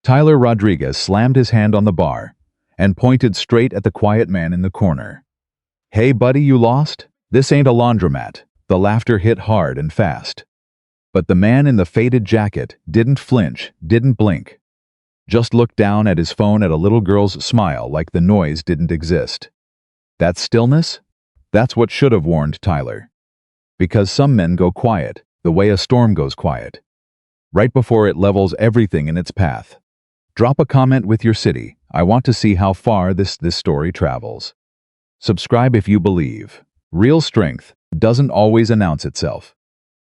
Tyler Rodriguez slammed his hand on the bar and pointed straight at the quiet man in the corner. "Hey, buddy, you lost? This ain't a laundromat." The laughter hit hard and fast. But the man in the faded jacket didn't flinch, didn't blink. Just looked down at his phone at a little girl's smile like the noise didn't exist. That stillness? That's what should have warned Tyler. Because some men go quiet, the way a storm goes quiet. Right before it levels everything in its path. Drop a comment with your city. I want to see how far this story travels. Subscribe if you believe. Real strength doesn't always announce itself.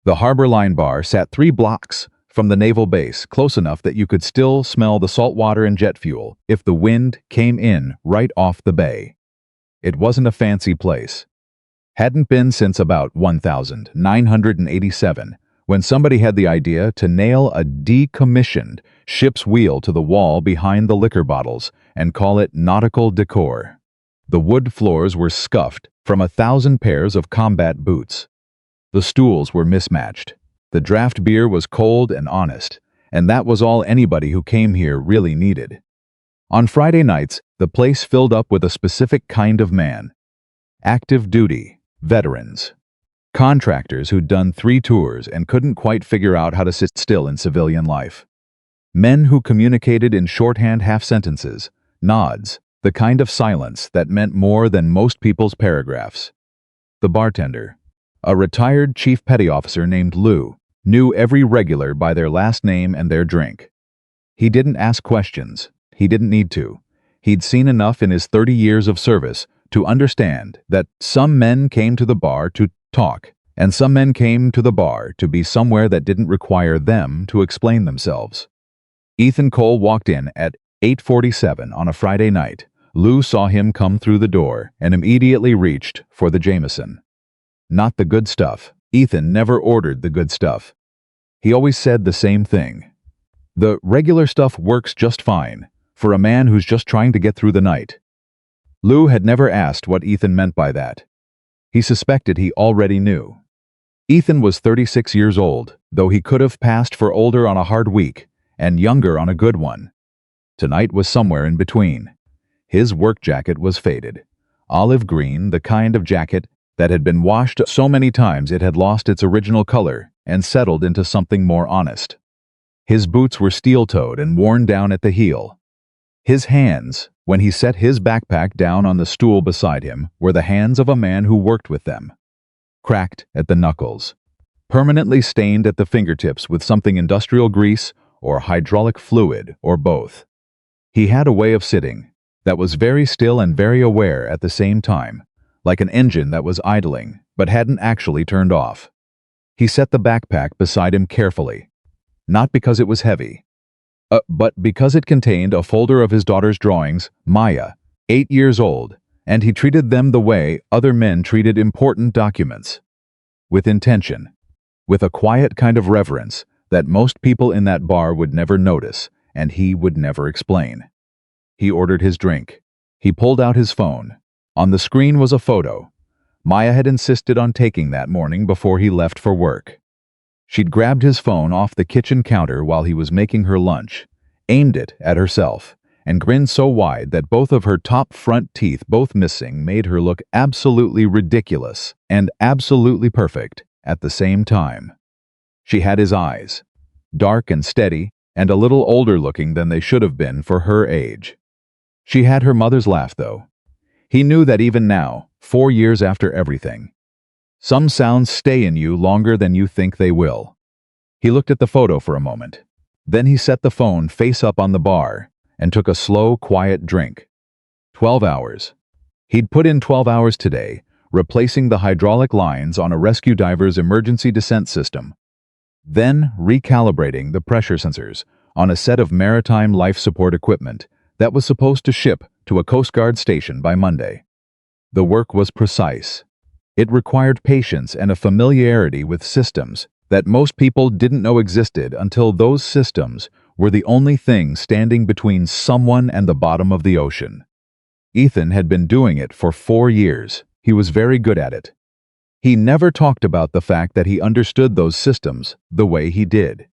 The Harbor Line bar sat 3 blocks from the naval base, close enough that you could still smell the salt water and jet fuel if the wind came in right off the bay. It wasn't a fancy place. Hadn't been since about 1987, when somebody had the idea to nail a decommissioned ship's wheel to the wall behind the liquor bottles and call it nautical decor. The wood floors were scuffed from 1,000 pairs of combat boots. The stools were mismatched. The draft beer was cold and honest, and that was all anybody who came here really needed. On Friday nights, the place filled up with a specific kind of man. Active duty, veterans. Contractors who'd done 3 tours and couldn't quite figure out how to sit still in civilian life. Men who communicated in shorthand half-sentences, nods, the kind of silence that meant more than most people's paragraphs. The bartender, a retired chief petty officer named Lou, knew every regular by their last name and their drink. He didn't ask questions. He didn't need to. He'd seen enough in his 30 years of service to understand that some men came to the bar to talk, and some men came to the bar to be somewhere that didn't require them to explain themselves. Ethan Cole walked in at 8:47 on a Friday night. Lou saw him come through the door and immediately reached for the Jameson. Not the good stuff. Ethan never ordered the good stuff. He always said the same thing. The regular stuff works just fine for a man who's just trying to get through the night. Lou had never asked what Ethan meant by that. He suspected he already knew. Ethan was 36 years old, though he could have passed for older on a hard week and younger on a good one. Tonight was somewhere in between. His work jacket was faded. Olive green, the kind of jacket that had been washed so many times it had lost its original color and settled into something more honest. His boots were steel-toed and worn down at the heel. His hands, when he set his backpack down on the stool beside him, were the hands of a man who worked with them. Cracked at the knuckles. Permanently stained at the fingertips with something industrial grease or hydraulic fluid or both. He had a way of sitting that was very still and very aware at the same time, like an engine that was idling but hadn't actually turned off. He set the backpack beside him carefully, not because it was heavy, but because it contained a folder of his daughter's drawings, Maya, 8 years old, and he treated them the way other men treated important documents. With intention, with a quiet kind of reverence that most people in that bar would never notice and he would never explain. He ordered his drink. He pulled out his phone. On the screen was a photo. Maya had insisted on taking that morning before he left for work. She'd grabbed his phone off the kitchen counter while he was making her lunch, aimed it at herself, and grinned so wide that both of her top front teeth, both missing, made her look absolutely ridiculous and absolutely perfect at the same time. She had his eyes, dark and steady, and a little older looking than they should have been for her age. She had her mother's laugh, though. He knew that even now, 4 years after everything, some sounds stay in you longer than you think they will. He looked at the photo for a moment. Then he set the phone face up on the bar and took a slow, quiet drink. 12 hours. He'd put in 12 hours today, replacing the hydraulic lines on a rescue diver's emergency descent system, then recalibrating the pressure sensors on a set of maritime life support equipment that was supposed to ship to a Coast Guard station by Monday. The work was precise. It required patience and a familiarity with systems that most people didn't know existed until those systems were the only thing standing between someone and the bottom of the ocean. Ethan had been doing it for 4 years. He was very good at it. He never talked about the fact that he understood those systems the way he did,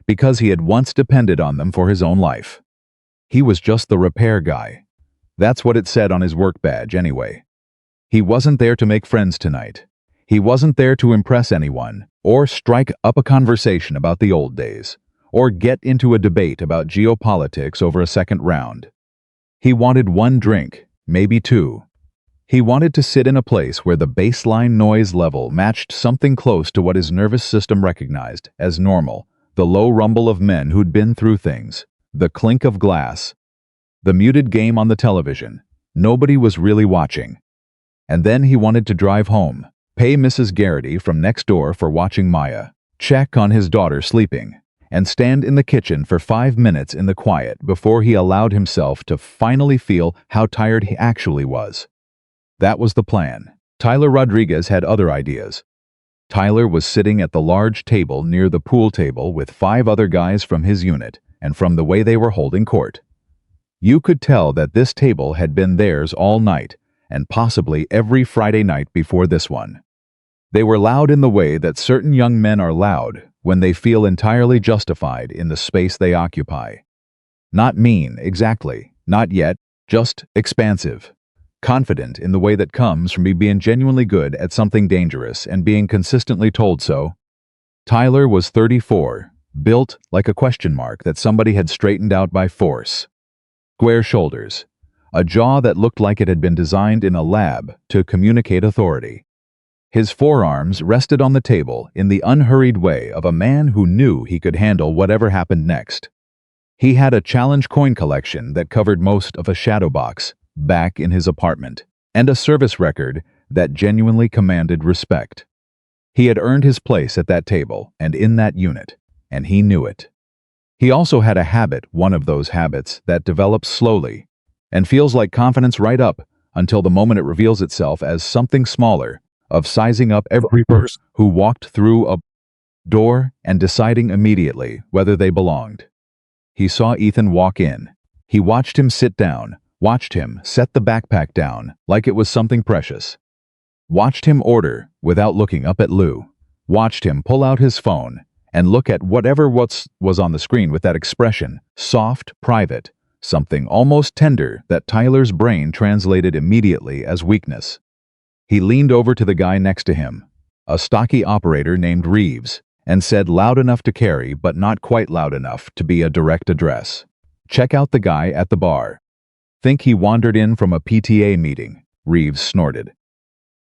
because he had once depended on them for his own life. He was just the repair guy. That's what it said on his work badge anyway. He wasn't there to make friends tonight. He wasn't there to impress anyone, or strike up a conversation about the old days, or get into a debate about geopolitics over a second round. He wanted one drink, maybe two. He wanted to sit in a place where the baseline noise level matched something close to what his nervous system recognized as normal, the low rumble of men who'd been through things, the clink of glass, the muted game on the television. Nobody was really watching. And then he wanted to drive home, pay Mrs. Garrity from next door for watching Maya, check on his daughter sleeping, and stand in the kitchen for 5 minutes in the quiet before he allowed himself to finally feel how tired he actually was. That was the plan. Tyler Rodriguez had other ideas. Tyler was sitting at the large table near the pool table with 5 other guys from his unit, and from the way they were holding court, you could tell that this table had been theirs all night, and possibly every Friday night before this one. They were loud in the way that certain young men are loud when they feel entirely justified in the space they occupy. Not mean, exactly, not yet, just expansive. Confident in the way that comes from being genuinely good at something dangerous and being consistently told so. Tyler was 34, built like a question mark that somebody had straightened out by force. Square shoulders, a jaw that looked like it had been designed in a lab to communicate authority. His forearms rested on the table in the unhurried way of a man who knew he could handle whatever happened next. He had a challenge coin collection that covered most of a shadow box back in his apartment, and a service record that genuinely commanded respect. He had earned his place at that table and in that unit, and he knew it. He also had a habit, one of those habits that develops slowly and feels like confidence right up until the moment it reveals itself as something smaller, of sizing up every person who walked through a door and deciding immediately whether they belonged. He saw Ethan walk in. He watched him sit down, watched him set the backpack down like it was something precious. Watched him order without looking up at Lou. Watched him pull out his phone and look at whatever was on the screen with that expression, soft, private, something almost tender that Tyler's brain translated immediately as weakness. He leaned over to the guy next to him, a stocky operator named Reeves, and said loud enough to carry but not quite loud enough to be a direct address. "Check out the guy at the bar." "Think he wandered in from a PTA meeting," Reeves snorted.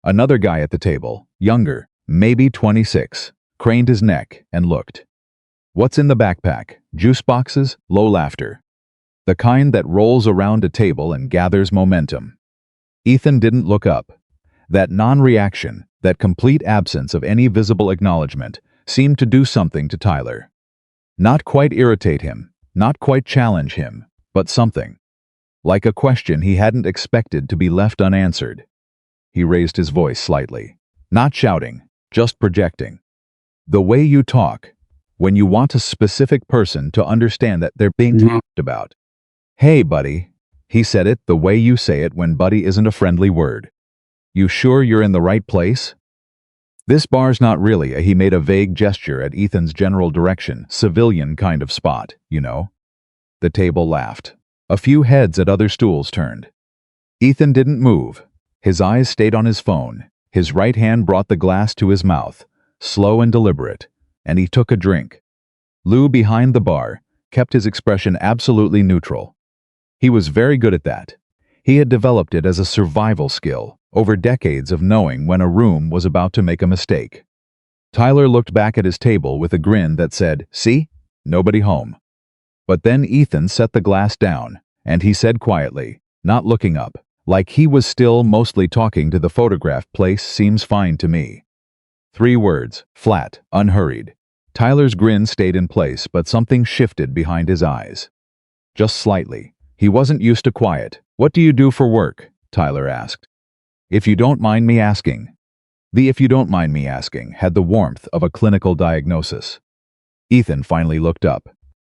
Another guy at the table, younger, maybe 26, craned his neck and looked. "What's in the backpack? Juice boxes?" Low laughter. "The kind that rolls around a table and gathers momentum." Ethan didn't look up. That non-reaction, that complete absence of any visible acknowledgement, seemed to do something to Tyler. Not quite irritate him, not quite challenge him, but something. Like a question he hadn't expected to be left unanswered. He raised his voice slightly. Not shouting, just projecting. "The way you talk, when you want a specific person to understand that they're being talked about." "Hey, buddy." He said it the way you say it when buddy isn't a friendly word. "You sure you're in the right place?" "This bar's not really he made a vague gesture at Ethan's general direction, civilian kind of spot, you know. The table laughed. A few heads at other stools turned. Ethan didn't move. His eyes stayed on his phone. His right hand brought the glass to his mouth, slow and deliberate, and he took a drink. Lou, behind the bar, kept his expression absolutely neutral. He was very good at that. He had developed it as a survival skill, over decades of knowing when a room was about to make a mistake. Tyler looked back at his table with a grin that said, "See? Nobody home." But then Ethan set the glass down, and he said quietly, not looking up, like he was still mostly talking to the photograph, "Place seems fine to me." 3 words, flat, unhurried. Tyler's grin stayed in place, but something shifted behind his eyes. Just slightly. He wasn't used to quiet. "What do you do for work?" Tyler asked. "If you don't mind me asking." The "if you don't mind me asking" had the warmth of a clinical diagnosis. Ethan finally looked up.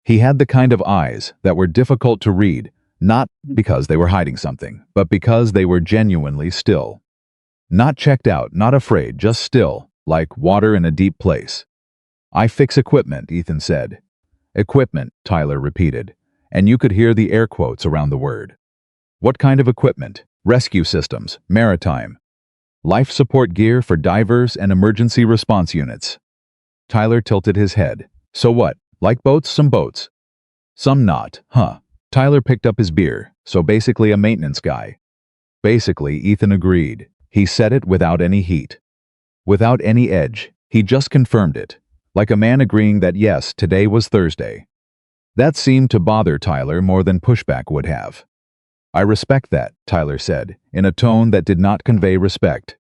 He had the kind of eyes that were difficult to read, not because they were hiding something, but because they were genuinely still. Not checked out, not afraid, just still, like water in a deep place. "I fix equipment," Ethan said. "Equipment," Tyler repeated, and you could hear the air quotes around the word. What kind of equipment? Rescue systems, maritime. Life support gear for divers and emergency response units. Tyler tilted his head. So what? Like boats, some boats. Some not, huh? Tyler picked up his beer, so basically a maintenance guy. Basically, Ethan agreed. He said it without any heat. Without any edge, he just confirmed it. Like a man agreeing that yes, today was Thursday. That seemed to bother Tyler more than pushback would have. I respect that, Tyler said, in a tone that did not convey respect.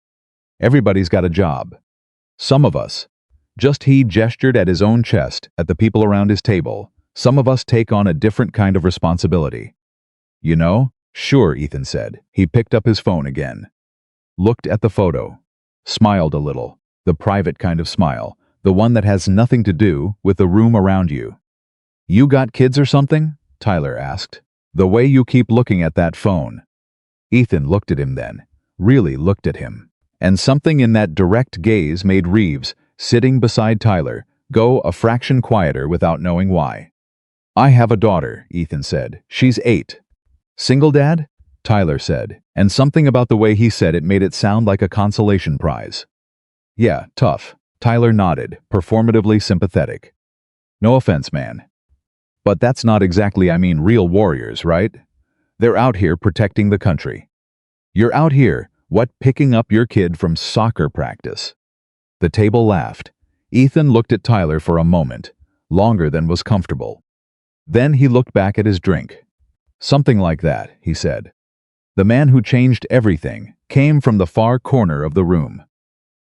Everybody's got a job. Some of us. Just he gestured at his own chest, at the people around his table. Some of us take on a different kind of responsibility. You know? Sure, Ethan said. He picked up his phone again. Looked at the photo. Smiled a little. The private kind of smile. The one that has nothing to do with the room around you. You got kids or something? Tyler asked. The way you keep looking at that phone. Ethan looked at him then. Really looked at him. And something in that direct gaze made Reeves, sitting beside Tyler, go a fraction quieter without knowing why. I have a daughter, Ethan said. She's 8. Single dad? Tyler said, and something about the way he said it made it sound like a consolation prize. Yeah, tough. Tyler nodded, performatively sympathetic. No offense, man. But that's not exactly, real warriors, right? They're out here protecting the country. You're out here, picking up your kid from soccer practice. The table laughed. Ethan looked at Tyler for a moment, longer than was comfortable. Then he looked back at his drink. Something like that, he said. The man who changed everything came from the far corner of the room.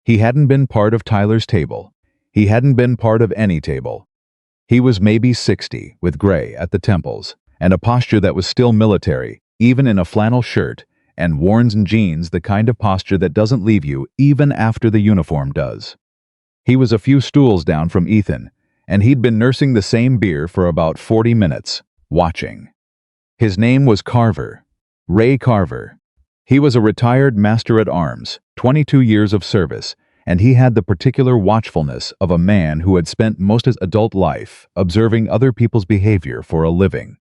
He hadn't been part of Tyler's table. He hadn't been part of any table. He was maybe 60, with gray at the temples, and a posture that was still military, even in a flannel shirt, and worn jeans, the kind of posture that doesn't leave you even after the uniform does. He was a few stools down from Ethan, and he'd been nursing the same beer for about 40 minutes, watching. His name was Carver. Ray Carver. He was a retired master-at-arms, 22 years of service, and he had the particular watchfulness of a man who had spent most of his adult life observing other people's behavior for a living.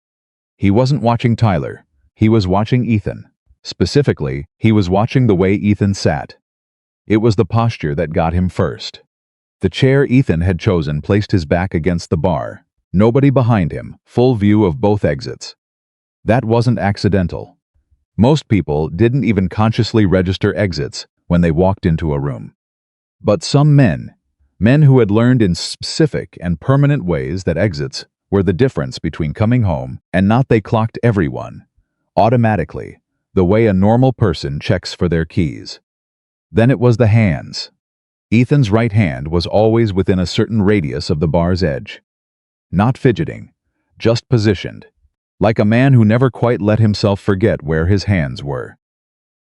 He wasn't watching Tyler. He was watching Ethan. Specifically, he was watching the way Ethan sat. It was the posture that got him first. The chair Ethan had chosen placed his back against the bar. Nobody behind him, full view of both exits. That wasn't accidental. Most people didn't even consciously register exits when they walked into a room. But some men who had learned in specific and permanent ways that exits were the difference between coming home and not, they clocked everyone, automatically, the way a normal person checks for their keys. Then it was the hands. Ethan's right hand was always within a certain radius of the bar's edge. Not fidgeting, just positioned, like a man who never quite let himself forget where his hands were.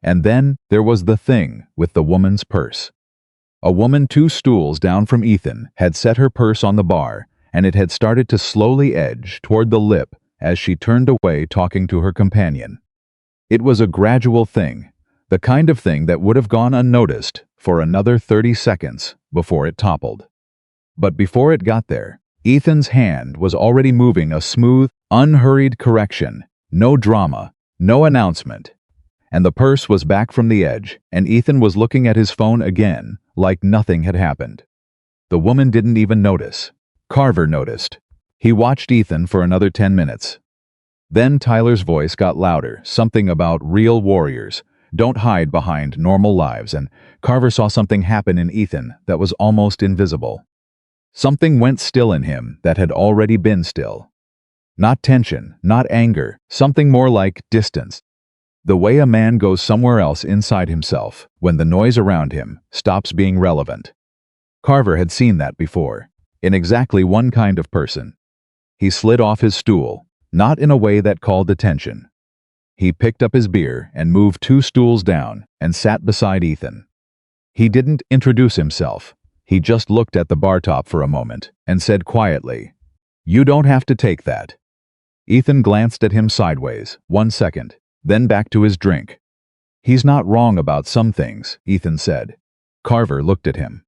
And then there was the thing with the woman's purse. A woman 2 stools down from Ethan had set her purse on the bar, and it had started to slowly edge toward the lip as she turned away talking to her companion. It was a gradual thing, the kind of thing that would have gone unnoticed for another 30 seconds before it toppled. But before it got there, Ethan's hand was already moving a smooth, unhurried correction, no drama, no announcement. And the purse was back from the edge, and Ethan was looking at his phone again, like nothing had happened. The woman didn't even notice. Carver noticed. He watched Ethan for another 10 minutes. Then Tyler's voice got louder, something about real warriors, don't hide behind normal lives, and Carver saw something happen in Ethan that was almost invisible. Something went still in him that had already been still. Not tension, not anger, something more like distance. The way a man goes somewhere else inside himself when the noise around him stops being relevant. Carver had seen that before, in exactly one kind of person. He slid off his stool, not in a way that called attention. He picked up his beer and moved 2 stools down and sat beside Ethan. He didn't introduce himself. He just looked at the bar top for a moment and said quietly, "You don't have to take that." Ethan glanced at him sideways, 1 second, then back to his drink. "He's not wrong about some things," Ethan said. Carver looked at him.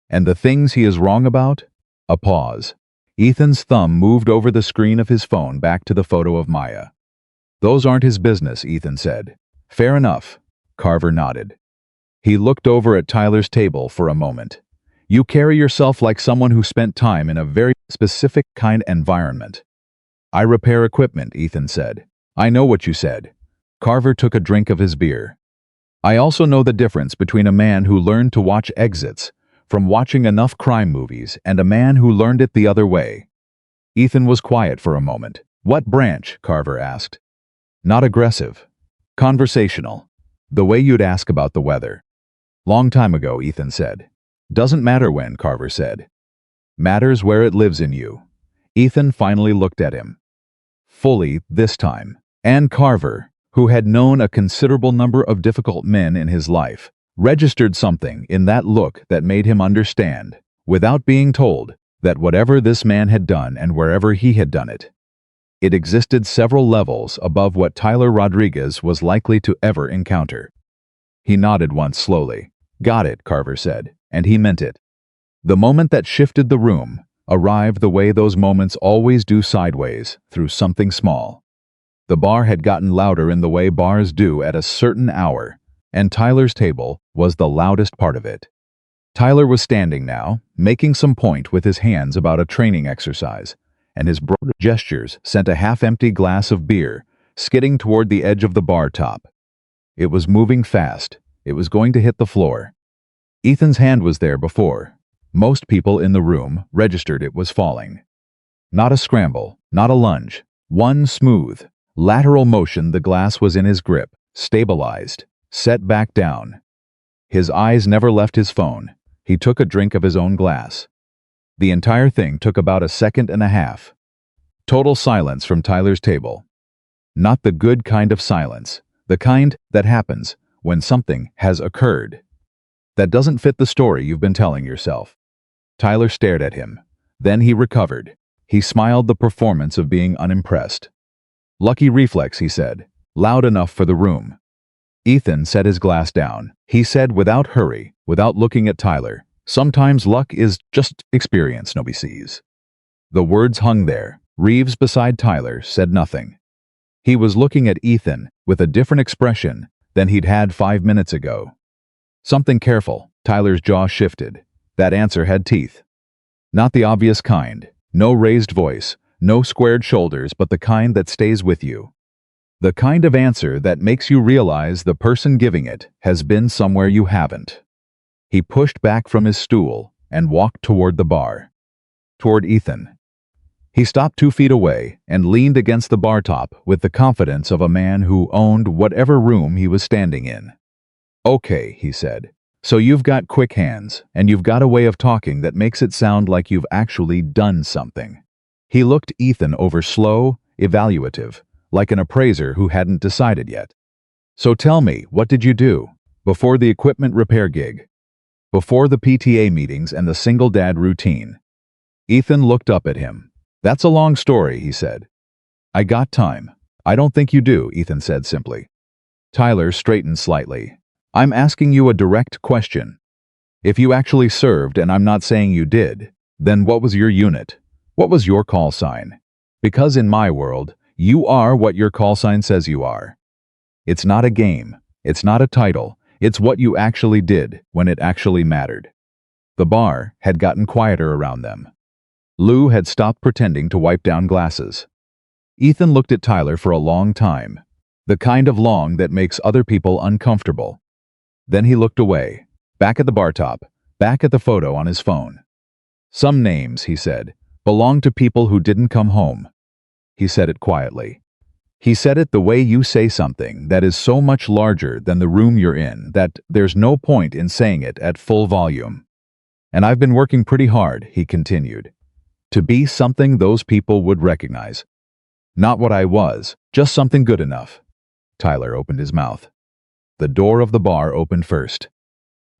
"And the things he is wrong about?" A pause. Ethan's thumb moved over the screen of his phone back to the photo of Maya. "Those aren't his business," Ethan said. "Fair enough." Carver nodded. He looked over at Tyler's table for a moment. "You carry yourself like someone who spent time in a very specific kind of environment." "I repair equipment," Ethan said. "I know what you said." Carver took a drink of his beer. "I also know the difference between a man who learned to watch exits from watching enough crime movies and a man who learned it the other way." Ethan was quiet for a moment. "What branch?" Carver asked. "Not aggressive. Conversational. The way you'd ask about the weather." "Long time ago," Ethan said. "Doesn't matter when," Carver said. "Matters where it lives in you." Ethan finally looked at him. Fully this time. And Carver, who had known a considerable number of difficult men in his life, registered something in that look that made him understand, without being told, that whatever this man had done and wherever he had done it, it existed several levels above what Tyler Rodriguez was likely to ever encounter. He nodded once slowly. "Got it," Carver said, and he meant it. The moment that shifted the room arrived the way those moments always do, sideways, through something small. The bar had gotten louder in the way bars do at a certain hour, and Tyler's table was the loudest part of it. Tyler was standing now, making some point with his hands about a training exercise, and his broad gestures sent a half-empty glass of beer skidding toward the edge of the bar top. It was moving fast. It was going to hit the floor. Ethan's hand was there before. Most people in the room registered it was falling. Not a scramble, not a lunge. One smooth, lateral motion. The glass was in his grip, stabilized, set back down. His eyes never left his phone. He took a drink of his own glass. The entire thing took about a second and a half. Total silence from Tyler's table. Not the good kind of silence, the kind that happens when something has occurred that doesn't fit the story you've been telling yourself. Tyler stared at him. Then he recovered. He smiled, the performance of being unimpressed. "Lucky reflex," he said, loud enough for the room. Ethan set his glass down. He said without hurry, without looking at Tyler, "Sometimes luck is just experience nobody sees." The words hung there. Reeves, beside Tyler, said nothing. He was looking at Ethan with a different expression than he'd had 5 minutes ago. "Something careful." Tyler's jaw shifted. That answer had teeth. Not the obvious kind. No raised voice, no squared shoulders, but the kind that stays with you. The kind of answer that makes you realize the person giving it has been somewhere you haven't. He pushed back from his stool and walked toward the bar. Toward Ethan. He stopped 2 feet away and leaned against the bar top with the confidence of a man who owned whatever room he was standing in. "Okay," he said. "So you've got quick hands, and you've got a way of talking that makes it sound like you've actually done something." He looked Ethan over, slow, evaluative, like an appraiser who hadn't decided yet. "So tell me, what did you do? Before the equipment repair gig? Before the PTA meetings and the single dad routine?" Ethan looked up at him. "That's a long story," he said. "I got time." "I don't think you do," Ethan said simply. Tyler straightened slightly. "I'm asking you a direct question. If you actually served, and I'm not saying you did, then what was your unit? What was your call sign? Because in my world, you are what your call sign says you are. It's not a game. It's not a title. It's what you actually did when it actually mattered." The bar had gotten quieter around them. Lou had stopped pretending to wipe down glasses. Ethan looked at Tyler for a long time, the kind of long that makes other people uncomfortable. Then he looked away, back at the bar top, back at the photo on his phone. "Some names," he said, "belong to people who didn't come home." He said it quietly. He said it the way you say something that is so much larger than the room you're in that there's no point in saying it at full volume. "And I've been working pretty hard," he continued, "to be something those people would recognize. Not what I was, just something good enough." Tyler opened his mouth. The door of the bar opened first.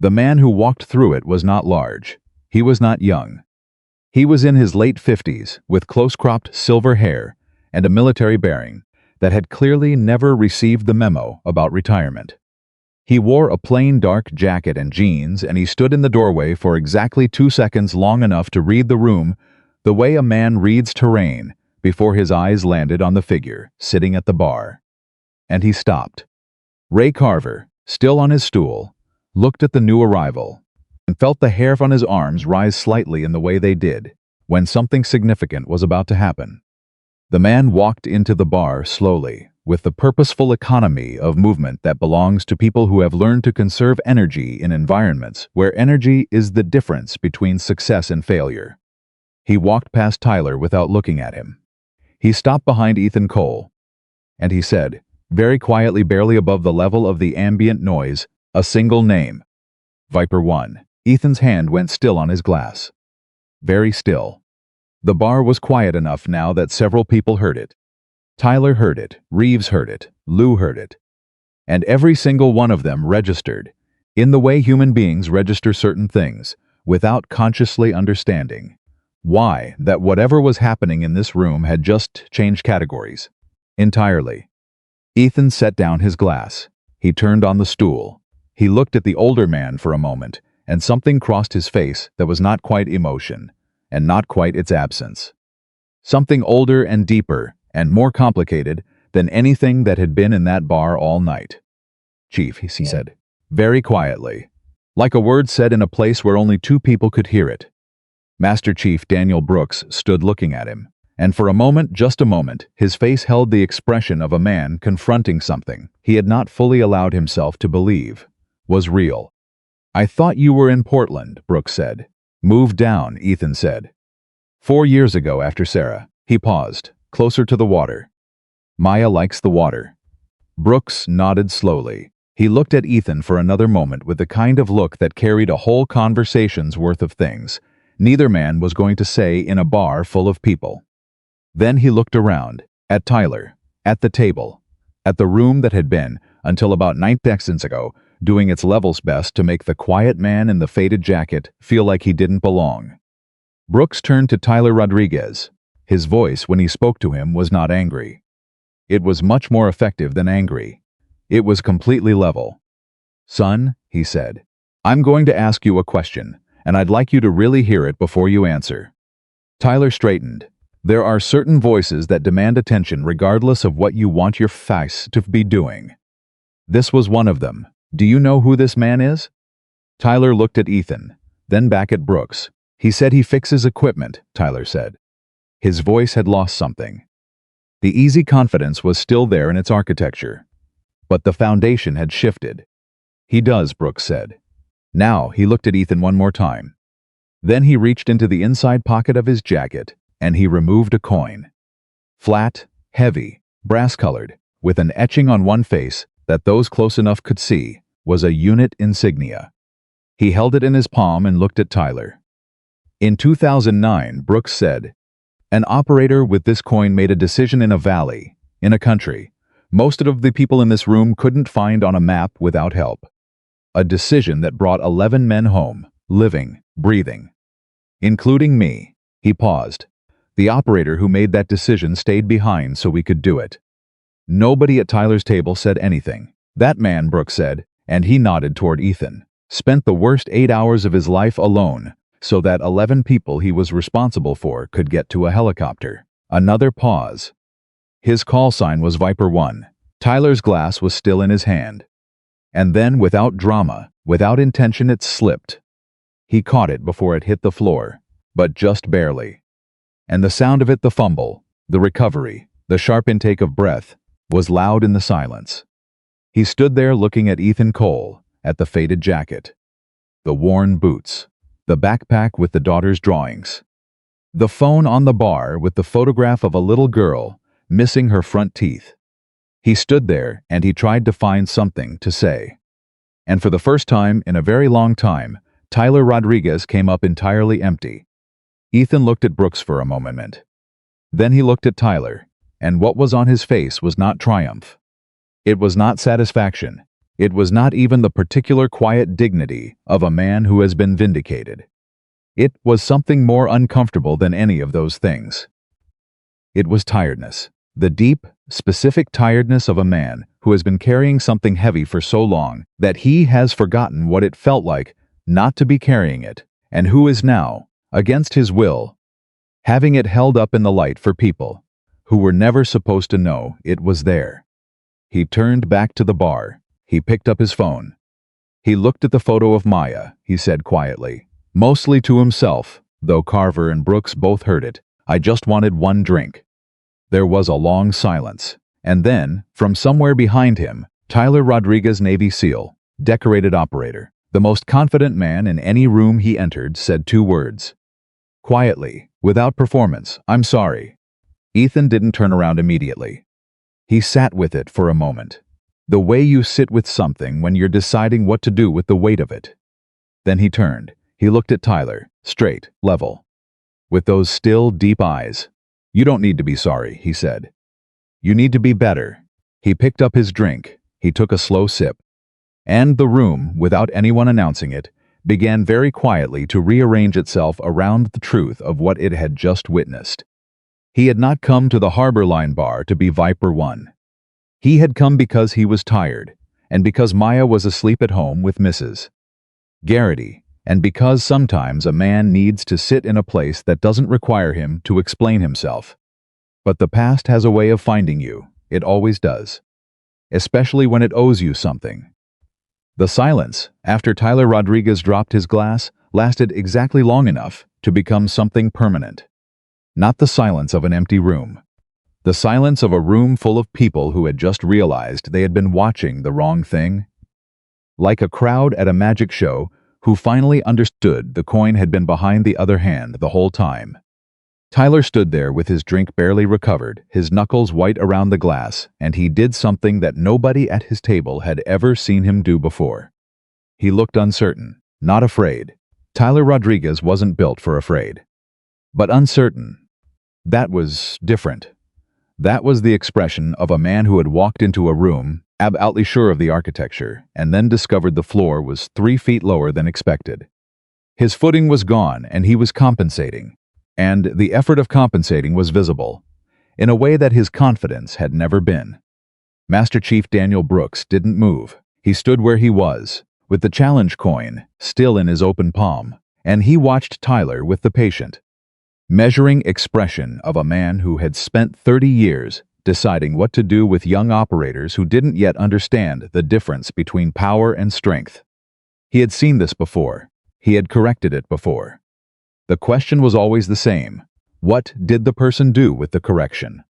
The man who walked through it was not large. He was not young. He was in his late 50s, with close-cropped silver hair and a military bearing that had clearly never received the memo about retirement. He wore a plain dark jacket and jeans, and he stood in the doorway for exactly 2 seconds, long enough to read the room the way a man reads terrain before his eyes landed on the figure sitting at the bar. And he stopped. Ray Carver, still on his stool, looked at the new arrival and felt the hair on his arms rise slightly in the way they did when something significant was about to happen. The man walked into the bar slowly, with the purposeful economy of movement that belongs to people who have learned to conserve energy in environments where energy is the difference between success and failure. He walked past Tyler without looking at him. He stopped behind Ethan Cole, and he said, very quietly, barely above the level of the ambient noise, a single name. Viper 1. Ethan's hand went still on his glass. Very still. The bar was quiet enough now that several people heard it. Tyler heard it, Reeves heard it, Lou heard it. And every single one of them registered, in the way human beings register certain things, without consciously understanding why that whatever was happening in this room had just changed categories. Entirely. Ethan set down his glass. He turned on the stool. He looked at the older man for a moment, and something crossed his face that was not quite emotion, and not quite its absence. Something older and deeper and more complicated than anything that had been in that bar all night. Chief, he said, very quietly, like a word said in a place where only two people could hear it. Master Chief Daniel Brooks stood looking at him, and for a moment, just a moment, his face held the expression of a man confronting something he had not fully allowed himself to believe was real. I thought you were in Portland, Brooks said. Move down, Ethan said. 4 years ago after Sarah. He paused, closer to the water. Maya likes the water. Brooks nodded slowly. He looked at Ethan for another moment with the kind of look that carried a whole conversation's worth of things neither man was going to say in a bar full of people. Then he looked around, at Tyler, at the table, at the room that had been, until about 9 seconds ago, doing its level's best to make the quiet man in the faded jacket feel like he didn't belong. Brooks turned to Tyler Rodriguez. His voice, when he spoke to him, was not angry. It was much more effective than angry. It was completely level. Son, he said, I'm going to ask you a question, and I'd like you to really hear it before you answer. Tyler straightened. There are certain voices that demand attention regardless of what you want your face to be doing. This was one of them. Do you know who this man is? Tyler looked at Ethan, then back at Brooks. He said he fixes equipment, Tyler said. His voice had lost something. The easy confidence was still there in its architecture, but the foundation had shifted. He does, Brooks said. Now he looked at Ethan one more time. Then he reached into the inside pocket of his jacket and he removed a coin. Flat, heavy, brass-colored, with an etching on one face that those close enough could see was a unit insignia. He held it in his palm and looked at Tyler. In 2009, Brooks said, an operator with this coin made a decision in a valley, in a country, most of the people in this room couldn't find on a map without help. A decision that brought 11 men home, living, breathing. Including me. He paused. The operator who made that decision stayed behind so we could do it. Nobody at Tyler's table said anything. That man, Brooks said, and he nodded toward Ethan, spent the worst 8 hours of his life alone so that 11 people he was responsible for could get to a helicopter. Another pause. His call sign was Viper 1. Tyler's glass was still in his hand. And then, without drama, without intention, it slipped. He caught it before it hit the floor, but just barely. And the sound of it, the fumble, the recovery, the sharp intake of breath, was loud in the silence. He stood there looking at Ethan Cole, at the faded jacket, the worn boots, the backpack with the daughter's drawings, the phone on the bar with the photograph of a little girl missing her front teeth. He stood there and he tried to find something to say. And for the first time in a very long time, Tyler Rodriguez came up entirely empty. Ethan looked at Brooks for a moment. Then he looked at Tyler, and what was on his face was not triumph. It was not satisfaction. It was not even the particular quiet dignity of a man who has been vindicated. It was something more uncomfortable than any of those things. It was tiredness. The deep, specific tiredness of a man who has been carrying something heavy for so long that he has forgotten what it felt like not to be carrying it, and who is now, against his will, having it held up in the light for people who were never supposed to know it was there. He turned back to the bar. He picked up his phone. He looked at the photo of Maya, he said quietly, mostly to himself, though Carver and Brooks both heard it. I just wanted one drink. There was a long silence, and then, from somewhere behind him, Tyler Rodriguez, Navy SEAL, decorated operator, the most confident man in any room he entered, said two words. Quietly, without performance, I'm sorry. Ethan didn't turn around immediately. He sat with it for a moment. The way you sit with something when you're deciding what to do with the weight of it. Then he turned. He looked at Tyler, straight, level, with those still, deep eyes. You don't need to be sorry, he said. You need to be better. He picked up his drink. He took a slow sip. And the room, without anyone announcing it, began very quietly to rearrange itself around the truth of what it had just witnessed. He had not come to the Harbor Line bar to be Viper 1. He had come because he was tired, and because Maya was asleep at home with Mrs. Garrity, and because sometimes a man needs to sit in a place that doesn't require him to explain himself. But the past has a way of finding you. It always does. Especially when it owes you something. The silence, after Tyler Rodriguez dropped his glass, lasted exactly long enough to become something permanent. Not the silence of an empty room. The silence of a room full of people who had just realized they had been watching the wrong thing. Like a crowd at a magic show who finally understood the coin had been behind the other hand the whole time. Tyler stood there with his drink barely recovered, his knuckles white around the glass, and he did something that nobody at his table had ever seen him do before. He looked uncertain, not afraid. Tyler Rodriguez wasn't built for afraid. But uncertain. That was different. That was the expression of a man who had walked into a room, absolutely sure of the architecture, and then discovered the floor was 3 feet lower than expected. His footing was gone, and he was compensating. And the effort of compensating was visible, in a way that his confidence had never been. Master Chief Daniel Brooks didn't move. He stood where he was, with the challenge coin still in his open palm, and he watched Tyler with the patient, measuring expression of a man who had spent 30 years deciding what to do with young operators who didn't yet understand the difference between power and strength. He had seen this before. He had corrected it before. The question was always the same. What did the person do with the correction?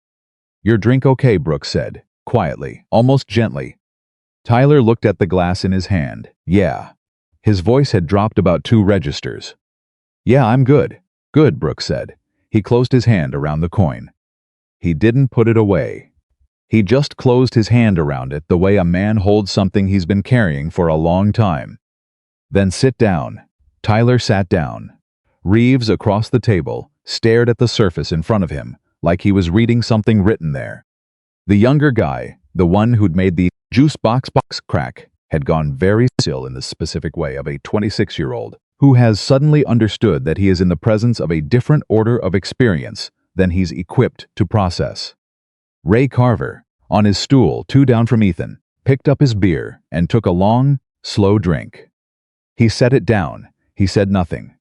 Your drink okay, Brooks said, quietly, almost gently. Tyler looked at the glass in his hand. Yeah. His voice had dropped about 2 registers. Yeah, I'm good. Good, Brooks said. He closed his hand around the coin. He didn't put it away. He just closed his hand around it the way a man holds something he's been carrying for a long time. Then sit down. Tyler sat down. Reeves, across the table, stared at the surface in front of him, like he was reading something written there. The younger guy, the one who'd made the juice box crack, had gone very still in the specific way of a 26-year-old. Who has suddenly understood that he is in the presence of a different order of experience than he's equipped to process. Ray Carver, on his stool 2 down from Ethan, picked up his beer and took a long, slow drink. He set it down. He said nothing.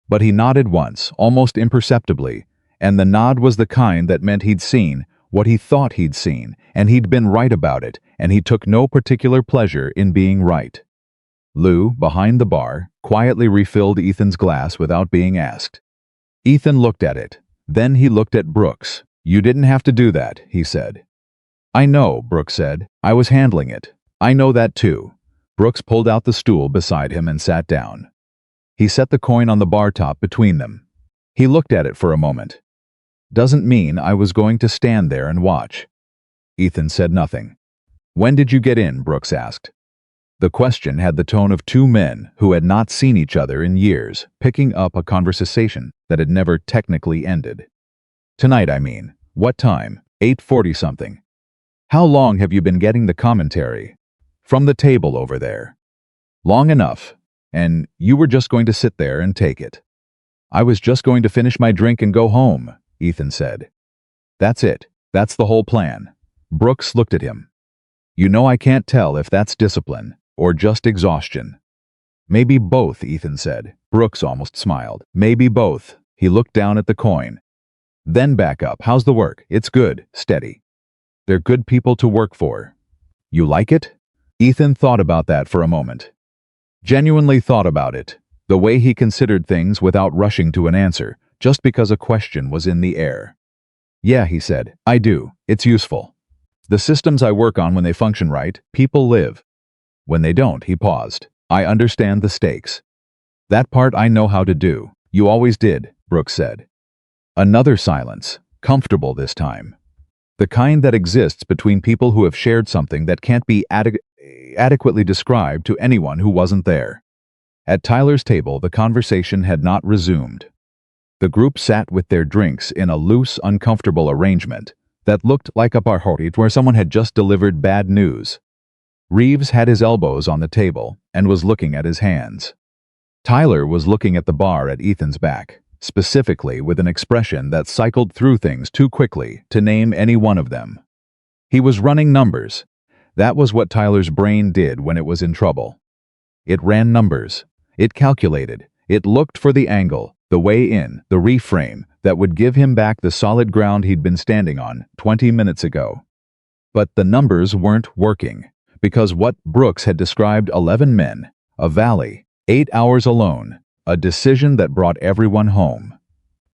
But he nodded once, almost imperceptibly, and the nod was the kind that meant he'd seen what he thought he'd seen, and he'd been right about it, and he took no particular pleasure in being right. Lou, behind the bar, quietly refilled Ethan's glass without being asked. Ethan looked at it. Then he looked at Brooks. You didn't have to do that, he said. I know, Brooks said. I was handling it. I know that too. Brooks pulled out the stool beside him and sat down. He set the coin on the bar top between them. He looked at it for a moment. Doesn't mean I was going to stand there and watch. Ethan said nothing. When did you get in? Brooks asked. The question had the tone of 2 men who had not seen each other in years, picking up a conversation that had never technically ended. Tonight, I mean. What time? 8:40-something. How long have you been getting the commentary? From the table over there. Long enough. And you were just going to sit there and take it. I was just going to finish my drink and go home, Ethan said. That's it. That's the whole plan. Brooks looked at him. You know, I can't tell if that's discipline or just exhaustion. Maybe both, Ethan said. Brooks almost smiled. Maybe both. He looked down at the coin. Then back up. How's the work? It's good. Steady. They're good people to work for. You like it? Ethan thought about that for a moment. Genuinely thought about it. The way he considered things without rushing to an answer, just because a question was in the air. Yeah, he said. I do. It's useful. The systems I work on, when they function right, people live. When they don't, he paused. I understand the stakes. That part I know how to do. You always did, Brooks said. Another silence, comfortable this time. The kind that exists between people who have shared something that can't be adequately described to anyone who wasn't there. At Tyler's table, the conversation had not resumed. The group sat with their drinks in a loose, uncomfortable arrangement that looked like a party where someone had just delivered bad news. Reeves had his elbows on the table and was looking at his hands. Tyler was looking at the bar at Ethan's back, specifically with an expression that cycled through things too quickly to name any one of them. He was running numbers. That was what Tyler's brain did when it was in trouble. It ran numbers. It calculated. It looked for the angle, the way in, the reframe that would give him back the solid ground he'd been standing on 20 minutes ago. But the numbers weren't working, because what Brooks had described 11 men, a valley, 8 hours alone, a decision that brought everyone home.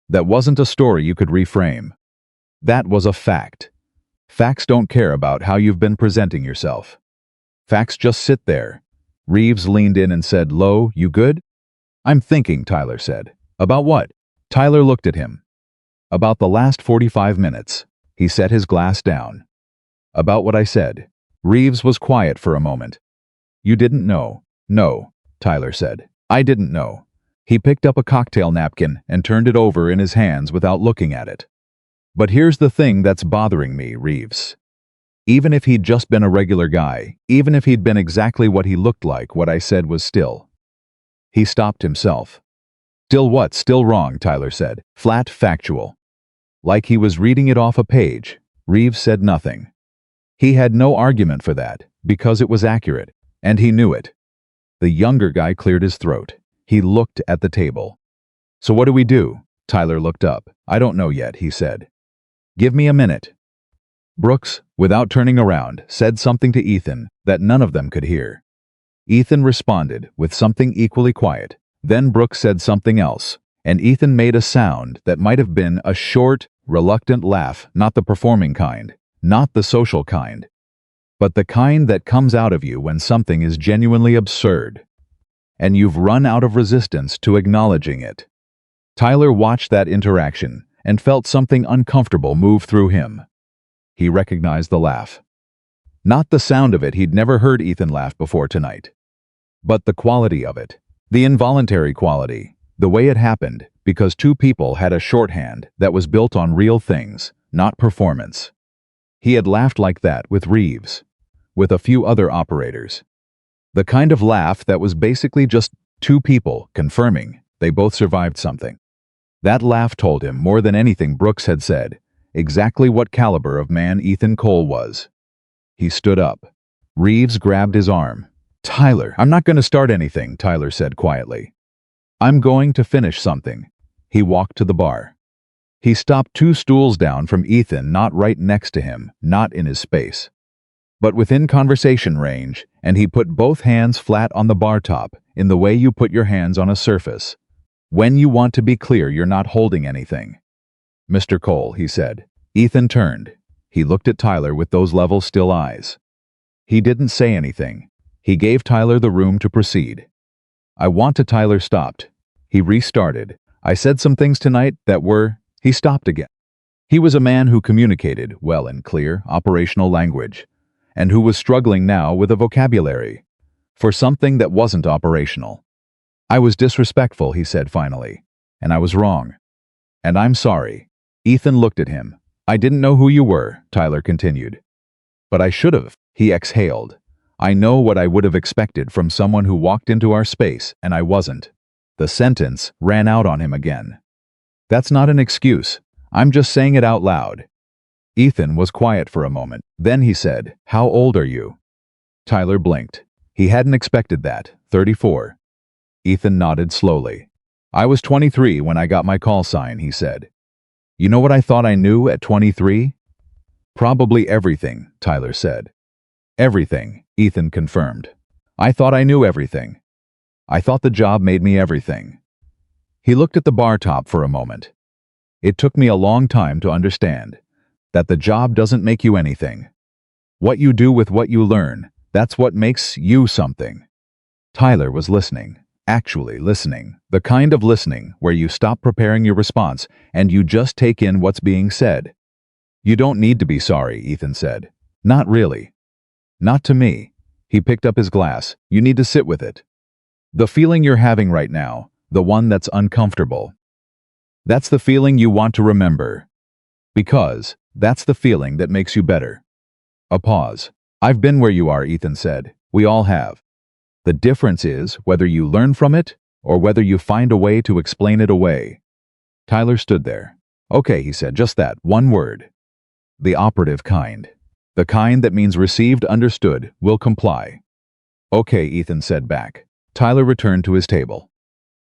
That wasn't a story you could reframe. That was a fact. Facts don't care about how you've been presenting yourself. Facts just sit there. Reeves leaned in and said, "Lo, you good?" "I'm thinking," Tyler said. "About what?" Tyler looked at him. "About the last 45 minutes. He set his glass down. "About what I said." Reeves was quiet for a moment. "You didn't know." "No," Tyler said. "I didn't know." He picked up a cocktail napkin and turned it over in his hands without looking at it. "But here's the thing that's bothering me, Reeves. Even if he'd just been a regular guy, even if he'd been exactly what he looked like, what I said was still." He stopped himself. "Still what?" "Still wrong," Tyler said. "Flat factual." Like he was reading it off a page, Reeves said nothing. He had no argument for that, because it was accurate, and he knew it. The younger guy cleared his throat. He looked at the table. "So what do we do?" Tyler looked up. "I don't know yet," he said. "Give me a minute." Brooks, without turning around, said something to Ethan that none of them could hear. Ethan responded with something equally quiet. Then Brooks said something else, and Ethan made a sound that might have been a short, reluctant laugh, not the performing kind, not the social kind, but the kind that comes out of you when something is genuinely absurd, and you've run out of resistance to acknowledging it. Tyler watched that interaction and felt something uncomfortable move through him. He recognized the laugh. Not the sound of it, he'd never heard Ethan laugh before tonight, but the quality of it, the involuntary quality, the way it happened, because two people had a shorthand that was built on real things, not performance. He had laughed like that with Reeves, with a few other operators. The kind of laugh that was basically just two people confirming they both survived something. That laugh told him more than anything Brooks had said, exactly what caliber of man Ethan Cole was. He stood up. Reeves grabbed his arm. "Tyler, I'm not going to start anything," Tyler said quietly. "I'm going to finish something." He walked to the bar. He stopped 2 stools down from Ethan, not right next to him, not in his space, but within conversation range, and he put both hands flat on the bar top, in the way you put your hands on a surface. When you want to be clear you're not holding anything. "Mr. Cole," he said. Ethan turned. He looked at Tyler with those level, still eyes. He didn't say anything. He gave Tyler the room to proceed. "I want to." Tyler stopped. He restarted. "I said some things tonight that were..." He stopped again. He was a man who communicated well in clear, operational language, and who was struggling now with a vocabulary for something that wasn't operational. "I was disrespectful," he said finally, "and I was wrong. And I'm sorry." Ethan looked at him. "I didn't know who you were," Tyler continued. "But I should have." He exhaled. "I know what I would have expected from someone who walked into our space, and I wasn't." The sentence ran out on him again. "That's not an excuse. I'm just saying it out loud." Ethan was quiet for a moment. Then he said, "How old are you?" Tyler blinked. He hadn't expected that. 34. Ethan nodded slowly. "I was 23 when I got my call sign," he said. You know what I thought I knew at 23? Probably everything, Tyler said. Everything, Ethan confirmed. I thought I knew everything. I thought the job made me everything. He looked at the bar top for a moment. It took me a long time to understand that the job doesn't make you anything. What you do with what you learn, that's what makes you something. Tyler was listening, actually listening, the kind of listening where you stop preparing your response and you just take in what's being said. You don't need to be sorry, Ethan said. Not really. Not to me. He picked up his glass. You need to sit with it. The feeling you're having right now, the one that's uncomfortable. That's the feeling you want to remember. Because that's the feeling that makes you better. A pause. I've been where you are, Ethan said. We all have. The difference is whether you learn from it or whether you find a way to explain it away. Tyler stood there. Okay, he said, just that, one word. The operative kind. The kind that means received, understood, will comply. Okay, Ethan said back. Tyler returned to his table.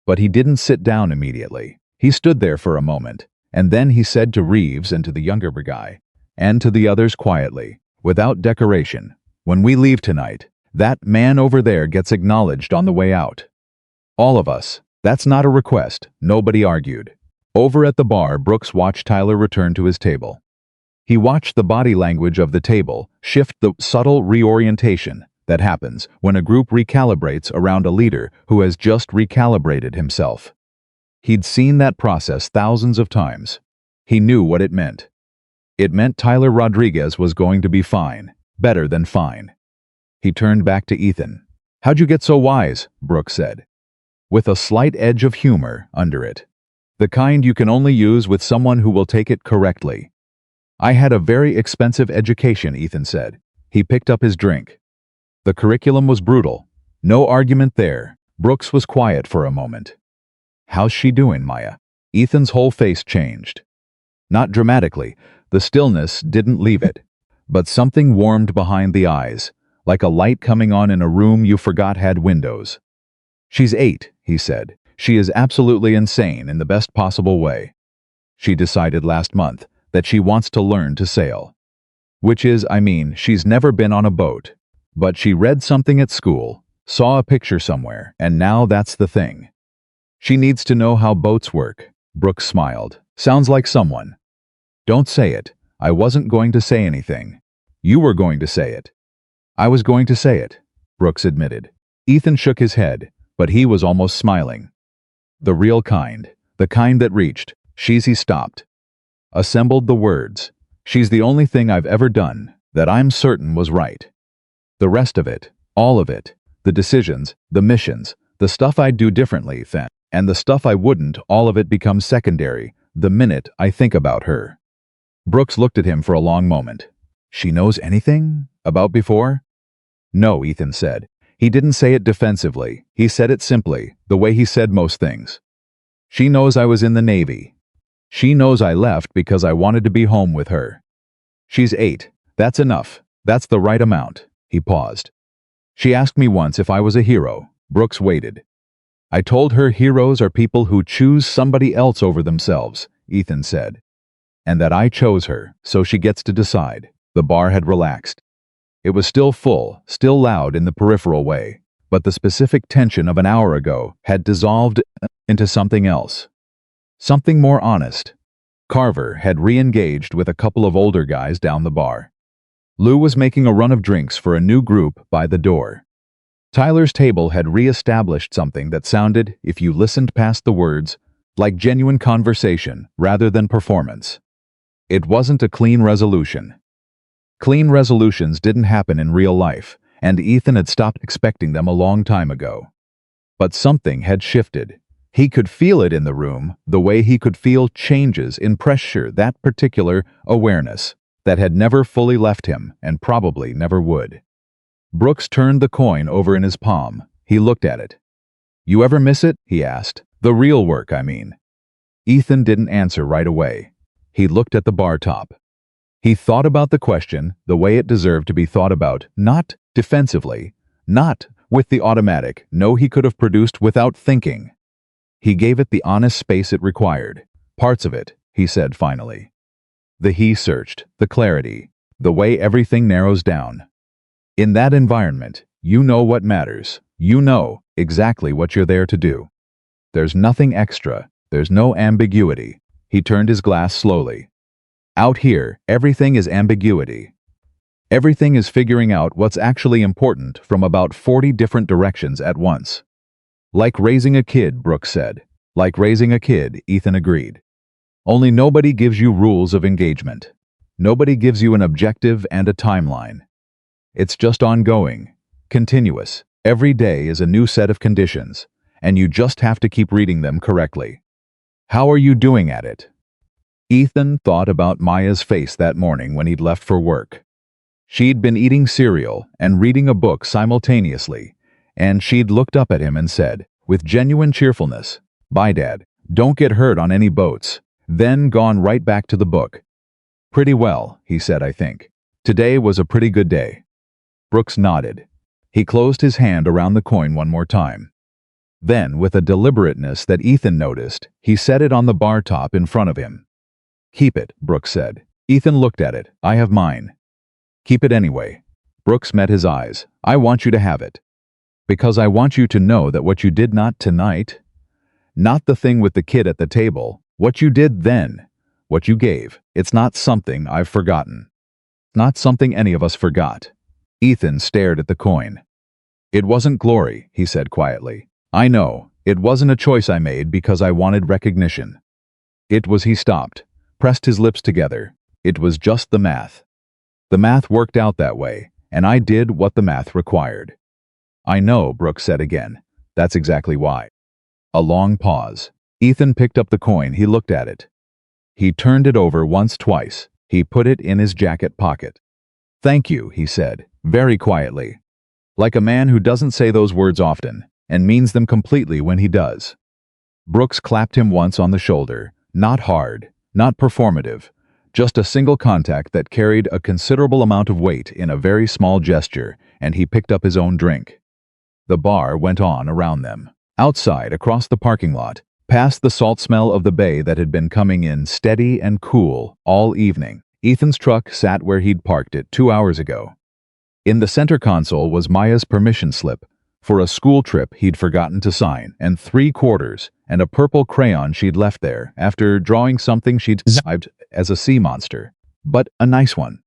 But he didn't sit down immediately. He stood there for a moment, and then he said to Reeves and to the younger guy, and to the others quietly, without decoration, when we leave tonight, that man over there gets acknowledged on the way out. All of us. That's not a request, nobody argued. Over at the bar, Brooks watched Tyler return to his table. He watched the body language of the table shift, the subtle reorientation that happens when a group recalibrates around a leader who has just recalibrated himself. He'd seen that process thousands of times. He knew what it meant. It meant Tyler Rodriguez was going to be fine, better than fine. He turned back to Ethan. How'd you get so wise? Brooks said, with a slight edge of humor under it. The kind you can only use with someone who will take it correctly. I had a very expensive education, Ethan said. He picked up his drink. The curriculum was brutal. No argument there. Brooks was quiet for a moment. How's she doing, Maya? Ethan's whole face changed. Not dramatically. The stillness didn't leave it. But something warmed behind the eyes, like a light coming on in a room you forgot had windows. She's 8, he said. She is absolutely insane in the best possible way. She decided last month that she wants to learn to sail. Which is, she's never been on a boat. But she read something at school, saw a picture somewhere, and now that's the thing. She needs to know how boats work. Brooks smiled. Sounds like someone. Don't say it. I wasn't going to say anything. You were going to say it. I was going to say it, Brooks admitted. Ethan shook his head, but he was almost smiling. The real kind, the kind that reached, he stopped. Assembled the words. She's the only thing I've ever done that I'm certain was right. The rest of it, all of it, the decisions, the missions, the stuff I'd do differently then, and the stuff I wouldn't, all of it becomes secondary the minute I think about her. Brooks looked at him for a long moment. She knows anything about before? No, Ethan said. He didn't say it defensively. He said it simply, the way he said most things. She knows I was in the Navy. She knows I left because I wanted to be home with her. She's 8. That's enough. That's the right amount. He paused. She asked me once if I was a hero. Brooks waited. I told her heroes are people who choose somebody else over themselves, Ethan said. And that I chose her, so she gets to decide. The bar had relaxed. It was still full, still loud in the peripheral way, but the specific tension of an hour ago had dissolved into something else. Something more honest. Carver had re-engaged with a couple of older guys down the bar. Lou was making a run of drinks for a new group by the door. Tyler's table had re-established something that sounded, if you listened past the words, like genuine conversation rather than performance. It wasn't a clean resolution. Clean resolutions didn't happen in real life, and Ethan had stopped expecting them a long time ago. But something had shifted. He could feel it in the room, the way he could feel changes in pressure, that particular awareness that had never fully left him and probably never would. Brooks turned the coin over in his palm. He looked at it. You ever miss it? He asked. The real work, Ethan didn't answer right away. He looked at the bar top. He thought about the question the way it deserved to be thought about, not defensively, not with the automatic no he could have produced without thinking. He gave it the honest space it required. Parts of it, he said finally. The he searched, the clarity, the way everything narrows down. In that environment, you know what matters. You know exactly what you're there to do. There's nothing extra. There's no ambiguity. He turned his glass slowly. Out here, everything is ambiguity. Everything is figuring out what's actually important from about 40 different directions at once. Like raising a kid, Brooks said. Like raising a kid, Ethan agreed. Only nobody gives you rules of engagement. Nobody gives you an objective and a timeline. It's just ongoing, continuous. Every day is a new set of conditions, and you just have to keep reading them correctly. How are you doing at it? Ethan thought about Maya's face that morning when he'd left for work. She'd been eating cereal and reading a book simultaneously, and she'd looked up at him and said, with genuine cheerfulness, "Bye, Dad. Don't get hurt on any boats," then gone right back to the book. "Pretty well," he said, "I think. Today was a pretty good day." Brooks nodded. He closed his hand around the coin one more time. Then, with a deliberateness that Ethan noticed, he set it on the bar top in front of him. "Keep it," Brooks said. Ethan looked at it. "I have mine." "Keep it anyway." Brooks met his eyes. "I want you to have it. Because I want you to know that what you did not tonight, not the thing with the kid at the table, what you did then, what you gave, it's not something I've forgotten. Not something any of us forgot." Ethan stared at the coin. "It wasn't glory," he said quietly. "I know, it wasn't a choice I made because I wanted recognition. It was," he stopped, pressed his lips together. "It was just the math. The math worked out that way, and I did what the math required." "I know," Brooks said again. "That's exactly why." A long pause. Ethan picked up the coin. He looked at it. He turned it over once, twice. He put it in his jacket pocket. "Thank you," he said, very quietly. Like a man who doesn't say those words often, and means them completely when he does. Brooks clapped him once on the shoulder, not hard, not performative, just a single contact that carried a considerable amount of weight in a very small gesture, and he picked up his own drink. The bar went on around them. Outside, across the parking lot, past the salt smell of the bay that had been coming in steady and cool all evening, Ethan's truck sat where he'd parked it 2 hours ago. In the center console was Maya's permission slip for a school trip he'd forgotten to sign, and 3 quarters, and a purple crayon she'd left there after drawing something she'd described as a sea monster, but a nice one.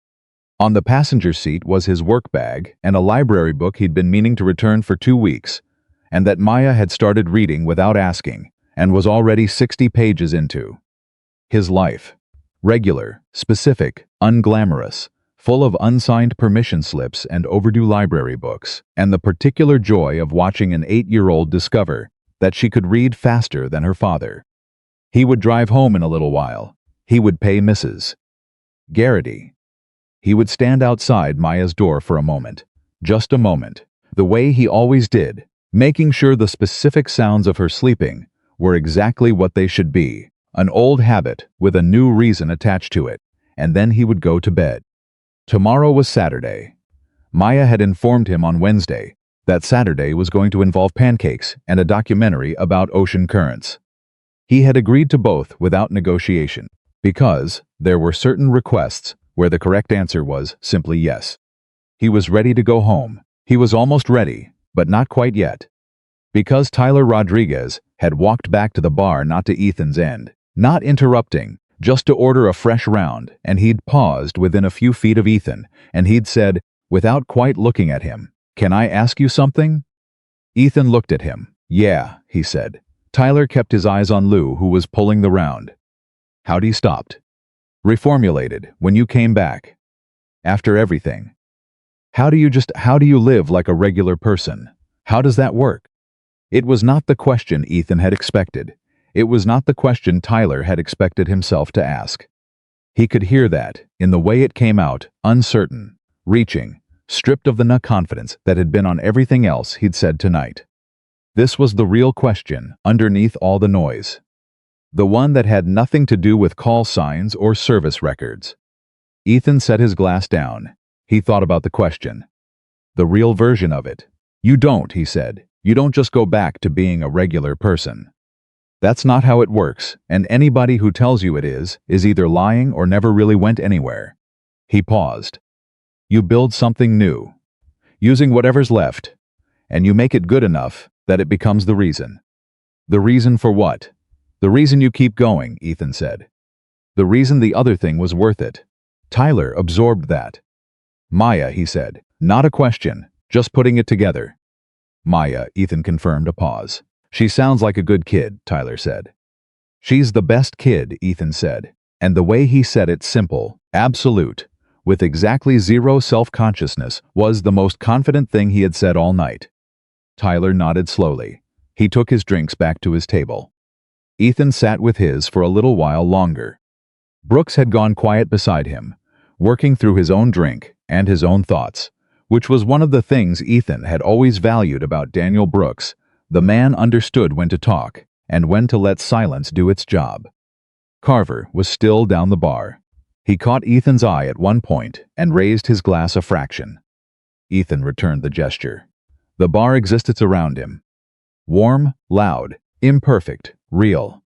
On the passenger seat was his work bag and a library book he'd been meaning to return for 2 weeks, and that Maya had started reading without asking, and was already 60 pages into. His life. Regular, specific, unglamorous, full of unsigned permission slips and overdue library books, and the particular joy of watching an 8-year-old discover that she could read faster than her father. He would drive home in a little while. He would pay Mrs. Garrity. He would stand outside Maya's door for a moment, just a moment, the way he always did, making sure the specific sounds of her sleeping were exactly what they should be, an old habit with a new reason attached to it, and then he would go to bed. Tomorrow was Saturday. Maya had informed him on Wednesday that Saturday was going to involve pancakes and a documentary about ocean currents. He had agreed to both without negotiation, because there were certain requests where the correct answer was simply yes. He was ready to go home. He was almost ready, but not quite yet. Because Tyler Rodriguez had walked back to the bar, not to Ethan's end, not interrupting, just to order a fresh round, and he'd paused within a few feet of Ethan, and he'd said, without quite looking at him, "Can I ask you something?" Ethan looked at him. "Yeah," he said. Tyler kept his eyes on Lou, who was pulling the round. "How'd he stopped?" "Reformulated, when you came back. After everything. How do you live like a regular person? How does that work?" It was not the question Ethan had expected. It was not the question Tyler had expected himself to ask. He could hear that, in the way it came out, uncertain, reaching, stripped of the confidence that had been on everything else he'd said tonight. This was the real question, underneath all the noise. The one that had nothing to do with call signs or service records. Ethan set his glass down. He thought about the question. The real version of it. "You don't," he said. "You don't just go back to being a regular person." That's not how it works, and anybody who tells you it is either lying or never really went anywhere. He paused. You build something new, using whatever's left, and you make it good enough that it becomes the reason. The reason for what? The reason you keep going, Ethan said. The reason the other thing was worth it. Tyler absorbed that. Maya, he said. Not a question, just putting it together. Maya, Ethan confirmed a pause. She sounds like a good kid, Tyler said. She's the best kid, Ethan said. And the way he said it, simple, absolute, with exactly zero self-consciousness, was the most confident thing he had said all night. Tyler nodded slowly. He took his drinks back to his table. Ethan sat with his for a little while longer. Brooks had gone quiet beside him, working through his own drink and his own thoughts, which was one of the things Ethan had always valued about Daniel Brooks. The man understood when to talk and when to let silence do its job. Carver was still down the bar. He caught Ethan's eye at one point and raised his glass a fraction. Ethan returned the gesture. The bar existed around him. Warm, loud, imperfect, real.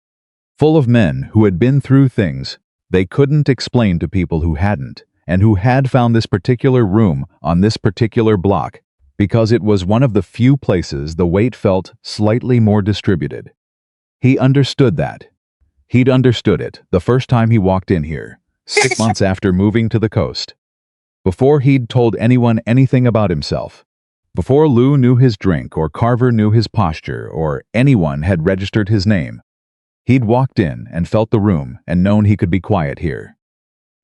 Full of men who had been through things they couldn't explain to people who hadn't, and who had found this particular room on this particular block because it was one of the few places the weight felt slightly more distributed. He understood that. He'd understood it the first time he walked in here, 6 months after moving to the coast. Before he'd told anyone anything about himself. Before Lou knew his drink or Carver knew his posture or anyone had registered his name. He'd walked in and felt the room and known he could be quiet here.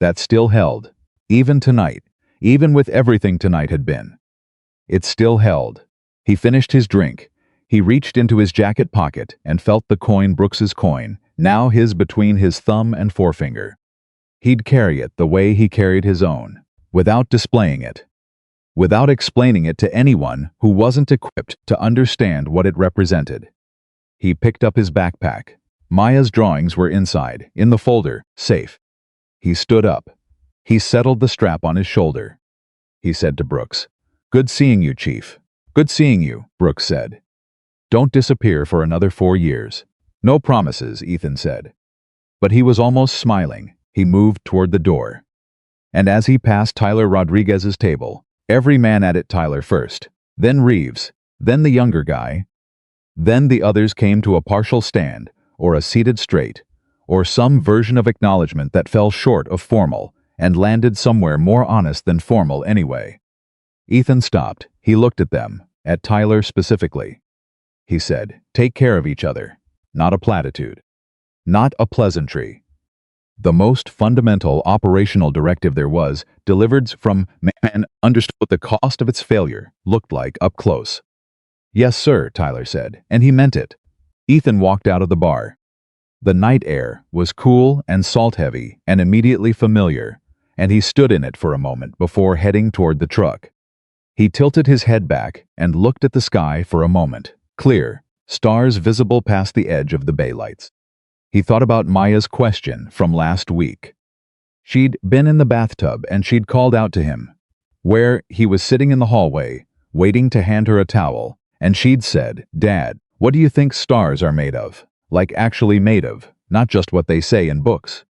That still held, even tonight, even with everything tonight had been. It still held. He finished his drink. He reached into his jacket pocket and felt the coin, Brooks's coin, now his, between his thumb and forefinger. He'd carry it the way he carried his own, without displaying it, without explaining it to anyone who wasn't equipped to understand what it represented. He picked up his backpack. Maya's drawings were inside, in the folder, safe. He stood up. He settled the strap on his shoulder. He said to Brooks, "Good seeing you, Chief." "Good seeing you," Brooks said. "Don't disappear for another 4 years." "No promises," Ethan said. But he was almost smiling. He moved toward the door. And as he passed Tyler Rodriguez's table, every man at it, Tyler first, then Reeves, then the younger guy, then the others came to a partial stand, or a seated straight, or some version of acknowledgement that fell short of formal and landed somewhere more honest than formal anyway. Ethan stopped. He looked at them, at Tyler specifically. He said, "Take care of each other." Not a platitude. Not a pleasantry. The most fundamental operational directive there was, delivered from man, understood what the cost of its failure looked like up close. "Yes, sir," Tyler said, and he meant it. Ethan walked out of the bar. The night air was cool and salt-heavy and immediately familiar, and he stood in it for a moment before heading toward the truck. He tilted his head back and looked at the sky for a moment, clear, stars visible past the edge of the bay lights. He thought about Maya's question from last week. She'd been in the bathtub and she'd called out to him, where he was sitting in the hallway, waiting to hand her a towel, and she'd said, "Dad, what do you think stars are made of? Like actually made of, not just what they say in books."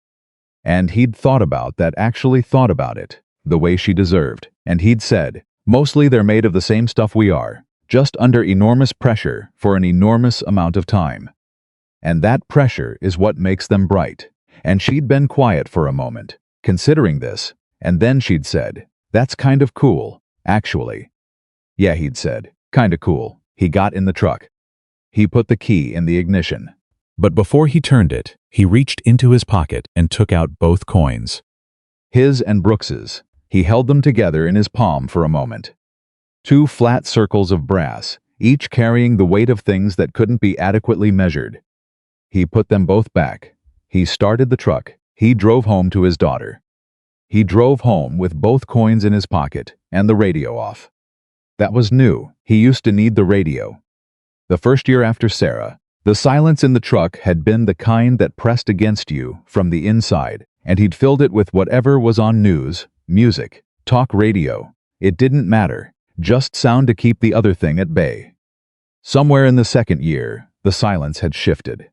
And he'd thought about that, actually thought about it, the way she deserved, and he'd said, "Mostly they're made of the same stuff we are, just under enormous pressure for an enormous amount of time. And that pressure is what makes them bright." And she'd been quiet for a moment, considering this, and then she'd said, "That's kind of cool, actually." "Yeah," he'd said, "kinda cool." He got in the truck. He put the key in the ignition. But before he turned it, he reached into his pocket and took out both coins. His and Brooks's. He held them together in his palm for a moment. 2 flat circles of brass, each carrying the weight of things that couldn't be adequately measured. He put them both back. He started the truck. He drove home to his daughter. He drove home with both coins in his pocket and the radio off. That was new. He used to need the radio. The first year after Sarah, the silence in the truck had been the kind that pressed against you from the inside, and he'd filled it with whatever was on news, music, talk radio. It didn't matter, just sound to keep the other thing at bay. Somewhere in the second year, the silence had shifted.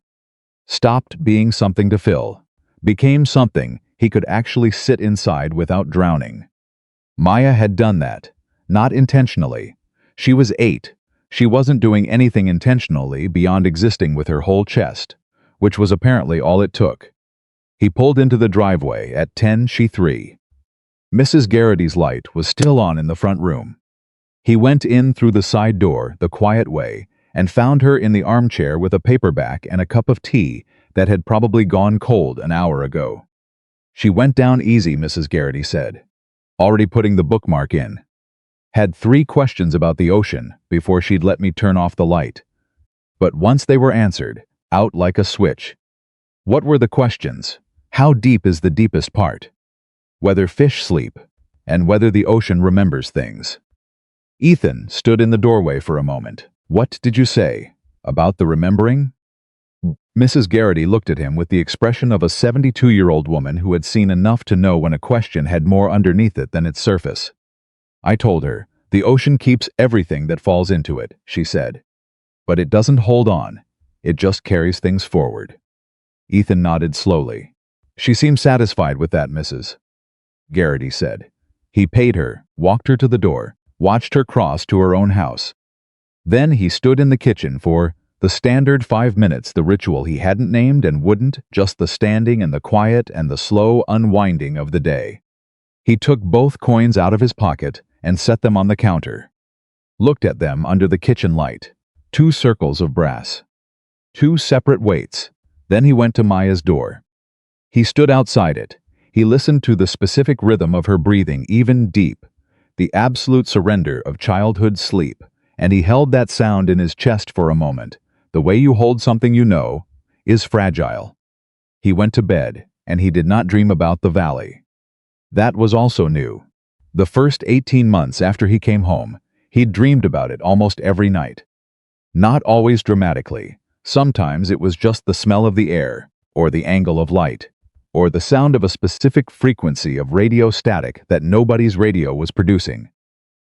stopped being something to fill, became something he could actually sit inside without drowning. Maya had done that, not intentionally. She was 8. She wasn't doing anything intentionally beyond existing with her whole chest, which was apparently all it took. He pulled into the driveway at 10:03. Mrs. Garrity's light was still on in the front room. He went in through the side door the quiet way and found her in the armchair with a paperback and a cup of tea that had probably gone cold an hour ago. She went down easy, Mrs. Garrity said, already putting the bookmark in. Had 3 questions about the ocean before she'd let me turn off the light. But once they were answered, out like a switch. What were the questions? How deep is the deepest part? Whether fish sleep, and whether the ocean remembers things. Ethan stood in the doorway for a moment. What did you say? About the remembering? Mrs. Garrity looked at him with the expression of a 72-year-old woman who had seen enough to know when a question had more underneath it than its surface. I told her, the ocean keeps everything that falls into it, she said. But it doesn't hold on. It just carries things forward. Ethan nodded slowly. She seemed satisfied with that, Mrs. Garrity said. He paid her, walked her to the door, watched her cross to her own house. Then he stood in the kitchen for the standard 5 minutes, the ritual he hadn't named and wouldn't, just the standing and the quiet and the slow unwinding of the day. He took both coins out of his pocket and set them on the counter. Looked at them under the kitchen light. 2 circles of brass. 2 separate weights. Then he went to Maya's door. He stood outside it. He listened to the specific rhythm of her breathing, even deep, the absolute surrender of childhood sleep, and he held that sound in his chest for a moment. The way you hold something you know is fragile. He went to bed, and he did not dream about the valley. That was also new. The first 18 months after he came home, he'd dreamed about it almost every night. Not always dramatically. Sometimes it was just the smell of the air, or the angle of light, or the sound of a specific frequency of radio static that nobody's radio was producing.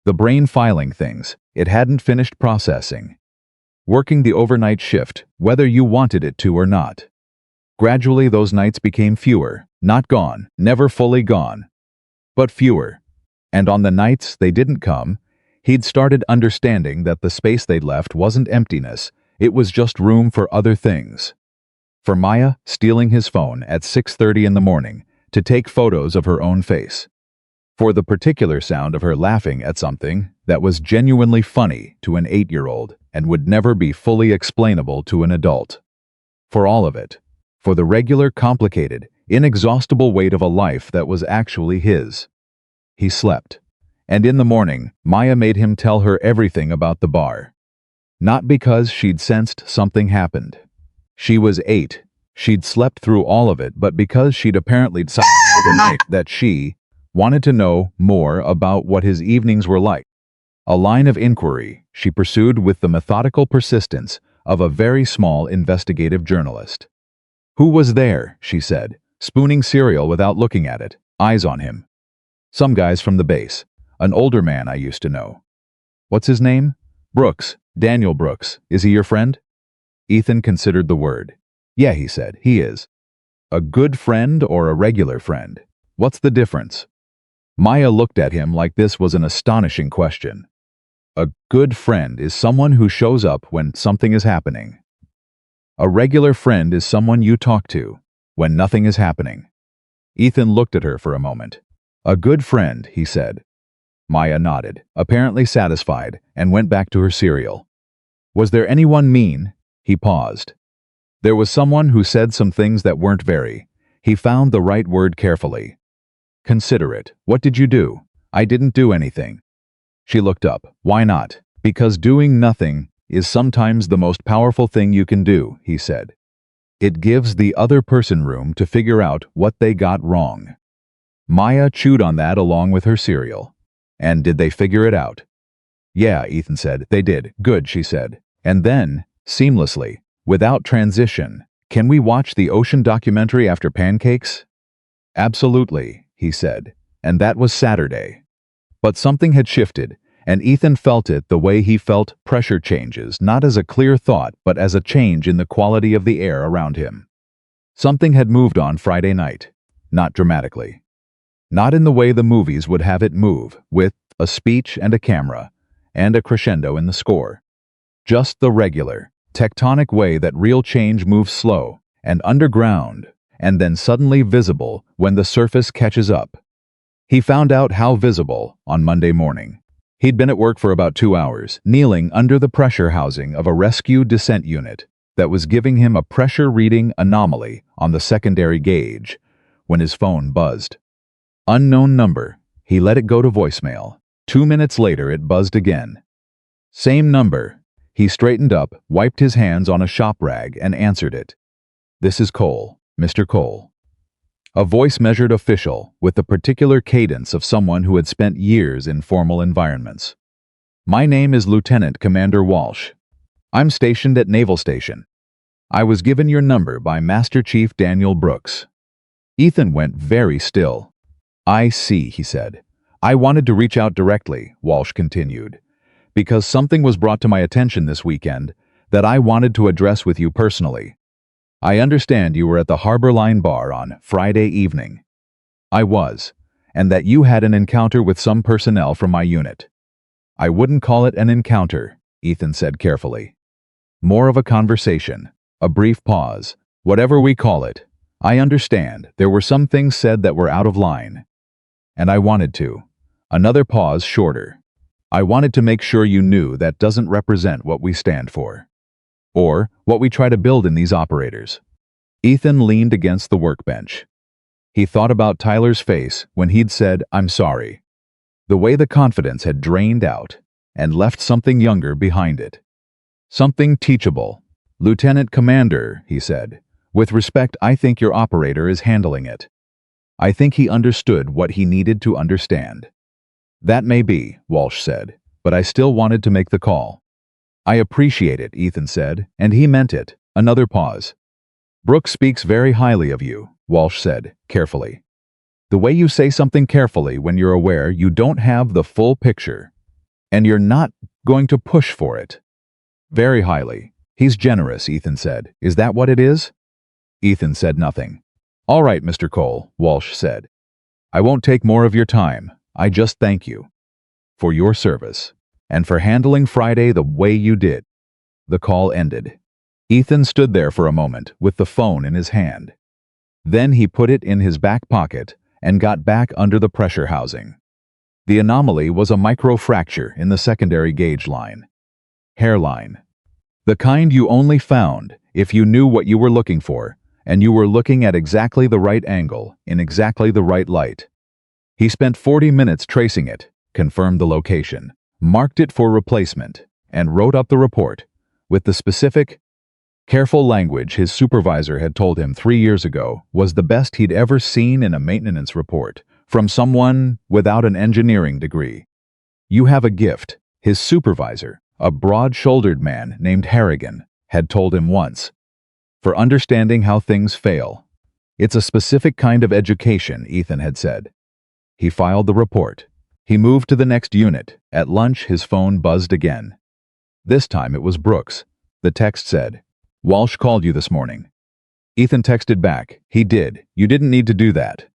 The brain filing things it hadn't finished processing. Working the overnight shift, whether you wanted it to or not. Gradually those nights became fewer, not gone, never fully gone, but fewer. And on the nights they didn't come, he'd started understanding that the space they'd left wasn't emptiness, it was just room for other things. For Maya, stealing his phone at 6:30 in the morning to take photos of her own face. For the particular sound of her laughing at something that was genuinely funny to an 8-year-old and would never be fully explainable to an adult. For all of it. For the regular, complicated, inexhaustible weight of a life that was actually his. He slept. And in the morning, Maya made him tell her everything about the bar. Not because she'd sensed something happened. She was 8. She'd slept through all of it, but because she'd apparently decided that she wanted to know more about what his evenings were like. A line of inquiry she pursued with the methodical persistence of a very small investigative journalist. Who was there, she said, spooning cereal without looking at it, eyes on him. Some guys from the base, an older man I used to know. What's his name? Brooks, Daniel Brooks. Is he your friend? Ethan considered the word. Yeah, he said, he is. A good friend or a regular friend? What's the difference? Maya looked at him like this was an astonishing question. A good friend is someone who shows up when something is happening. A regular friend is someone you talk to when nothing is happening. Ethan looked at her for a moment. A good friend, he said. Maya nodded, apparently satisfied, and went back to her cereal. Was there anyone mean? He paused. There was someone who said some things that weren't very. He found the right word carefully. Considerate. What did you do? I didn't do anything. She looked up. Why not? Because doing nothing is sometimes the most powerful thing you can do, he said. It gives the other person room to figure out what they got wrong. Maya chewed on that along with her cereal. And did they figure it out? Yeah, Ethan said. They did. Good, she said. And then, seamlessly, without transition, can we watch the ocean documentary after pancakes? Absolutely, he said. And that was Saturday. But something had shifted, and Ethan felt it the way he felt pressure changes, not as a clear thought, but as a change in the quality of the air around him. Something had moved on Friday night. Not dramatically. Not in the way the movies would have it move, with a speech and a camera, and a crescendo in the score. Just the regular, tectonic way that real change moves slow, and underground, and then suddenly visible when the surface catches up. He found out how visible on Monday morning. He'd been at work for about 2 hours, kneeling under the pressure housing of a rescue descent unit that was giving him a pressure reading anomaly on the secondary gauge, when his phone buzzed. Unknown number. He let it go to voicemail. 2 minutes later, it buzzed again. Same number. He straightened up, wiped his hands on a shop rag, and answered it. "This is Cole, Mr. Cole." A voice measured official, with the particular cadence of someone who had spent years in formal environments. "My name is Lieutenant Commander Walsh. I'm stationed at Naval Station. I was given your number by Master Chief Daniel Brooks." Ethan went very still. "I see," he said. "I wanted to reach out directly," Walsh continued, "because something was brought to my attention this weekend that I wanted to address with you personally. I understand you were at the Harbor Line Bar on Friday evening." "I was, and that you had an encounter with some personnel from my unit." "I wouldn't call it an encounter," Ethan said carefully. "More of a conversation, a brief pause, whatever we call it. I understand there were some things said that were out of line. And I wanted to." Another pause, shorter. "I wanted to make sure you knew that doesn't represent what we stand for. Or what we try to build in these operators." Ethan leaned against the workbench. He thought about Tyler's face when he'd said, "I'm sorry." The way the confidence had drained out and left something younger behind it. Something teachable. "Lieutenant Commander," he said, "with respect, I think your operator is handling it. I think he understood what he needed to understand." "That may be," Walsh said, "but I still wanted to make the call." "I appreciate it," Ethan said, and he meant it. Another pause. "Brooks speaks very highly of you," Walsh said, carefully. "The way you say something carefully when you're aware you don't have the full picture, and you're not going to push for it." "Very highly. He's generous," Ethan said. "Is that what it is?" Ethan said nothing. "All right, Mr. Cole," Walsh said. "I won't take more of your time. I just thank you for your service and for handling Friday the way you did." The call ended. Ethan stood there for a moment with the phone in his hand. Then he put it in his back pocket and got back under the pressure housing. The anomaly was a microfracture in the secondary gauge line. Hairline. The kind you only found if you knew what you were looking for, and you were looking at exactly the right angle, in exactly the right light. He spent 40 minutes tracing it, confirmed the location, marked it for replacement, and wrote up the report, with the specific, careful language his supervisor had told him 3 years ago was the best he'd ever seen in a maintenance report, from someone without an engineering degree. "You have a gift," his supervisor, a broad-shouldered man named Harrigan, had told him once, "for understanding how things fail. It's a specific kind of education," Ethan had said. He filed the report. He moved to the next unit. At lunch, his phone buzzed again. This time it was Brooks. The text said, "Walsh called you this morning." Ethan texted back, "He did. You didn't need to do that."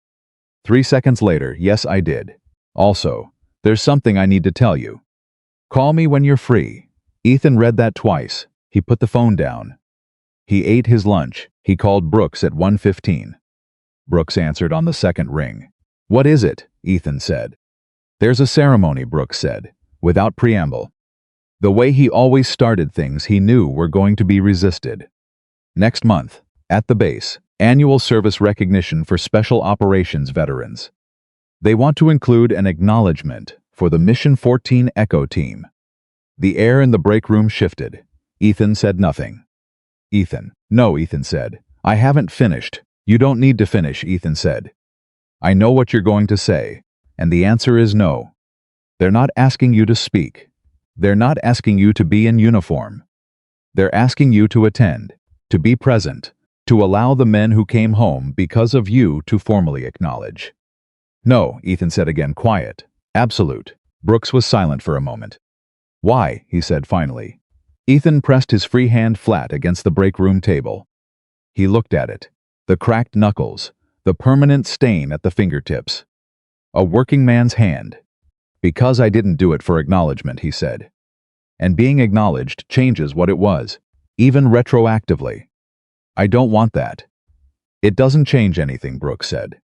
3 seconds later, "Yes, I did. Also, there's something I need to tell you. Call me when you're free." Ethan read that twice. He put the phone down. He ate his lunch. He called Brooks at 1:15. Brooks answered on the second ring. "What is it?" Ethan said. "There's a ceremony," Brooks said, without preamble. The way he always started things he knew were going to be resisted. "Next month, at the base, annual service recognition for Special Operations veterans. They want to include an acknowledgement for the Mission 14 Echo team." The air in the break room shifted. Ethan said nothing. "No," Ethan said. "I haven't finished." "You don't need to finish," Ethan said. "I know what you're going to say, and the answer is no. They're not asking you to speak. They're not asking you to be in uniform. They're asking you to attend, to be present, to allow the men who came home because of you to formally acknowledge." "No," Ethan said again, quiet, absolute. Brooks was silent for a moment. "Why?" he said finally. Ethan pressed his free hand flat against the break room table. He looked at it. The cracked knuckles, the permanent stain at the fingertips. A working man's hand. Because I didn't do it for acknowledgement, he said. And being acknowledged changes what it was, even retroactively. I don't want that. It doesn't change anything, Brooks said.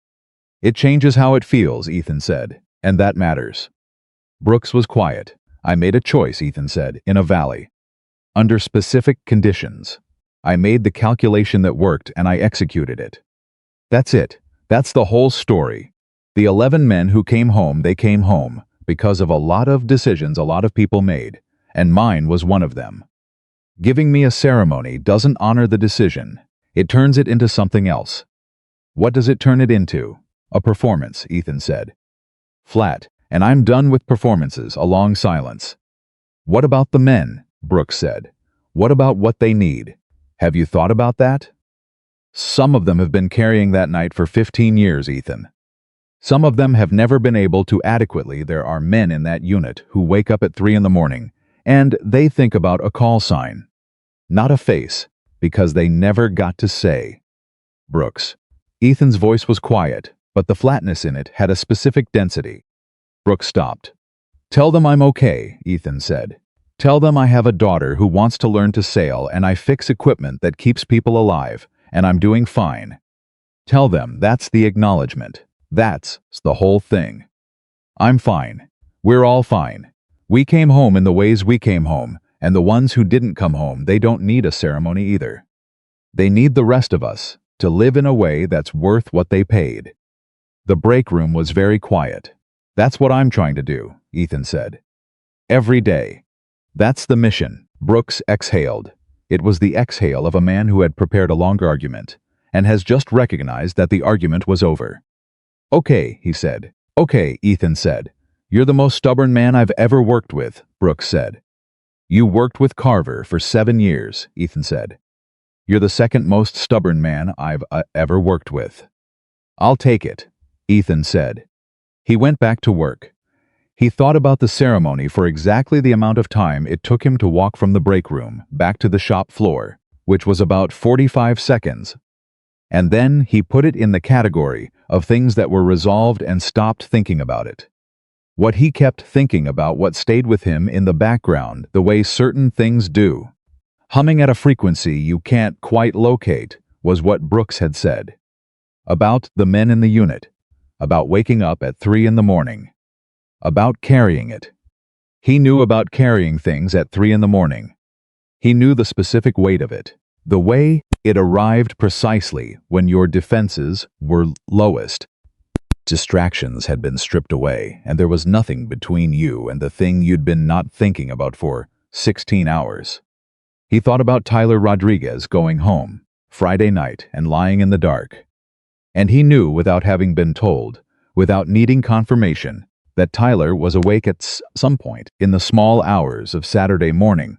It changes how it feels, Ethan said, and that matters. Brooks was quiet. I made a choice, Ethan said, in a valley. Under specific conditions. I made the calculation that worked and I executed it. That's it. That's the whole story. The 11 men who came home, they came home because of a lot of decisions a lot of people made, and mine was one of them. Giving me a ceremony doesn't honor the decision. It turns it into something else. What does it turn it into? A performance, Ethan said. Flat, and I'm done with performances, a long silence. What about the men? Brooks said. What about what they need? Have you thought about that? Some of them have been carrying that night for 15 years, Ethan. Some of them have never been able to adequately. There are men in that unit who wake up at 3 in the morning, and they think about a call sign. Not a face, because they never got to say. Brooks. Ethan's voice was quiet, but the flatness in it had a specific density. Brooks stopped. Tell them I'm okay, Ethan said. Tell them I have a daughter who wants to learn to sail and I fix equipment that keeps people alive, and I'm doing fine. Tell them that's the acknowledgement. That's the whole thing. I'm fine. We're all fine. We came home in the ways we came home, and the ones who didn't come home, they don't need a ceremony either. They need the rest of us to live in a way that's worth what they paid. The break room was very quiet. That's what I'm trying to do, Ethan said. Every day. That's the mission. Brooks exhaled. It was the exhale of a man who had prepared a longer argument, and has just recognized that the argument was over. Okay, he said. Okay, Ethan said. You're the most stubborn man I've ever worked with, Brooks said. You worked with Carver for 7 years, Ethan said. You're the second most stubborn man I've ever worked with. I'll take it, Ethan said. He went back to work. He thought about the ceremony for exactly the amount of time it took him to walk from the break room back to the shop floor, which was about 45 seconds. And then he put it in the category of things that were resolved and stopped thinking about it. What he kept thinking about, what stayed with him in the background, the way certain things do, humming at a frequency you can't quite locate, was what Brooks had said. About the men in the unit, about waking up at 3 in the morning, about carrying it. He knew about carrying things at 3 in the morning. He knew the specific weight of it, the way it arrived precisely when your defenses were lowest. Distractions had been stripped away, and there was nothing between you and the thing you'd been not thinking about for 16 hours. He thought about Tyler Rodriguez going home, Friday night, and lying in the dark. And he knew, without having been told, without needing confirmation, that Tyler was awake at some point in the small hours of Saturday morning,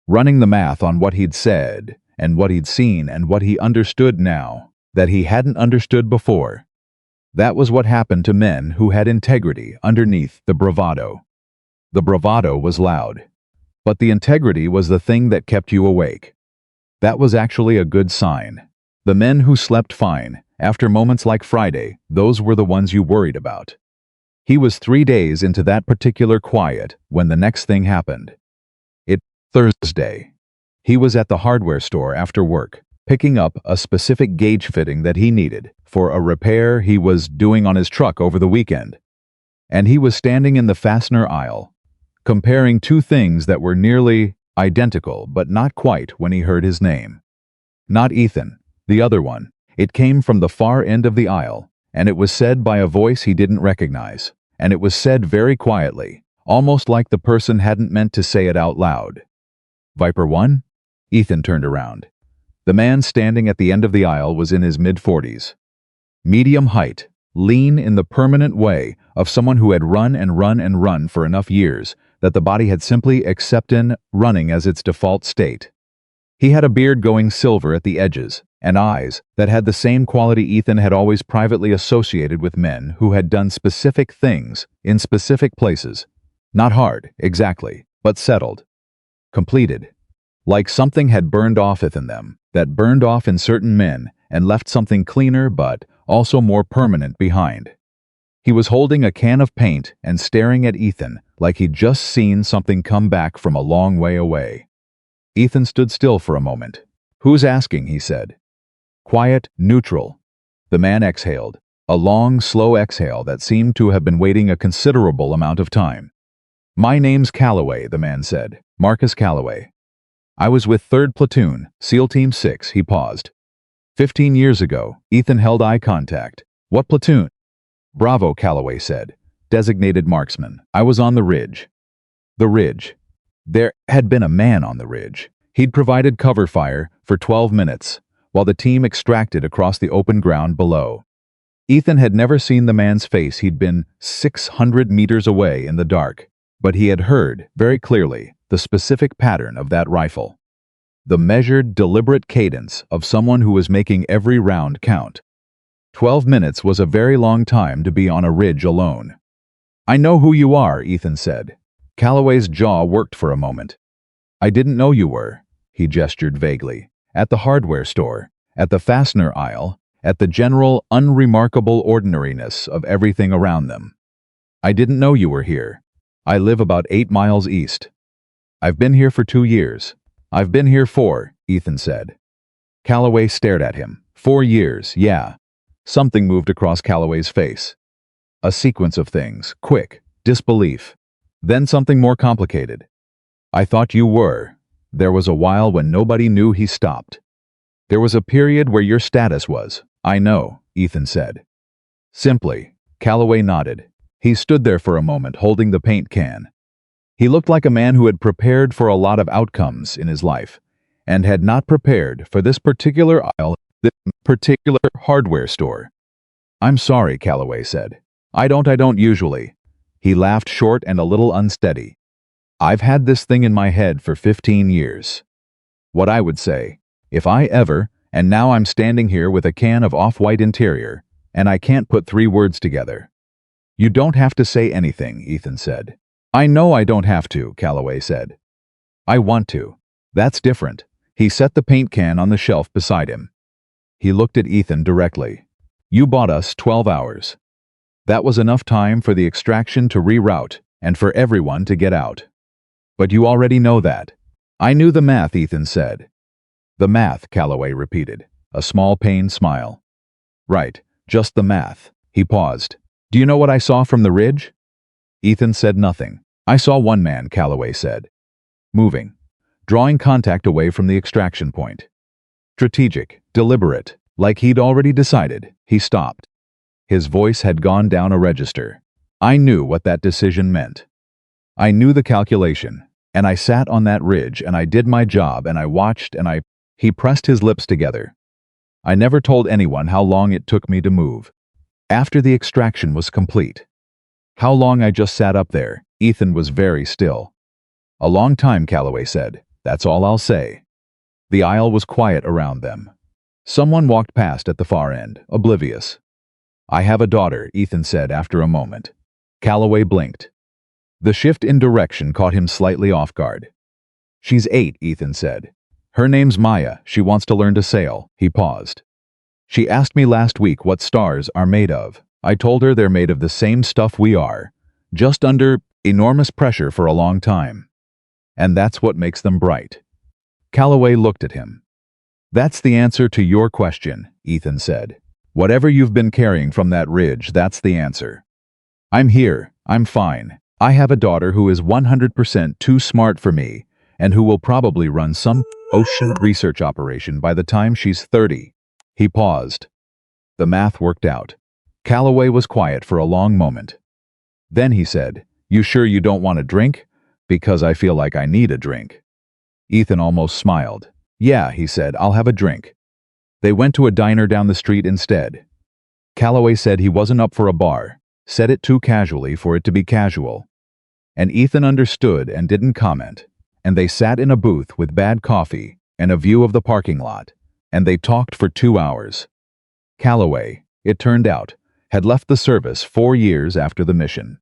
running the math on what he'd said and what he'd seen and what he understood now that he hadn't understood before. That was what happened to men who had integrity underneath the bravado. The bravado was loud, but the integrity was the thing that kept you awake. That was actually a good sign. The men who slept fine, after moments like Friday, those were the ones you worried about. He was 3 days into that particular quiet when the next thing happened. Thursday. He was at the hardware store after work, picking up a specific gauge fitting that he needed for a repair he was doing on his truck over the weekend. And he was standing in the fastener aisle, comparing two things that were nearly identical but not quite when he heard his name. Not Ethan, the other one. It came from the far end of the aisle, and it was said by a voice he didn't recognize, and it was said very quietly, almost like the person hadn't meant to say it out loud. Viper 1? Ethan turned around. The man standing at the end of the aisle was in his mid-40s. Medium height, lean in the permanent way of someone who had run and run and run for enough years that the body had simply accepted running as its default state. He had a beard going silver at the edges, and eyes that had the same quality Ethan had always privately associated with men who had done specific things in specific places. Not hard, exactly, but settled. Completed. Like something had burned off within them, that burned off in certain men and left something cleaner but also more permanent behind. He was holding a can of paint and staring at Ethan like he'd just seen something come back from a long way away. Ethan stood still for a moment. "Who's asking?" he said. "Quiet, neutral." The man exhaled, a long, slow exhale that seemed to have been waiting a considerable amount of time. "My name's Calloway," the man said. "Marcus Calloway. I was with 3rd Platoon, SEAL Team 6, he paused. 15 years ago, Ethan held eye contact. "What platoon?" "Bravo," Calloway said. "Designated marksman. I was on the ridge." The ridge. There had been a man on the ridge. He'd provided cover fire for 12 minutes, while the team extracted across the open ground below. Ethan had never seen the man's face. He'd been 600 meters away in the dark, but he had heard, very clearly, the specific pattern of that rifle. The measured, deliberate cadence of someone who was making every round count. 12 minutes was a very long time to be on a ridge alone. "I know who you are," Ethan said. Calloway's jaw worked for a moment. "I didn't know you were," he gestured vaguely. "At the hardware store, at the fastener aisle, at the general, unremarkable ordinariness of everything around them. I didn't know you were here. I live about 8 miles east. I've been here for 2 years. I've been here 4, Ethan said. Calloway stared at him. 4 years, yeah. Something moved across Calloway's face. A sequence of things, quick, disbelief. Then something more complicated. "I thought you were." There was a while when nobody knew. He stopped. "There was a period where your status was." "I know," Ethan said. Simply, Calloway nodded. He stood there for a moment holding the paint can. He looked like a man who had prepared for a lot of outcomes in his life, and had not prepared for this particular aisle, this particular hardware store. "I'm sorry," Calloway said. I don't usually." He laughed short and a little unsteady. "I've had this thing in my head for 15 years. What I would say, if I ever, and now I'm standing here with a can of off-white interior, and I can't put 3 words together." "You don't have to say anything," Ethan said. "I know I don't have to," Calloway said. "I want to. That's different." He set the paint can on the shelf beside him. He looked at Ethan directly. "You bought us 12 hours. That was enough time for the extraction to reroute, and for everyone to get out. But you already know that." "I knew the math," Ethan said. "The math," Calloway repeated, a small pained smile. "Right, just the math." He paused. "Do you know what I saw from the ridge?" Ethan said nothing. "I saw one man," Calloway said. "Moving. Drawing contact away from the extraction point. Strategic, deliberate, like he'd already decided." He stopped. His voice had gone down a register. "I knew what that decision meant. I knew the calculation, and I sat on that ridge and I did my job and I watched and I..." He pressed his lips together. "I never told anyone how long it took me to move. After the extraction was complete. How long I just sat up there." Ethan was very still. "A long time," Calloway said. "That's all I'll say." The aisle was quiet around them. Someone walked past at the far end, oblivious. "I have a daughter," Ethan said after a moment. Calloway blinked. The shift in direction caught him slightly off guard. "She's 8, Ethan said. "Her name's Maya. She wants to learn to sail." He paused. "She asked me last week what stars are made of. I told her they're made of the same stuff we are, just under enormous pressure for a long time. And that's what makes them bright." Calloway looked at him. "That's the answer to your question," Ethan said. "Whatever you've been carrying from that ridge, that's the answer. I'm here. I'm fine. I have a daughter who is 100% too smart for me, and who will probably run some ocean research operation by the time she's 30. He paused. The math worked out. Calloway was quiet for a long moment. Then he said, "You sure you don't want a drink? Because I feel like I need a drink." Ethan almost smiled. "Yeah," he said, "I'll have a drink." They went to a diner down the street instead. Calloway said he wasn't up for a bar, said it too casually for it to be casual. And Ethan understood and didn't comment, and they sat in a booth with bad coffee and a view of the parking lot, and they talked for 2 hours. Calloway, it turned out, had left the service 4 years after the mission.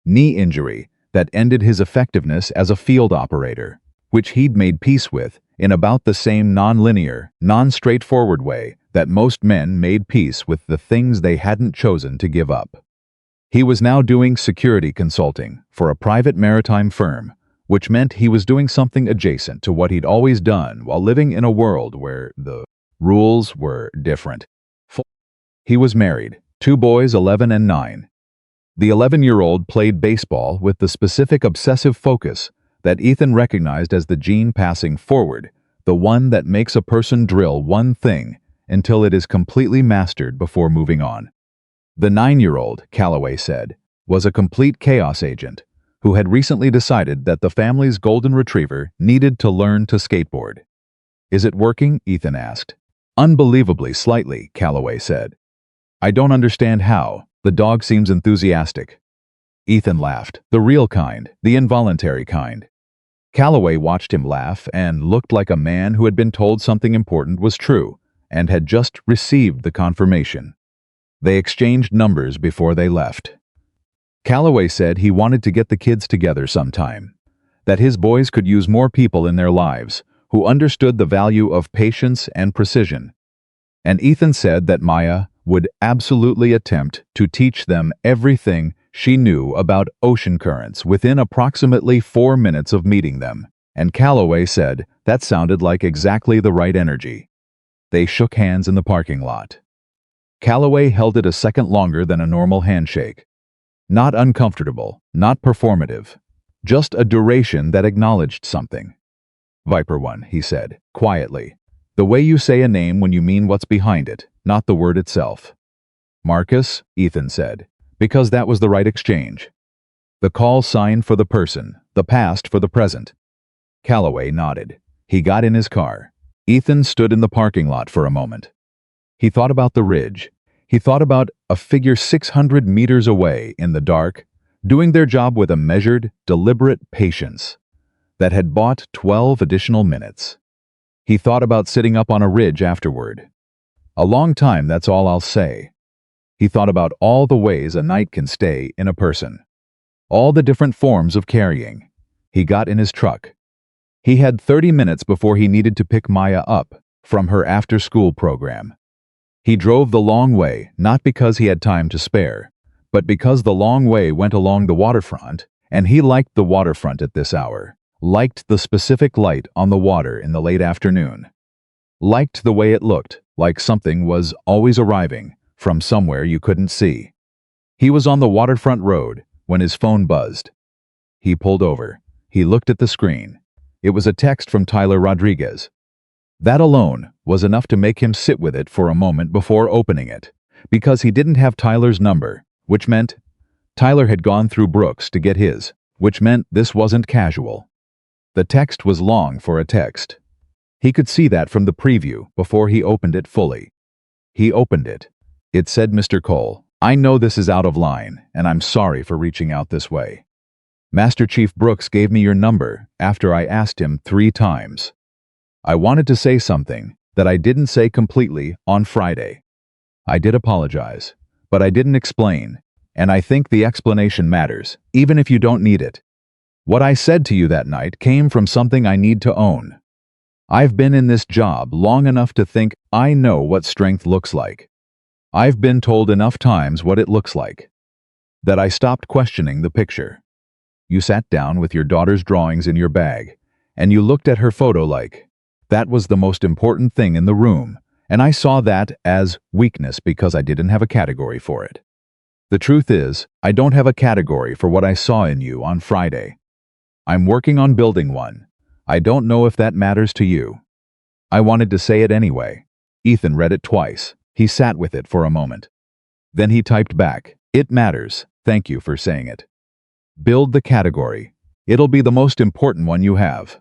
Knee injury that ended his effectiveness as a field operator, which he'd made peace with in about the same non-linear, non-straightforward way that most men made peace with the things they hadn't chosen to give up. He was now doing security consulting for a private maritime firm, which meant he was doing something adjacent to what he'd always done while living in a world where the rules were different. He was married, 2 boys, 11 and 9. The 11-year-old played baseball with the specific obsessive focus that Ethan recognized as the gene passing forward, the one that makes a person drill one thing until it is completely mastered before moving on. The 9-year-old, Calloway said, was a complete chaos agent who had recently decided that the family's golden retriever needed to learn to skateboard. "Is it working?" Ethan asked. "Unbelievably slightly," Calloway said. "I don't understand how. The dog seems enthusiastic." Ethan laughed. "The real kind, the involuntary kind." Calloway watched him laugh and looked like a man who had been told something important was true and had just received the confirmation. They exchanged numbers before they left. Calloway said he wanted to get the kids together sometime, that his boys could use more people in their lives who understood the value of patience and precision. And Ethan said that Maya would absolutely attempt to teach them everything she knew about ocean currents within approximately 4 minutes of meeting them, and Calloway said that sounded like exactly the right energy. They shook hands in the parking lot. Calloway held it a second longer than a normal handshake. Not uncomfortable, not performative, just a duration that acknowledged something. "Viper One," he said, quietly. "The way you say a name when you mean what's behind it, not the word itself." "Marcus," Ethan said, because that was the right exchange. The call sign for the person, the past for the present. Calloway nodded. He got in his car. Ethan stood in the parking lot for a moment. He thought about the ridge. He thought about a figure 600 meters away in the dark, doing their job with a measured, deliberate patience that had bought 12 additional minutes. He thought about sitting up on a ridge afterward. A long time, that's all I'll say. He thought about all the ways a night can stay in a person. All the different forms of carrying. He got in his truck. He had 30 minutes before he needed to pick Maya up from her after-school program. He drove the long way, not because he had time to spare, but because the long way went along the waterfront, and he liked the waterfront at this hour, liked the specific light on the water in the late afternoon, liked the way it looked, like something was always arriving from somewhere you couldn't see. He was on the waterfront road when his phone buzzed. He pulled over. He looked at the screen. It was a text from Tyler Rodriguez. That alone was enough to make him sit with it for a moment before opening it, because he didn't have Tyler's number, which meant Tyler had gone through Brooks to get his, which meant this wasn't casual. The text was long for a text. He could see that from the preview before he opened it fully. He opened it. It said, "Mr. Cole, I know this is out of line, and I'm sorry for reaching out this way. Master Chief Brooks gave me your number after I asked him 3 times. I wanted to say something that I didn't say completely on Friday. I did apologize, but I didn't explain, and I think the explanation matters, even if you don't need it. What I said to you that night came from something I need to own. I've been in this job long enough to think I know what strength looks like. I've been told enough times what it looks like that I stopped questioning the picture. You sat down with your daughter's drawings in your bag, and you looked at her photo like that was the most important thing in the room, and I saw that as weakness because I didn't have a category for it. The truth is, I don't have a category for what I saw in you on Friday. I'm working on building one. I don't know if that matters to you." I wanted to say it anyway. Ethan read it twice. He sat with it for a moment. Then he typed back, "It matters. Thank you for saying it. Build the category. It'll be the most important one you have."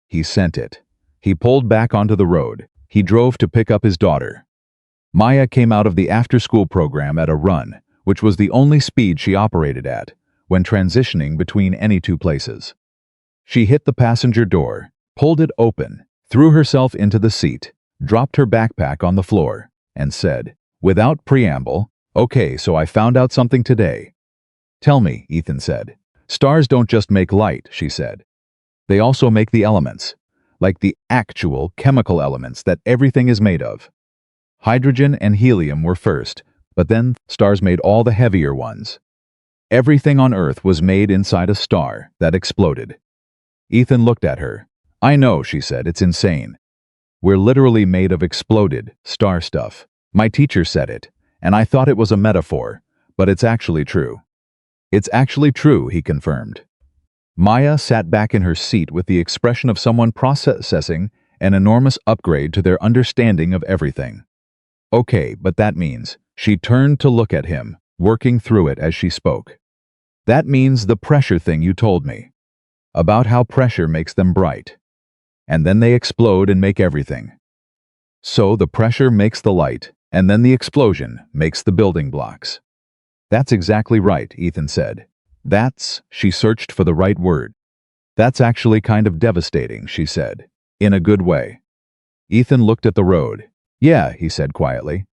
He sent it. He pulled back onto the road. He drove to pick up his daughter. Maya came out of the after-school program at a run, which was the only speed she operated at when transitioning between any 2 places. She hit the passenger door, pulled it open, threw herself into the seat, dropped her backpack on the floor, and said, without preamble, "Okay, so I found out something today." "Tell me," Ethan said. "Stars don't just make light," she said. "They also make the elements. like the actual chemical elements that everything is made of. Hydrogen and helium were first, but then stars made all the heavier ones. Everything on Earth was made inside a star that exploded. Ethan looked at her. "I know," she said, "it's insane. We're literally made of exploded star stuff. My teacher said it, and I thought it was a metaphor, but it's actually true." "It's actually true," he confirmed. Maya sat back in her seat with the expression of someone processing an enormous upgrade to their understanding of everything. "Okay, but that means," she turned to look at him, working through it as she spoke. "That means the pressure thing you told me. About how pressure makes them bright. And then they explode and make everything. So the pressure makes the light, and then the explosion makes the building blocks." "That's exactly right," Ethan said. She searched for the right word. "That's actually kind of devastating," she said. "In a good way." Ethan looked at the road. "Yeah," he said quietly.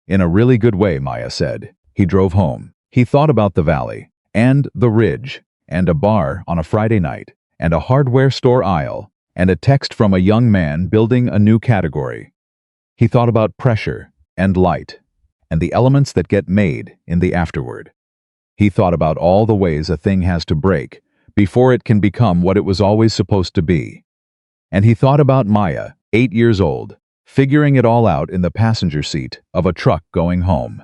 "In a really good way," Maya said. He drove home. He thought about the valley, and the ridge, and a bar on a Friday night, and a hardware store aisle, and a text from a young man building a new category. He thought about pressure and light, and the elements that get made in the afterward. He thought about all the ways a thing has to break before it can become what it was always supposed to be. And he thought about Maya, 8 years old, figuring it all out in the passenger seat of a truck going home.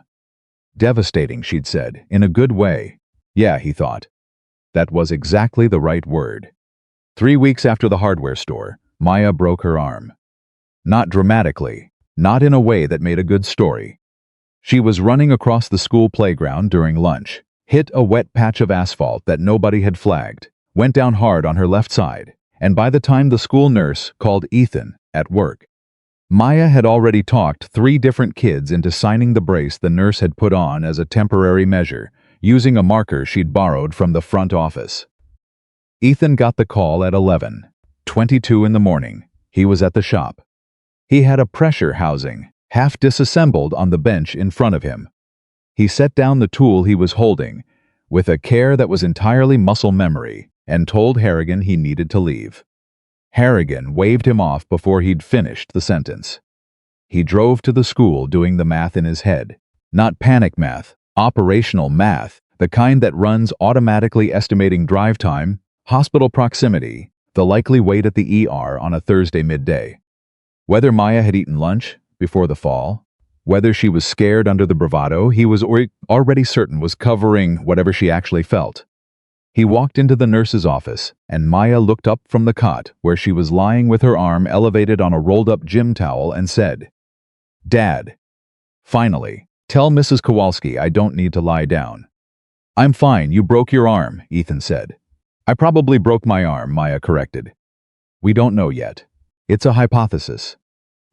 "Devastating," she'd said, "in a good way." Yeah, he thought. That was exactly the right word. 3 weeks after the hardware store, Maya broke her arm. Not dramatically, not in a way that made a good story. She was running across the school playground during lunch, hit a wet patch of asphalt that nobody had flagged, went down hard on her left side, and by the time the school nurse called Ethan at work, Maya had already talked 3 different kids into signing the brace the nurse had put on as a temporary measure, using a marker she'd borrowed from the front office. Ethan got the call at 11:22 in the morning. He was at the shop. He had a pressure housing, half disassembled, on the bench in front of him. He set down the tool he was holding, with a care that was entirely muscle memory, and told Harrigan he needed to leave. Harrigan waved him off before he'd finished the sentence. He drove to the school doing the math in his head. Not panic math, operational math, the kind that runs automatically estimating drive time, hospital proximity, the likely wait at the ER on a Thursday midday. Whether Maya had eaten lunch before the fall, whether she was scared under the bravado he was already certain was covering whatever she actually felt. He walked into the nurse's office, and Maya looked up from the cot where she was lying with her arm elevated on a rolled-up gym towel and said, "Dad, finally, tell Mrs. Kowalski I don't need to lie down." "I'm fine, you broke your arm," Ethan said. "I probably broke my arm," Maya corrected. "We don't know yet. It's a hypothesis."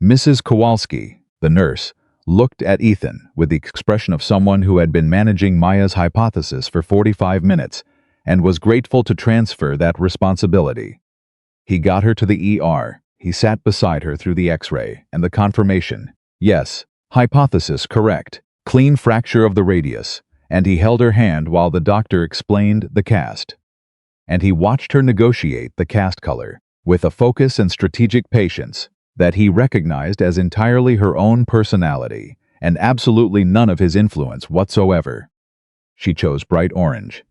Mrs. Kowalski, the nurse, looked at Ethan with the expression of someone who had been managing Maya's hypothesis for 45 minutes and was grateful to transfer that responsibility. He got her to the ER. He sat beside her through the X-ray and the confirmation. Yes, hypothesis correct. Clean fracture of the radius. And he held her hand while the doctor explained the cast. And he watched her negotiate the cast color with a focus and strategic patience that he recognized as entirely her own personality and absolutely none of his influence whatsoever. She chose bright orange.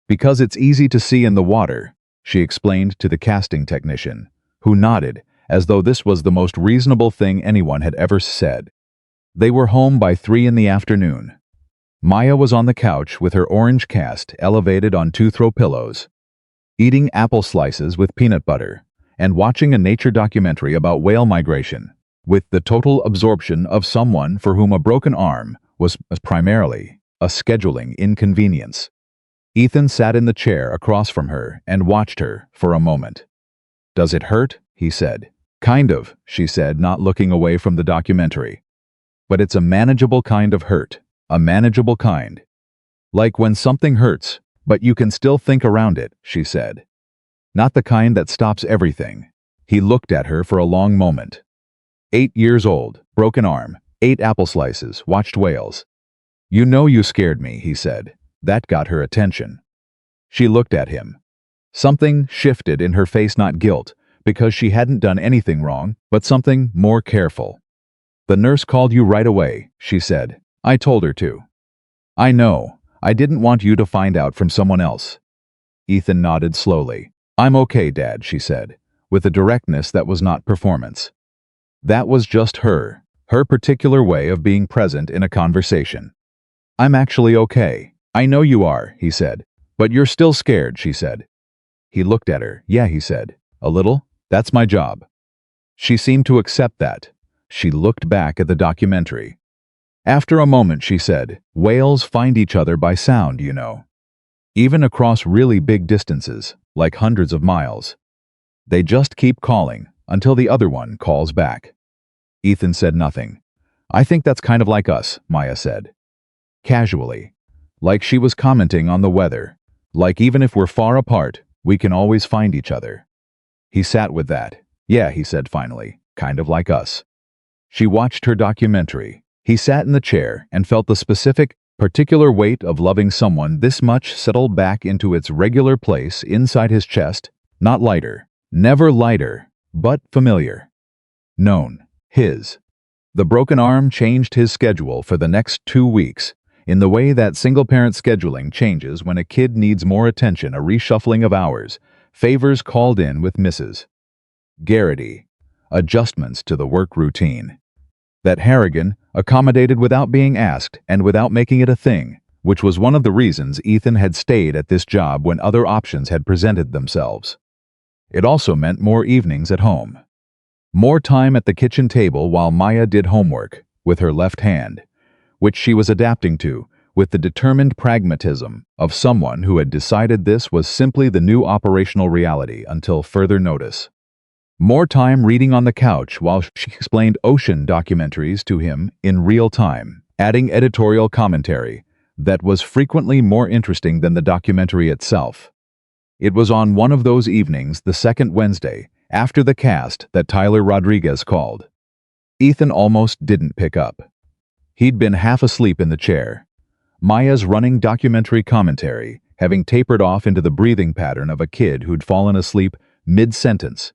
"Because it's easy to see in the water," she explained to the casting technician, who nodded as though this was the most reasonable thing anyone had ever said. They were home by 3 in the afternoon. Maya was on the couch with her orange cast elevated on 2 throw pillows, eating apple slices with peanut butter, and watching a nature documentary about whale migration, with the total absorption of someone for whom a broken arm was primarily a scheduling inconvenience. Ethan sat in the chair across from her and watched her for a moment. "Does it hurt?" he said. "Kind of," she said, not looking away from the documentary. "But it's a manageable kind of hurt, a manageable kind. Like when something hurts, but you can still think around it," she said. "Not the kind that stops everything." He looked at her for a long moment. 8 years old, broken arm, ate apple slices, watched whales. "You know you scared me," he said. That got her attention. She looked at him. Something shifted in her face, not guilt, because she hadn't done anything wrong, but something more careful. "The nurse called you right away," she said. "I told her to." "I know. I didn't want you to find out from someone else." Ethan nodded slowly. "I'm okay, Dad," she said, with a directness that was not performance. That was just her particular way of being present in a conversation. "I'm actually okay." "I know you are," he said. "But you're still scared," she said. He looked at her. "Yeah," he said. "A little. That's my job." She seemed to accept that. She looked back at the documentary. After a moment, she said, "Whales find each other by sound, you know. Even across really big distances, like hundreds of miles. They just keep calling until the other one calls back." Ethan said nothing. "I think that's kind of like us," Maya said. Casually. Like she was commenting on the weather. Like even if we're far apart, we can always find each other. He sat with that. "Yeah," he said finally, "kind of like us." She watched her documentary. He sat in the chair and felt the specific, particular weight of loving someone this much settle back into its regular place inside his chest, not lighter, never lighter, but familiar. Known. His. The broken arm changed his schedule for the next 2 weeks, in the way that single-parent scheduling changes when a kid needs more attention, a reshuffling of hours, favors called in with misses. Garrity. Adjustments to the work routine. That Harrigan accommodated without being asked and without making it a thing, which was one of the reasons Ethan had stayed at this job when other options had presented themselves. It also meant more evenings at home. More time at the kitchen table while Maya did homework, with her left hand, which she was adapting to, with the determined pragmatism of someone who had decided this was simply the new operational reality until further notice. More time reading on the couch while she explained ocean documentaries to him in real time, adding editorial commentary that was frequently more interesting than the documentary itself. It was on one of those evenings, the second Wednesday, after the cast, that Tyler Rodriguez called. Ethan almost didn't pick up. He'd been half asleep in the chair. Maya's running documentary commentary, having tapered off into the breathing pattern of a kid who'd fallen asleep mid-sentence.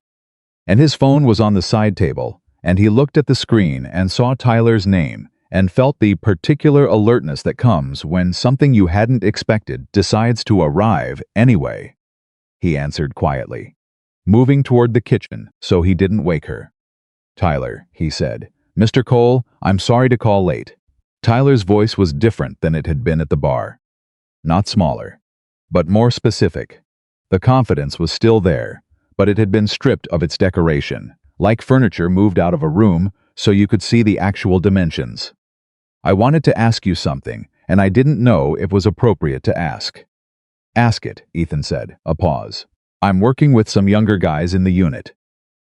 And his phone was on the side table, and he looked at the screen and saw Tyler's name and felt the particular alertness that comes when something you hadn't expected decides to arrive anyway. He answered quietly, moving toward the kitchen so he didn't wake her. "Tyler," he said. "Mr. Cole, I'm sorry to call late." Tyler's voice was different than it had been at the bar. Not smaller, but more specific. The confidence was still there, but it had been stripped of its decoration, like furniture moved out of a room so you could see the actual dimensions. "I wanted to ask you something, and I didn't know if it was appropriate to ask." "Ask it," Ethan said, a pause. "I'm working with some younger guys in the unit.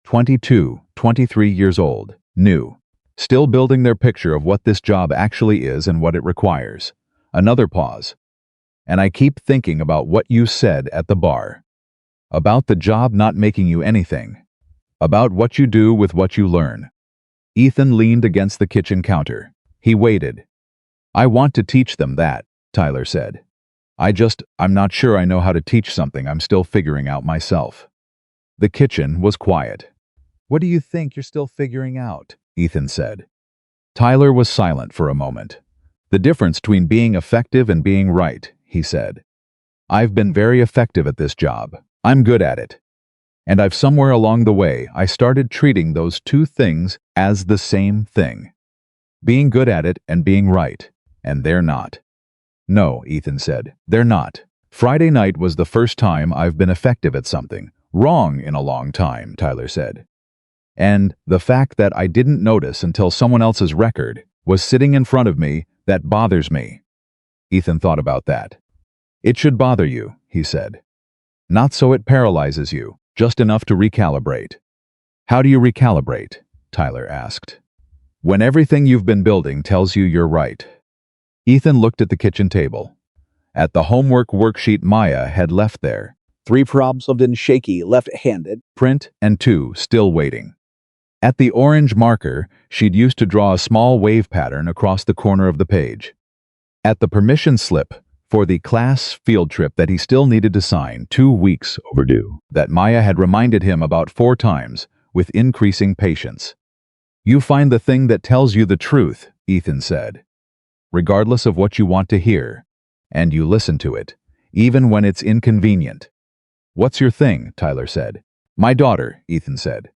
22, 23 years old, new. Still building their picture of what this job actually is and what it requires." Another pause. "And I keep thinking about what you said at the bar. About the job not making you anything. About what you do with what you learn." Ethan leaned against the kitchen counter. He waited. "I want to teach them that," Tyler said. I'm not sure I know how to teach something I'm still figuring out myself." The kitchen was quiet. "What do you think you're still figuring out?" Ethan said. Tyler was silent for a moment. "The difference between being effective and being right," he said. "I've been very effective at this job. I'm good at it. And I've somewhere along the way, I started treating those two things as the same thing. Being good at it and being right. And they're not." "No," Ethan said, "they're not. Friday night was the first time I've been effective at something. Wrong in a long time," Tyler said. "And the fact that I didn't notice until someone else's record was sitting in front of me, that bothers me." Ethan thought about that. "It should bother you," he said. "Not so it paralyzes you, just enough to recalibrate." "How do you recalibrate?" Tyler asked. "When everything you've been building tells you you're right." Ethan looked at the kitchen table. At the homework worksheet Maya had left there, 3 problems in shaky left-handed. print and 2 still waiting. At the orange marker she'd used to draw a small wave pattern across the corner of the page. At the permission slip for the class field trip that he still needed to sign 2 weeks overdue, that Maya had reminded him about 4 times, with increasing patience. "You find the thing that tells you the truth," Ethan said, "regardless of what you want to hear, and you listen to it, even when it's inconvenient." "What's your thing?" Tyler said. "My daughter," Ethan said.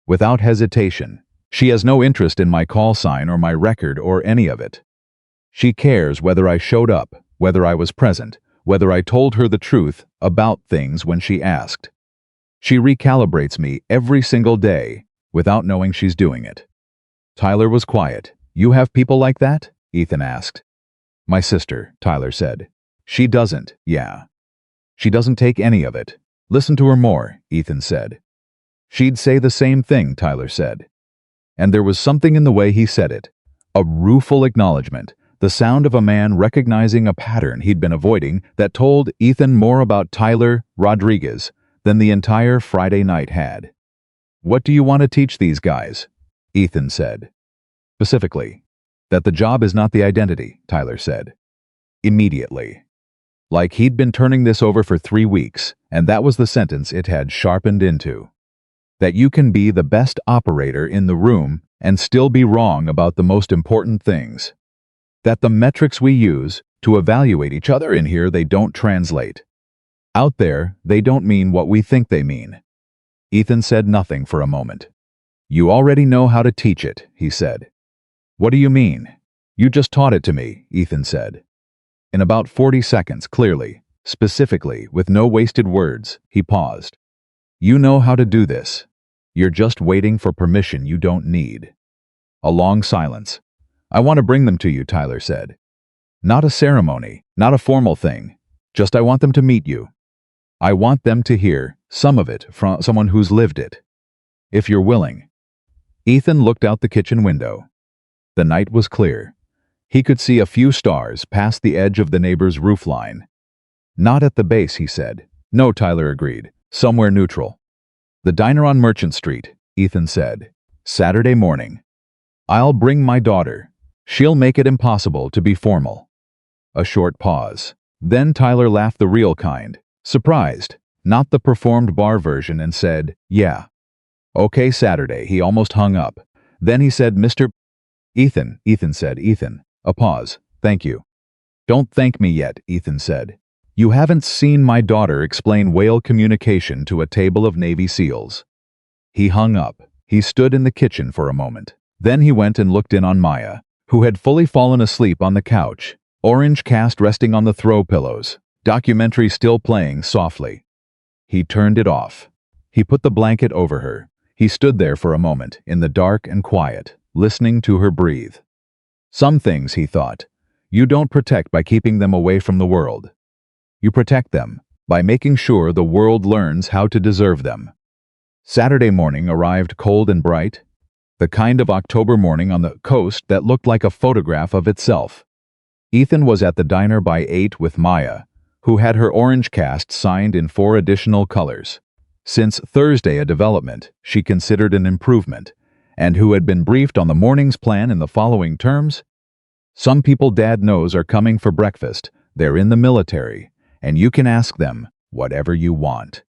Without hesitation, "She has no interest in my call sign or my record or any of it. She cares whether I showed up, whether I was present, whether I told her the truth about things when she asked. She recalibrates me every single day without knowing she's doing it." Tyler was quiet. "You have people like that?" Ethan asked. "My sister," Tyler said. "She doesn't, yeah. She doesn't take any of it. Listen to her more," Ethan said. "She'd say the same thing," Tyler said. And there was something in the way he said it, a rueful acknowledgement, the sound of a man recognizing a pattern he'd been avoiding that told Ethan more about Tyler Rodriguez than the entire Friday night had. "What do you want to teach these guys?" Ethan said. "Specifically, that the job is not the identity," Tyler said. Immediately. Like he'd been turning this over for 3 weeks, and that was the sentence it had sharpened into. That you can be the best operator in the room and still be wrong about the most important things. That the metrics we use to evaluate each other in here, they don't translate. Out there, they don't mean what we think they mean." Ethan said nothing for a moment. "You already know how to teach it," he said. "What do you mean?" "You just taught it to me," Ethan said. In about 40 seconds, clearly, specifically, with no wasted words, he paused. "You know how to do this. You're just waiting for permission you don't need." A long silence. "I want to bring them to you," Tyler said. "Not a ceremony, not a formal thing. Just I want them to meet you. I want them to hear some of it from someone who's lived it. If you're willing." Ethan looked out the kitchen window. The night was clear. He could see a few stars past the edge of the neighbor's roofline. "Not at the base," he said. "No," Tyler agreed. "Somewhere neutral." "The diner on Merchant Street," Ethan said. "Saturday morning. I'll bring my daughter. She'll make it impossible to be formal." A short pause. Then Tyler laughed, the real kind. Surprised, not the performed bar version, and said, "Yeah. Okay, Saturday." He almost hung up. Then he said, "Mr. Ethan," Ethan said. "Ethan." A pause. "Thank you." "Don't thank me yet," Ethan said. "You haven't seen my daughter explain whale communication to a table of Navy SEALs." He hung up. He stood in the kitchen for a moment. Then he went and looked in on Maya, who had fully fallen asleep on the couch, orange cast resting on the throw pillows, documentary still playing softly. He turned it off. He put the blanket over her. He stood there for a moment, in the dark and quiet, listening to her breathe. Some things, he thought, you don't protect by keeping them away from the world. You protect them by making sure the world learns how to deserve them. Saturday morning arrived cold and bright, the kind of October morning on the coast that looked like a photograph of itself. Ethan was at the diner by 8 with Maya, who had her orange cast signed in 4 additional colors. Since Thursday, a development she considered an improvement, and who had been briefed on the morning's plan in the following terms: "Some people Dad knows are coming for breakfast. They're in the military, and you can ask them whatever you want."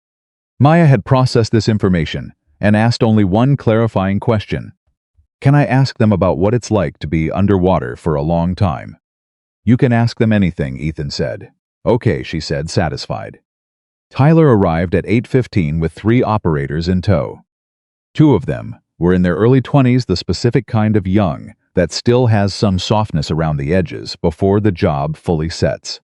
Maya had processed this information and asked only one clarifying question. "Can I ask them about what it's like to be underwater for a long time?" "You can ask them anything," Ethan said. "Okay," she said, satisfied. Tyler arrived at 8:15 with 3 operators in tow. 2 of them were in their early 20s, the specific kind of young that still has some softness around the edges before the job fully sets.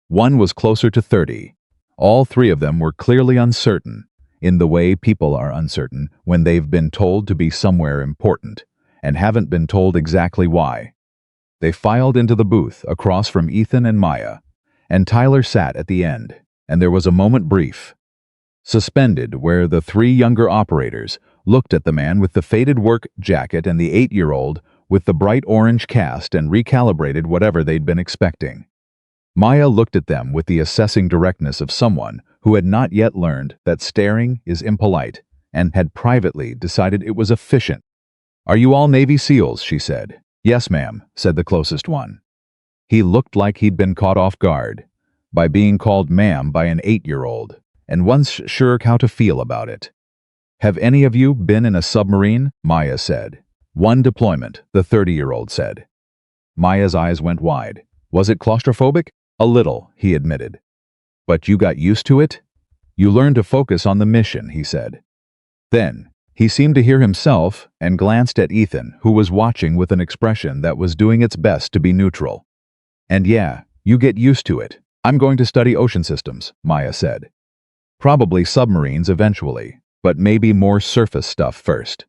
1 was closer to 30. All 3 of them were clearly uncertain, in the way people are uncertain when they've been told to be somewhere important, and haven't been told exactly why. They filed into the booth across from Ethan and Maya, and Tyler sat at the end, and there was a moment brief, suspended, where the 3 younger operators looked at the man with the faded work jacket and the 8-year-old with the bright orange cast and recalibrated whatever they'd been expecting. Maya looked at them with the assessing directness of someone who had not yet learned that staring is impolite and had privately decided it was efficient. "Are you all Navy SEALs?" she said. "Yes, ma'am," said the closest one. He looked like he'd been caught off guard by being called ma'am by an 8-year-old, and wasn't sure how to feel about it. Have any of you been in a submarine? Maya said. One deployment, the 30-year-old said. Maya's eyes went wide. Was it claustrophobic? A little, he admitted. But you got used to it? You learned to focus on the mission, he said. Then, he seemed to hear himself and glanced at Ethan, who was watching with an expression that was doing its best to be neutral. And yeah, you get used to it. I'm going to study ocean systems, Maya said. Probably submarines eventually, but maybe more surface stuff first.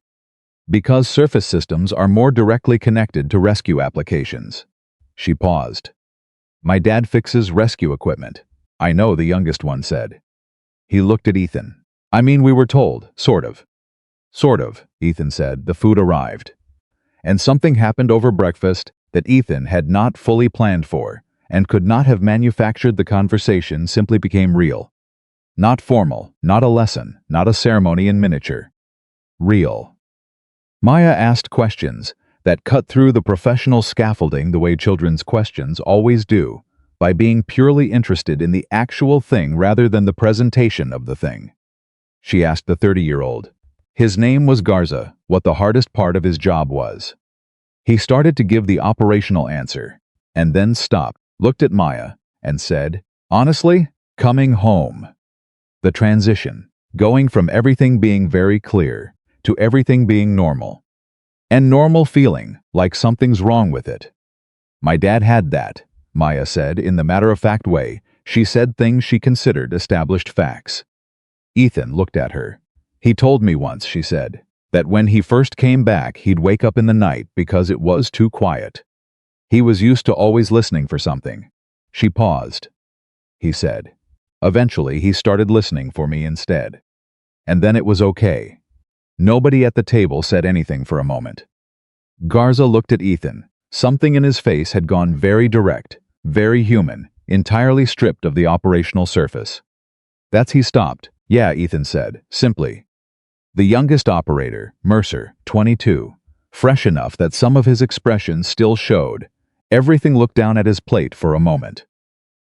Because surface systems are more directly connected to rescue applications. She paused. My dad fixes rescue equipment. I know, the youngest one said. He looked at Ethan. I mean, we were told, sort of. Sort of, Ethan said. The food arrived. And something happened over breakfast that Ethan had not fully planned for, and could not have manufactured. The conversation simply became real. Not formal, not a lesson, not a ceremony in miniature. Real. Maya asked questions that cut through the professional scaffolding the way children's questions always do, by being purely interested in the actual thing rather than the presentation of the thing. She asked the 30-year-old. His name was Garza, what the hardest part of his job was. He started to give the operational answer, and then stopped, looked at Maya, and said, honestly, coming home. The transition, going from everything being very clear to everything being normal. And normal feeling like something's wrong with it. My dad had that, Maya said in the matter-of-fact way. She said things she considered established facts. Ethan looked at her. He told me once, she said, that when he first came back he'd wake up in the night because it was too quiet. He was used to always listening for something. She paused. He said. Eventually he started listening for me instead. And then it was okay. Nobody at the table said anything for a moment. Garza looked at Ethan. Something in his face had gone very direct, very human, entirely stripped of the operational surface. He stopped. Yeah, Ethan said, simply. The youngest operator, Mercer, 22, fresh enough that some of his expressions still showed. Everything looked down at his plate for a moment.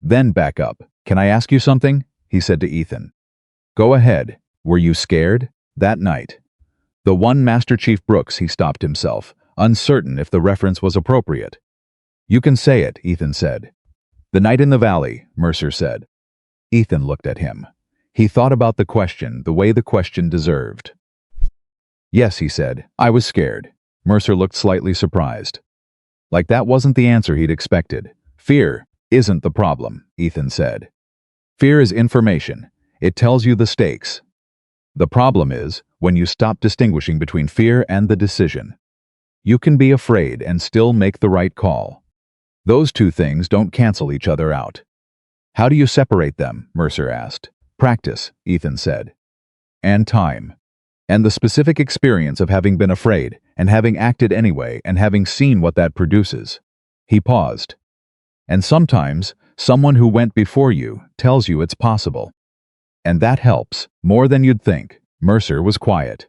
Then back up. Can I ask you something? He said to Ethan. Go ahead. Were you scared? That night. The one Master Chief Brooks, he stopped himself, uncertain if the reference was appropriate. You can say it, Ethan said. The night in the valley, Mercer said. Ethan looked at him. He thought about the question the way the question deserved. Yes, he said, I was scared. Mercer looked slightly surprised. Like that wasn't the answer he'd expected. Fear isn't the problem, Ethan said. Fear is information. It tells you the stakes. The problem is when you stop distinguishing between fear and the decision. You can be afraid and still make the right call. Those two things don't cancel each other out. How do you separate them? Mercer asked. Practice, Ethan said. And time. And the specific experience of having been afraid, and having acted anyway, and having seen what that produces. He paused. And sometimes, someone who went before you tells you it's possible. And that helps, more than you'd think. Mercer was quiet.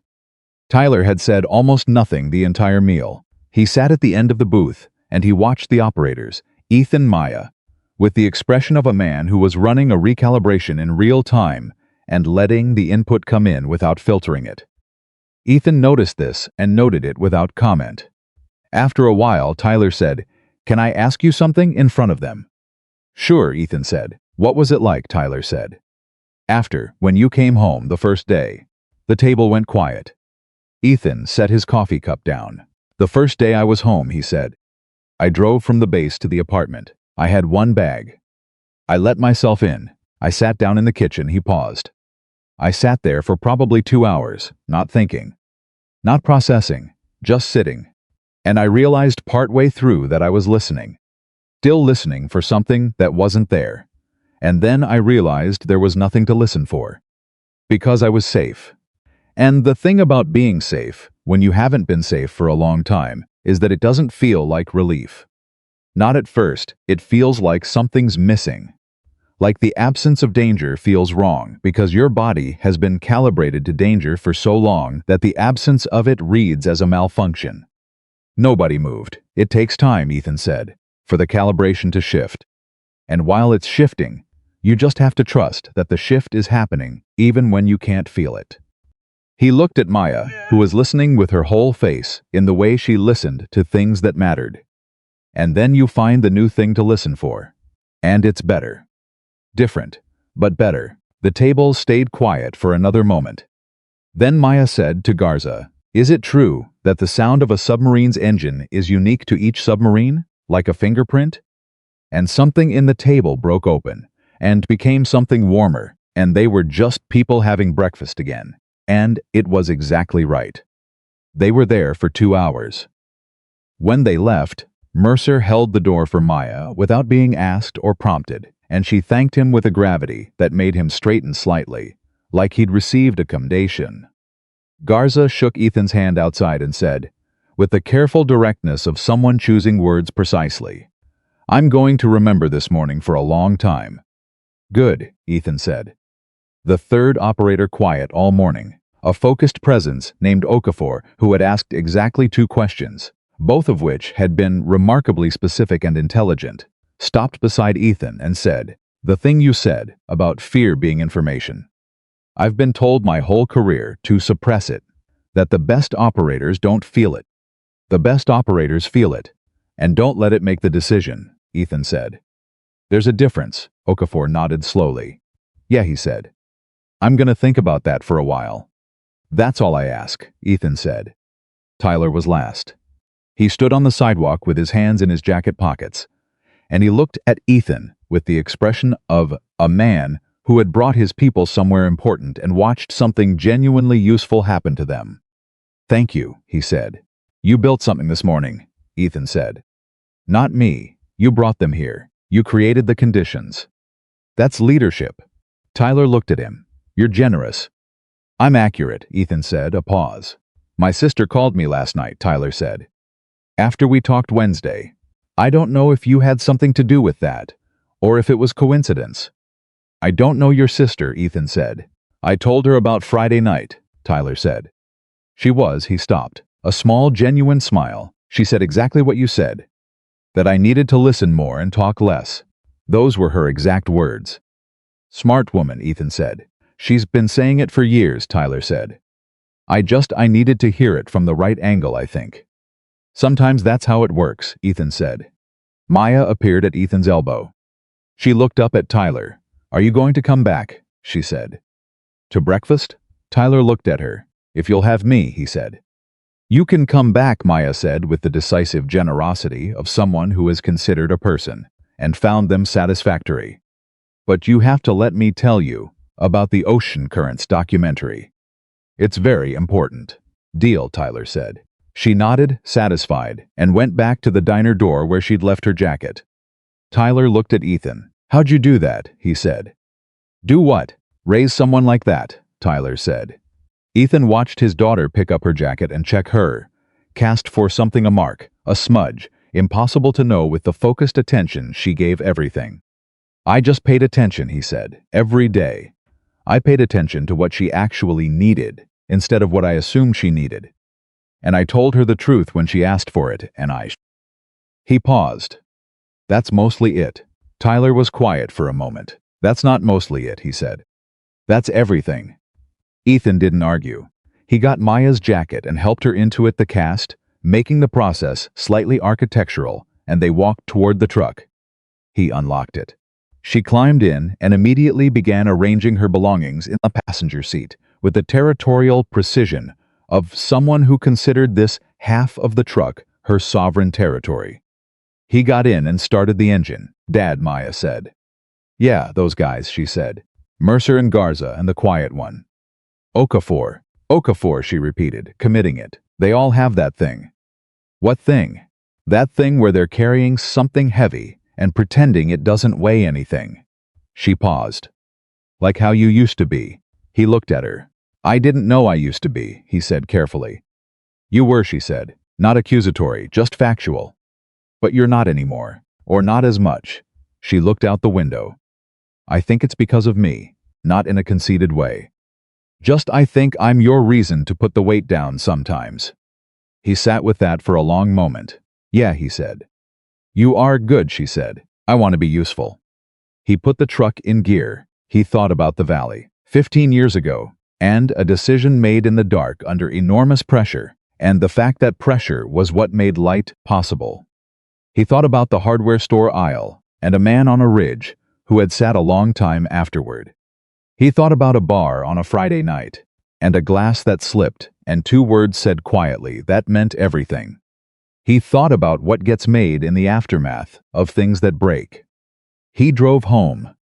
Tyler had said almost nothing the entire meal. He sat at the end of the booth, and he watched the operators, Ethan, Maya, with the expression of a man who was running a recalibration in real time and letting the input come in without filtering it. Ethan noticed this and noted it without comment. After a while, Tyler said, Can I ask you something? In front of them. Sure, Ethan said. What was it like? Tyler said. When you came home the first day. The table went quiet. Ethan set his coffee cup down. The first day I was home, he said. I drove from the base to the apartment. I had one bag. I let myself in. I sat down in the kitchen. He paused. I sat there for probably 2 hours, not thinking, not processing, just sitting. And I realized partway through that I was listening. Still listening for something that wasn't there. And then I realized there was nothing to listen for. Because I was safe. And the thing about being safe, when you haven't been safe for a long time, is that it doesn't feel like relief. Not at first, it feels like something's missing. Like the absence of danger feels wrong because your body has been calibrated to danger for so long that the absence of it reads as a malfunction. Nobody moved. It takes time, Ethan said. for the calibration to shift. And while it's shifting, you just have to trust that the shift is happening even when you can't feel it. He looked at Maya, who was listening with her whole face in the way she listened to things that mattered. And then you find the new thing to listen for. And it's better. Different, but better. The table stayed quiet for another moment. Then Maya said to Garza, "Is it true that the sound of a submarine's engine is unique to each submarine, like a fingerprint?" And something in the table broke open, and became something warmer, and they were just people having breakfast again. And it was exactly right. They were there for 2 hours. When they left, Mercer held the door for Maya without being asked or prompted, and she thanked him with a gravity that made him straighten slightly, like he'd received a commendation. Garza shook Ethan's hand outside and said, with the careful directness of someone choosing words precisely, "I'm going to remember this morning for a long time." "Good," Ethan said. The third operator quiet all morning, a focused presence named Okafor who had asked exactly 2 questions, both of which had been remarkably specific and intelligent, stopped beside Ethan and said, "The thing you said about fear being information. I've been told my whole career to suppress it, that the best operators don't feel it. The best operators feel it, and don't let it make the decision," Ethan said. "There's a difference," Okafor nodded slowly. "Yeah," he said. "I'm gonna think about that for a while." "That's all I ask," Ethan said. Tyler was last. He stood on the sidewalk with his hands in his jacket pockets, and he looked at Ethan with the expression of a man who had brought his people somewhere important and watched something genuinely useful happen to them. "Thank you," he said. "You built something this morning," Ethan said. "Not me. You brought them here. You created the conditions." "That's leadership." Tyler looked at him. "You're generous." "I'm accurate," Ethan said, a pause. "My sister called me last night," Tyler said. "After we talked Wednesday. I don't know if you had something to do with that, or if it was coincidence." "I don't know your sister," Ethan said. "I told her about Friday night," Tyler said. He stopped. A small, genuine smile. "She said exactly what you said. That I needed to listen more and talk less." Those were her exact words. "Smart woman," Ethan said. "She's been saying it for years," Tyler said. I needed to hear it from the right angle, I think." "Sometimes that's how it works," Ethan said. Maya appeared at Ethan's elbow. She looked up at Tyler. "Are you going to come back?" she said. "To breakfast?" Tyler looked at her. "If you'll have me," he said. "You can come back," Maya said with the decisive generosity of someone who has considered a person and found them satisfactory. "But you have to let me tell you about the Ocean Currents documentary. It's very important." "Deal," Tyler said. She nodded, satisfied, and went back to the diner door where she'd left her jacket. Tyler looked at Ethan. "How'd you do that?" he said. "Do what?" "Raise someone like that," Tyler said. Ethan watched his daughter pick up her jacket and check her. Cast for something, a mark, a smudge, impossible to know with the focused attention she gave everything. "I just paid attention," he said, "every day. I paid attention to what she actually needed, instead of what I assumed she needed. And I told her the truth when she asked for it, and He paused. "That's mostly it." Tyler was quiet for a moment. "That's not mostly it," he said. "That's everything." Ethan didn't argue. He got Maya's jacket and helped her into it, the cast, making the process slightly architectural, and they walked toward the truck. He unlocked it. She climbed in and immediately began arranging her belongings in the passenger seat with the territorial precision of someone who considered this half of the truck her sovereign territory. He got in and started the engine. "Dad," Maya said. "Yeah, those guys," she said. "Mercer and Garza and the quiet one." "Okafor." "Okafor," she repeated, committing it. "They all have that thing." "What thing?" "That thing where they're carrying something heavy and pretending it doesn't weigh anything." She paused. "Like how you used to be." He looked at her. "I didn't know I used to be," he said carefully. "You were," she said. "Not accusatory, just factual. But you're not anymore. Or not as much." She looked out the window. "I think it's because of me, not in a conceited way. Just I think I'm your reason to put the weight down sometimes." He sat with that for a long moment. "Yeah," he said. You are good, she said. I want to be useful. He put the truck in gear. He thought about the valley. 15 years ago, and a decision made in the dark under enormous pressure, and the fact that pressure was what made light possible. He thought about the hardware store aisle, and a man on a ridge who had sat a long time afterward. He thought about a bar on a Friday night, and a glass that slipped, and 2 words said quietly that meant everything. He thought about what gets made in the aftermath of things that break. He drove home.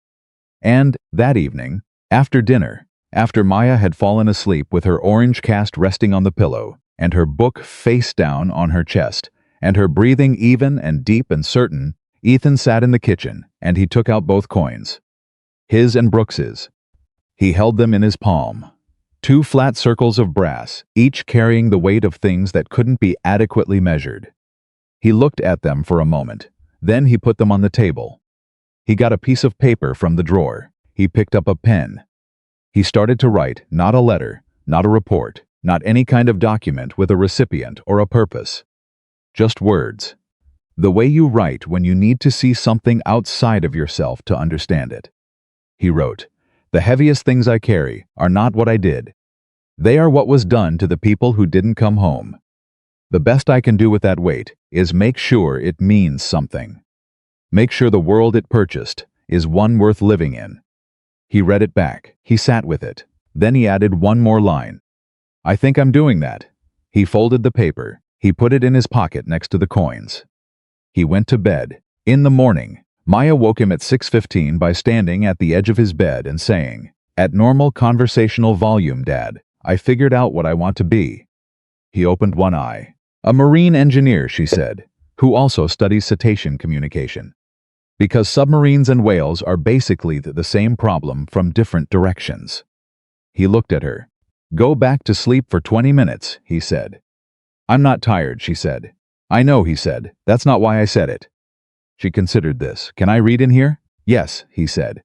And, that evening, after dinner, after Maya had fallen asleep with her orange cast resting on the pillow, and her book face down on her chest, and her breathing even and deep and certain, Ethan sat in the kitchen, and he took out both coins. His and Brooks's. He held them in his palm. 2 flat circles of brass, each carrying the weight of things that couldn't be adequately measured. He looked at them for a moment. Then he put them on the table. He got a piece of paper from the drawer. He picked up a pen. He started to write, not a letter, not a report, not any kind of document with a recipient or a purpose. Just words. The way you write when you need to see something outside of yourself to understand it. He wrote, "The heaviest things I carry are not what I did. They are what was done to the people who didn't come home. The best I can do with that weight is make sure it means something. Make sure the world it purchased is one worth living in." He read it back. He sat with it. Then he added one more line. "I think I'm doing that." He folded the paper. He put it in his pocket next to the coins. He went to bed. In the morning, Maya woke him at 6:15 by standing at the edge of his bed and saying, "At normal conversational volume, Dad, I figured out what I want to be." He opened one eye. "A marine engineer," she said, "who also studies cetacean communication. Because submarines and whales are basically the same problem from different directions." He looked at her. "Go back to sleep for 20 minutes, he said. "I'm not tired," she said. "I know," he said. "That's not why I said it." She considered this. "Can I read in here?" "Yes," he said.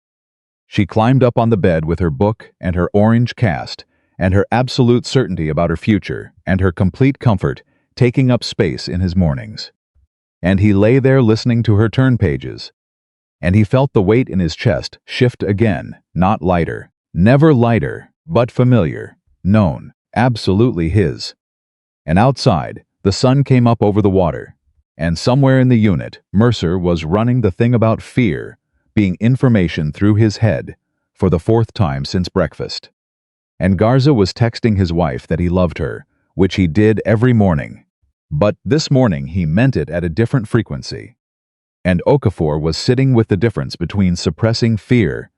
She climbed up on the bed with her book and her orange cast, and her absolute certainty about her future, and her complete comfort, taking up space in his mornings. And he lay there listening to her turn pages. And he felt the weight in his chest shift again, not lighter. Never lighter, but familiar, known, absolutely his. And outside, the sun came up over the water. And somewhere in the unit, Mercer was running the thing about fear, being information through his head, for the 4th time since breakfast. And Garza was texting his wife that he loved her, which he did every morning. But this morning he meant it at a different frequency. And Okafor was sitting with the difference between suppressing fear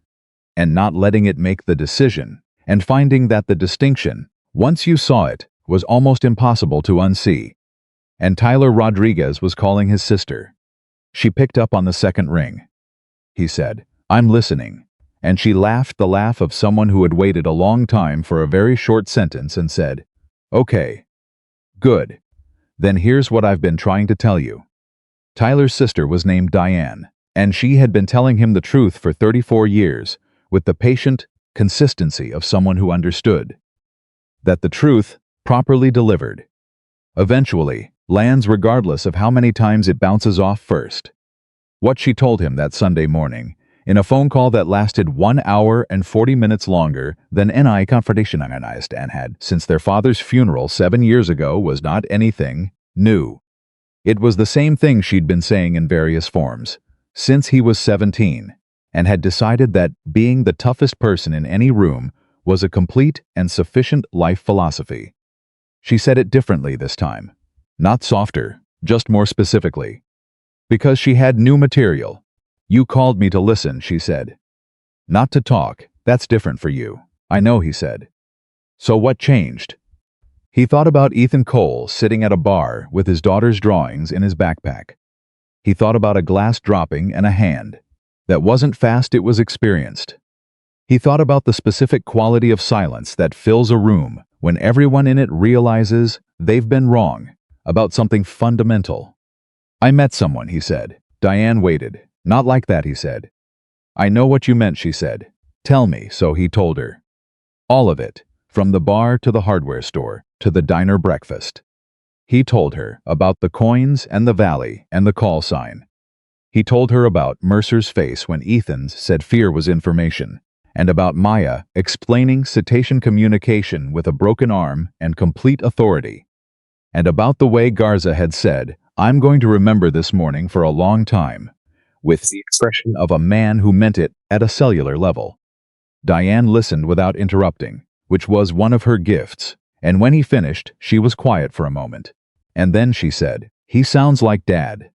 and not letting it make the decision, and finding that the distinction, once you saw it, was almost impossible to unsee. And Tyler Rodriguez was calling his sister. She picked up on the second ring. He said, "I'm listening." And she laughed the laugh of someone who had waited a long time for a very short sentence and said, "Okay. Good. Then here's what I've been trying to tell you." Tyler's sister was named Diane, and she had been telling him the truth for 34 years, with the patient consistency of someone who understood. That the truth, properly delivered, eventually lands regardless of how many times it bounces off first. What she told him that Sunday morning, in a phone call that lasted 1 hour and 40 minutes longer than any conversation and had since their father's funeral 7 years ago, was not anything new. It was the same thing she'd been saying in various forms, since he was 17, and had decided that being the toughest person in any room was a complete and sufficient life philosophy. She said it differently this time. Not softer, just more specifically. Because she had new material. "You called me to listen," she said. "Not to talk, that's different for you." "I know," he said. "So what changed?" He thought about Ethan Cole sitting at a bar with his daughter's drawings in his backpack. He thought about a glass dropping and a hand. That wasn't fast, it was experienced. He thought about the specific quality of silence that fills a room when everyone in it realizes they've been wrong about something fundamental. "I met someone," he said. Diane waited. "Not like that," he said. "I know what you meant," she said. "Tell me." So he told her. All of it, from the bar to the hardware store to the diner breakfast. He told her about the coins and the valley and the call sign, He told her about Mercer's face when Ethan's said fear was information, and about Maya explaining cetacean communication with a broken arm and complete authority, and about the way Garza had said, "I'm going to remember this morning for a long time," with the expression of a man who meant it at a cellular level. Diane listened without interrupting, which was one of her gifts, and when he finished, she was quiet for a moment. And then she said, "He sounds like Dad."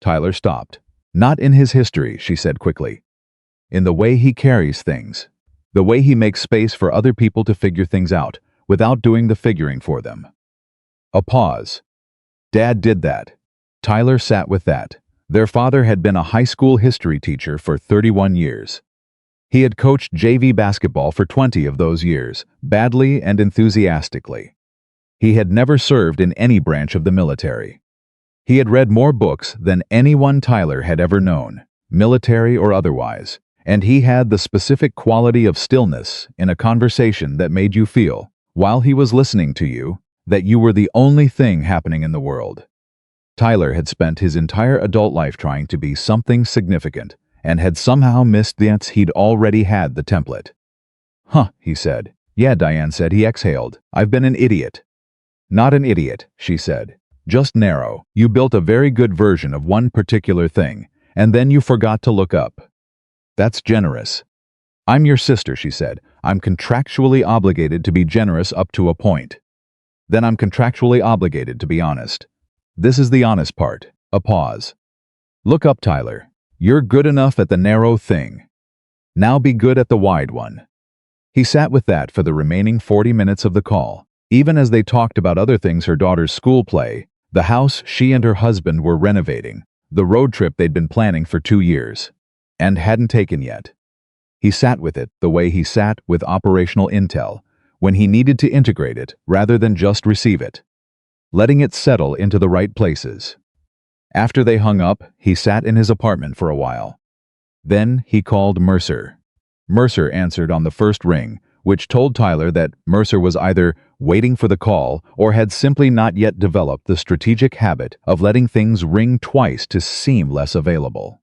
Tyler stopped. "Not in his history," she said quickly. "In the way he carries things. The way he makes space for other people to figure things out, without doing the figuring for them." A pause. Dad did that. Tyler sat with that. Their father had been a high school history teacher for 31 years. He had coached JV basketball for 20 of those years, badly and enthusiastically. He had never served in any branch of the military. He had read more books than anyone Tyler had ever known, military or otherwise, and he had the specific quality of stillness in a conversation that made you feel, while he was listening to you, that you were the only thing happening in the world. Tyler had spent his entire adult life trying to be something significant, and had somehow missed that he'd already had the template. "Huh," he said. "Yeah," Diane said. He exhaled. "I've been an idiot." "Not an idiot," she said. "Just narrow. You built a very good version of one particular thing, and then you forgot to look up. That's generous." "I'm your sister," she said. "I'm contractually obligated to be generous up to a point. Then I'm contractually obligated to be honest. This is the honest part." A pause. "Look up, Tyler. You're good enough at the narrow thing. Now be good at the wide one." He sat with that for the remaining 40 minutes of the call, even as they talked about other things: her daughter's school play, the house she and her husband were renovating, the road trip they'd been planning for 2 years, and hadn't taken yet. He sat with it the way he sat with operational intel, when he needed to integrate it rather than just receive it, letting it settle into the right places. After they hung up, he sat in his apartment for a while. Then he called Mercer. Mercer answered on the first ring, which told Tyler that Mercer was either waiting for the call or had simply not yet developed the strategic habit of letting things ring twice to seem less available.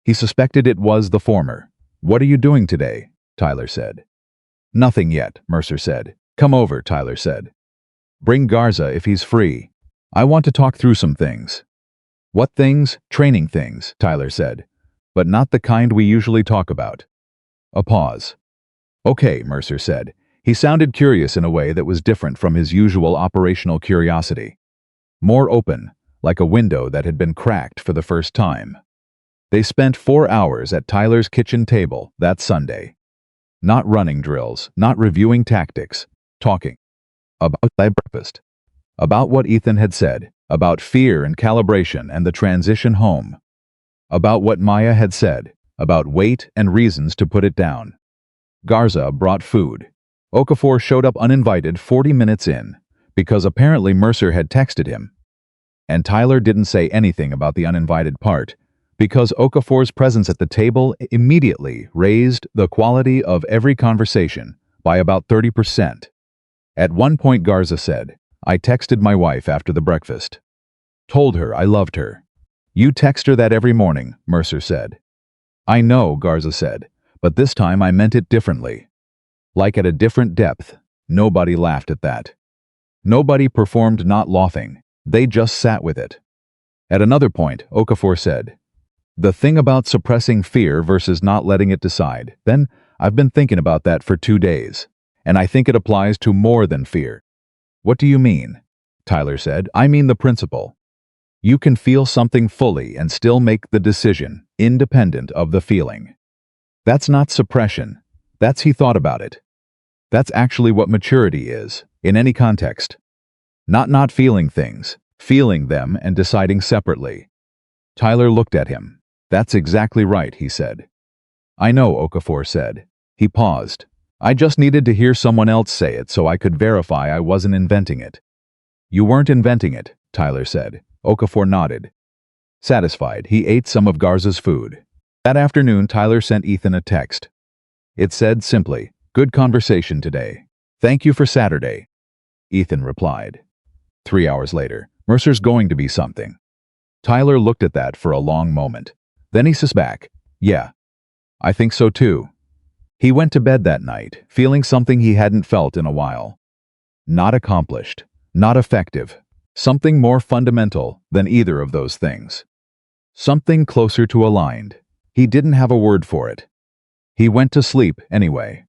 He suspected it was the former. "What are you doing today?" Tyler said. "Nothing yet," Mercer said. "Come over," Tyler said. "Bring Garza if he's free. I want to talk through some things." "What things?" "Training things," Tyler said. "But not the kind we usually talk about." A pause. "Okay," Mercer said. He sounded curious in a way that was different from his usual operational curiosity. More open, like a window that had been cracked for the first time. They spent 4 hours at Tyler's kitchen table that Sunday. Not running drills, not reviewing tactics, talking. About that breakfast. About what Ethan had said, about fear and calibration and the transition home. About what Maya had said, about weight and reasons to put it down. Garza brought food. Okafor showed up uninvited 40 minutes in, because apparently Mercer had texted him. And Tyler didn't say anything about the uninvited part, because Okafor's presence at the table immediately raised the quality of every conversation by about 30%. At one point Garza said, "I texted my wife after the breakfast. Told her I loved her." "You text her that every morning," Mercer said. "I know," Garza said, "but this time I meant it differently. Like at a different depth." Nobody laughed at that. Nobody performed not laughing. They just sat with it. At another point, Okafor said, "The thing about suppressing fear versus not letting it decide, then I've been thinking about that for 2 days, and I think it applies to more than fear." "What do you mean?" Tyler said. "I mean the principle. You can feel something fully and still make the decision, independent of the feeling. That's not suppression. That's he thought about it. That's actually what maturity is, in any context. Not feeling things, feeling them and deciding separately." Tyler looked at him. "That's exactly right," he said. "I know," Okafor said. He paused. "I just needed to hear someone else say it so I could verify I wasn't inventing it." "You weren't inventing it," Tyler said. Okafor nodded. Satisfied, he ate some of Garza's food. That afternoon, Tyler sent Ethan a text. It said simply, "Good conversation today. Thank you for Saturday." Ethan replied. 3 hours later, "Mercer's going to be something." Tyler looked at that for a long moment. Then he says back, "Yeah, I think so too." He went to bed that night, feeling something he hadn't felt in a while. Not accomplished, not effective, something more fundamental than either of those things. Something closer to aligned. He didn't have a word for it. He went to sleep anyway.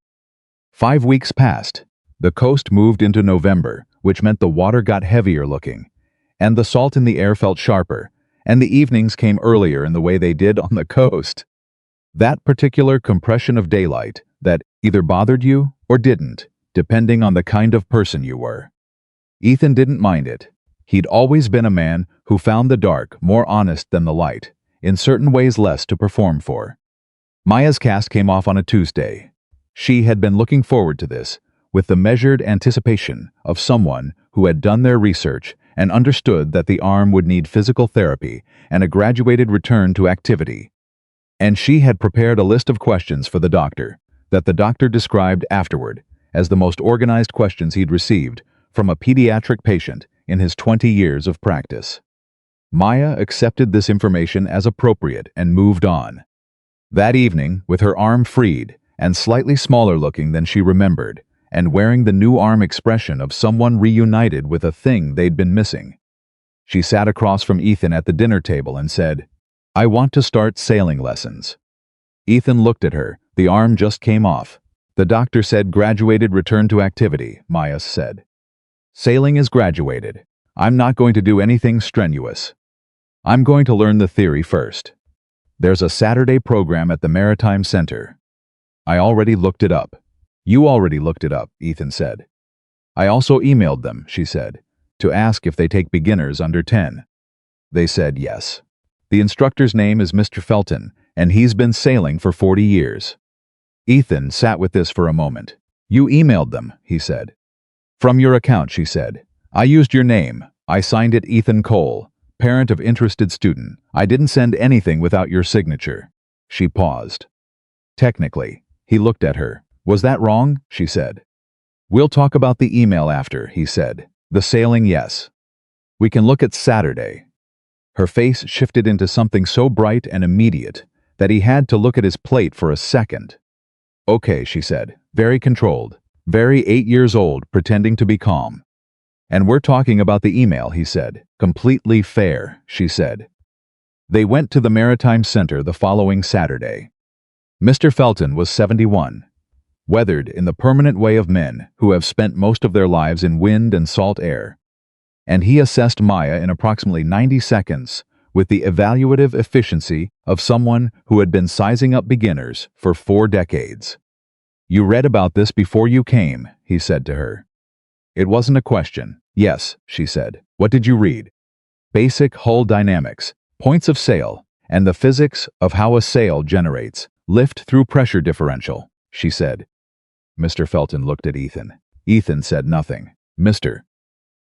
5 weeks passed. The coast moved into November, which meant the water got heavier looking, and the salt in the air felt sharper, and the evenings came earlier in the way they did on the coast. That particular compression of daylight that either bothered you or didn't, depending on the kind of person you were. Ethan didn't mind it. He'd always been a man who found the dark more honest than the light, in certain ways less to perform for. Maya's cast came off on a Tuesday. She had been looking forward to this, with the measured anticipation of someone who had done their research and understood that the arm would need physical therapy and a graduated return to activity. And she had prepared a list of questions for the doctor, that the doctor described afterward as the most organized questions he'd received from a pediatric patient in his 20 years of practice. Maya accepted this information as appropriate and moved on. That evening, with her arm freed and slightly smaller looking than she remembered, and wearing the new arm expression of someone reunited with a thing they'd been missing, she sat across from Ethan at the dinner table and said, "I want to start sailing lessons." Ethan looked at her. The arm just came off. The doctor said graduated return to activity, Maya said. Sailing is graduated. I'm not going to do anything strenuous. I'm going to learn the theory first. There's a Saturday program at the Maritime Center. I already looked it up. You already looked it up, Ethan said. I also emailed them, she said, to ask if they take beginners under 10. They said yes. The instructor's name is Mr. Felton, and he's been sailing for 40 years. Ethan sat with this for a moment. You emailed them, he said. From your account, she said. I used your name. I signed it Ethan Cole, parent of interested student. I didn't send anything without your signature. She paused. Technically, he looked at her. Was that wrong? She said. We'll talk about the email after, he said. The sailing, yes. We can look at Saturday. Her face shifted into something so bright and immediate that he had to look at his plate for a second. Okay, she said, very controlled, very 8 years old, pretending to be calm. And we're talking about the email, he said. Completely fair, she said. They went to the Maritime Center the following Saturday. Mr. Felton was 71, weathered in the permanent way of men who have spent most of their lives in wind and salt air. And he assessed Maya in approximately 90 seconds with the evaluative efficiency of someone who had been sizing up beginners for 4 decades. You read about this before you came, he said to her. It wasn't a question. Yes, she said. What did you read? Basic hull dynamics, points of sail, and the physics of how a sail generates lift through pressure differential, she said. Mr. Felton looked at Ethan. Ethan said nothing. Mr.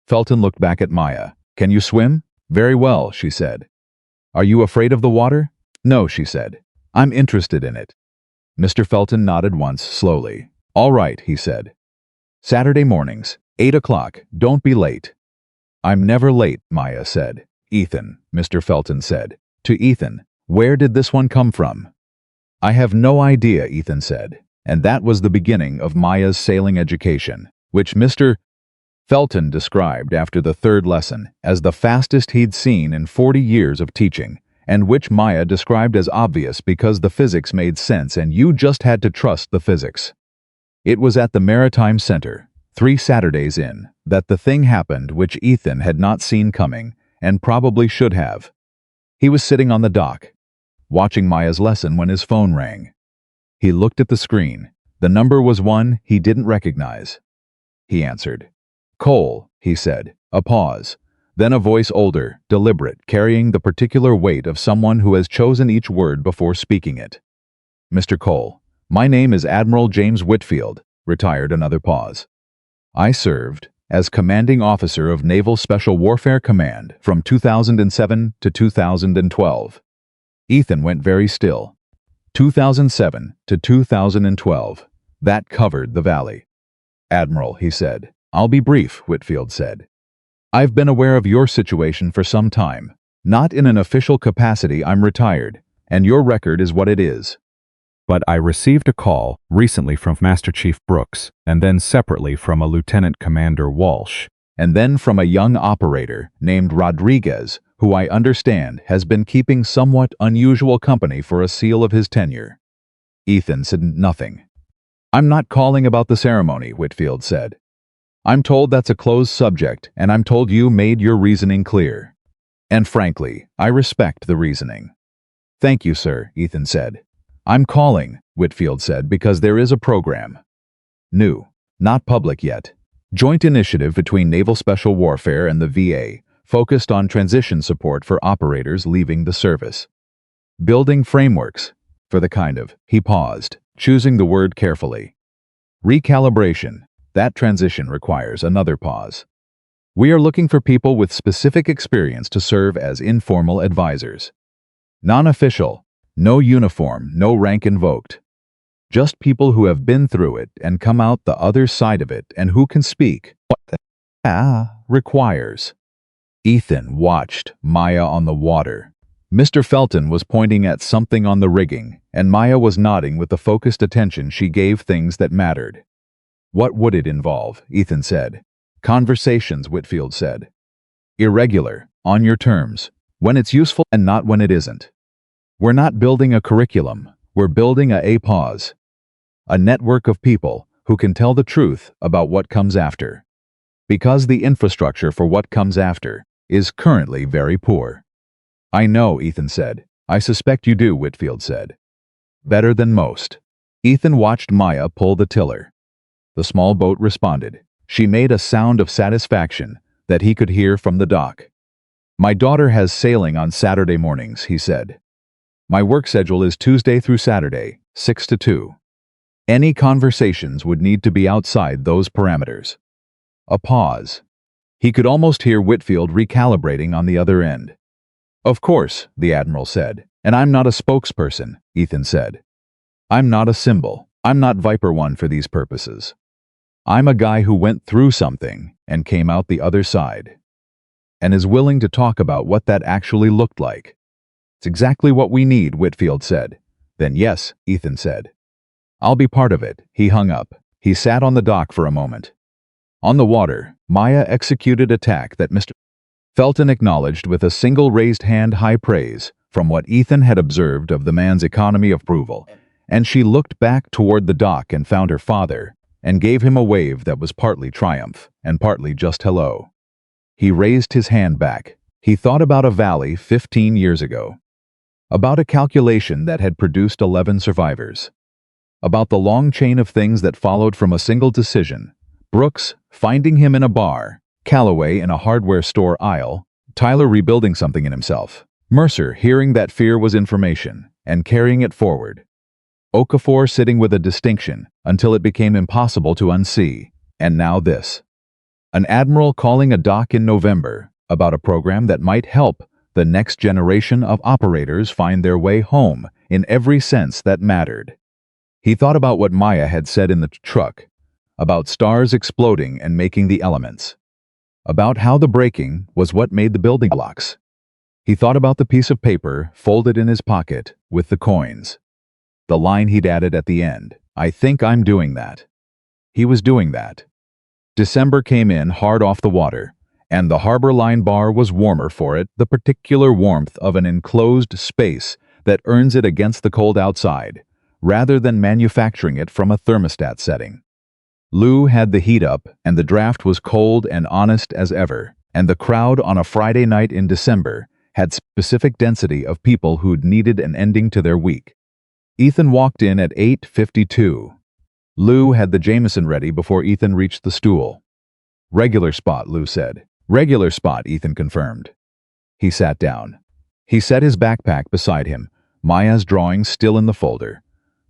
Felton looked back at Maya. Can you swim? Very well, she said. Are you afraid of the water? No, she said. I'm interested in it. Mr. Felton nodded once, slowly. All right, he said. Saturday mornings, 8 o'clock, don't be late. I'm never late, Maya said. Ethan, Mr. Felton said. To Ethan, where did this one come from? I have no idea, Ethan said. And that was the beginning of Maya's sailing education, which Mr. Felton described after the 3rd lesson as the fastest he'd seen in 40 years of teaching, and which Maya described as obvious because the physics made sense and you just had to trust the physics. It was at the Maritime Center, 3 Saturdays in, that the thing happened which Ethan had not seen coming, and probably should have. He was sitting on the dock, watching Maya's lesson when his phone rang. He looked at the screen. The number was one he didn't recognize. He answered. Cole, he said. A pause. Then a voice older, deliberate, carrying the particular weight of someone who has chosen each word before speaking it. Mr. Cole, my name is Admiral James Whitfield, retired. Another pause. I served as commanding officer of Naval Special Warfare Command from 2007 to 2012. Ethan went very still. 2007 to 2012. That covered the valley. Admiral, he said. I'll be brief, Whitfield said. I've been aware of your situation for some time. Not in an official capacity, I'm retired, and your record is what it is. But I received a call recently from Master Chief Brooks, and then separately from a Lieutenant Commander Walsh, And then from a young operator named Rodriguez, who I understand has been keeping somewhat unusual company for a seal of his tenure. Ethan said nothing. I'm not calling about the ceremony, Whitfield said. I'm told that's a closed subject, and I'm told you made your reasoning clear. And frankly, I respect the reasoning. Thank you, sir, Ethan said. I'm calling, Whitfield said, because there is a program. New, not public yet. Joint initiative between Naval Special Warfare and the VA, focused on transition support for operators leaving the service. Building frameworks, for the kind of, he paused, choosing the word carefully. Recalibration, that transition requires another pause. We are looking for people with specific experience to serve as informal advisors. Non-official, no uniform, no rank invoked. Just people who have been through it and come out the other side of it and who can speak what the requires. Ethan watched Maya on the water. Mr. Felton was pointing at something on the rigging, and Maya was nodding with the focused attention she gave things that mattered. What would it involve? Ethan said. Conversations, Whitfield said. Irregular, on your terms, when it's useful and not when it isn't. We're not building a curriculum, we're building a pause. A network of people who can tell the truth about what comes after. Because the infrastructure for what comes after is currently very poor. I know, Ethan said. I suspect you do, Whitfield said. Better than most. Ethan watched Maya pull the tiller. The small boat responded. She made a sound of satisfaction that he could hear from the dock. My daughter has sailing on Saturday mornings, he said. My work schedule is Tuesday through Saturday, 6 to 2. Any conversations would need to be outside those parameters. A pause. He could almost hear Whitfield recalibrating on the other end. Of course, the Admiral said, and I'm not a spokesperson, Ethan said. I'm not a symbol. I'm not Viper One for these purposes. I'm a guy who went through something and came out the other side. And is willing to talk about what that actually looked like. It's exactly what we need, Whitfield said. Then yes, Ethan said. I'll be part of it. He hung up. He sat on the dock for a moment. On the water, Maya executed a tack that Mr. Felton acknowledged with a single raised hand high praise from what Ethan had observed of the man's economy of approval, and she looked back toward the dock and found her father, and gave him a wave that was partly triumph and partly just hello. He raised his hand back. He thought about a valley 15 years ago. About a calculation that had produced 11 survivors. About the long chain of things that followed from a single decision. Brooks finding him in a bar, Calloway in a hardware store aisle, Tyler rebuilding something in himself, Mercer hearing that fear was information and carrying it forward. Okafor sitting with a distinction until it became impossible to unsee, and now this. An admiral calling a dock in November about a program that might help the next generation of operators find their way home in every sense that mattered. He thought about what Maya had said in the truck, about stars exploding and making the elements, about how the breaking was what made the building blocks. He thought about the piece of paper folded in his pocket with the coins. The line he'd added at the end, I think I'm doing that. He was doing that. December came in hard off the water, and the Harbor Line bar was warmer for it, the particular warmth of an enclosed space that earns it against the cold outside, rather than manufacturing it from a thermostat setting. Lou had the heat up, and the draft was cold and honest as ever, and the crowd on a Friday night in December had specific density of people who'd needed an ending to their week. Ethan walked in at 8:52. Lou had the Jameson ready before Ethan reached the stool. Regular spot, Lou said. Regular spot, Ethan confirmed. He sat down. He set his backpack beside him, Maya's drawing still in the folder.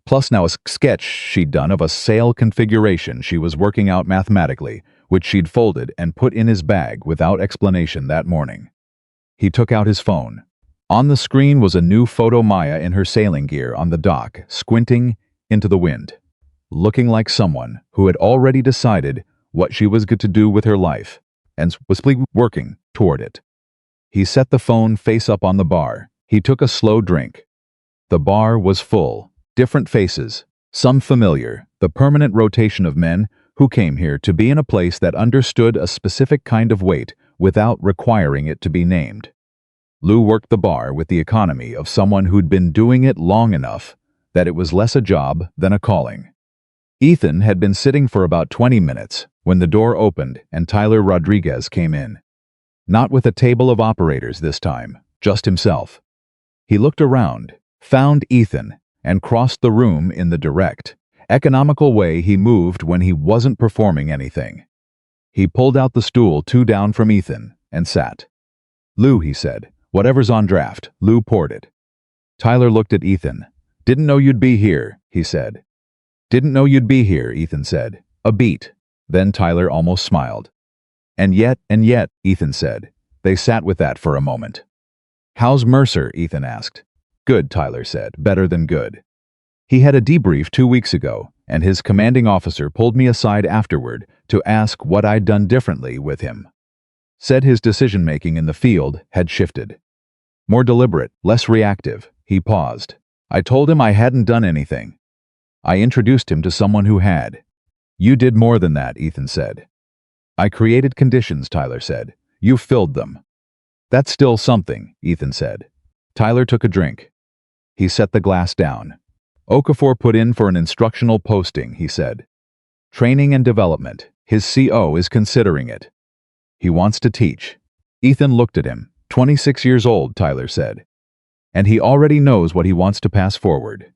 Plus now a sketch she'd done of a sail configuration she was working out mathematically, which she'd folded and put in his bag without explanation that morning. He took out his phone. On the screen was a new photo Maya in her sailing gear on the dock, squinting into the wind, looking like someone who had already decided what she was going to do with her life and was working toward it. He set the phone face up on the bar. He took a slow drink. The bar was full. Different faces. Some familiar. The permanent rotation of men who came here to be in a place that understood a specific kind of weight without requiring it to be named. Lou worked the bar with the economy of someone who'd been doing it long enough that it was less a job than a calling. Ethan had been sitting for about 20 minutes when the door opened and Tyler Rodriguez came in. Not with a table of operators this time, just himself. He looked around, found Ethan, and crossed the room in the direct, economical way he moved when he wasn't performing anything. He pulled out the stool 2 down from Ethan and sat. "Lou," he said, "whatever's on draft." Lou poured it. Tyler looked at Ethan. "Didn't know you'd be here," he said. "Didn't know you'd be here," Ethan said. "A beat." Then Tyler almost smiled. And yet, Ethan said. They sat with that for a moment. "How's Mercer?" Ethan asked. "Good," Tyler said. "Better than good. He had a debrief 2 weeks ago, and his commanding officer pulled me aside afterward to ask what I'd done differently with him. Said his decision-making in the field had shifted. More deliberate, less reactive." He paused. "I told him I hadn't done anything. I introduced him to someone who had." "You did more than that," Ethan said. "I created conditions," Tyler said. "You filled them." "That's still something," Ethan said. Tyler took a drink. He set the glass down. "Okafor put in for an instructional posting," he said. "Training and development. His CO is considering it. He wants to teach." Ethan looked at him. 26 years old, Tyler said. "And he already knows what he wants to pass forward."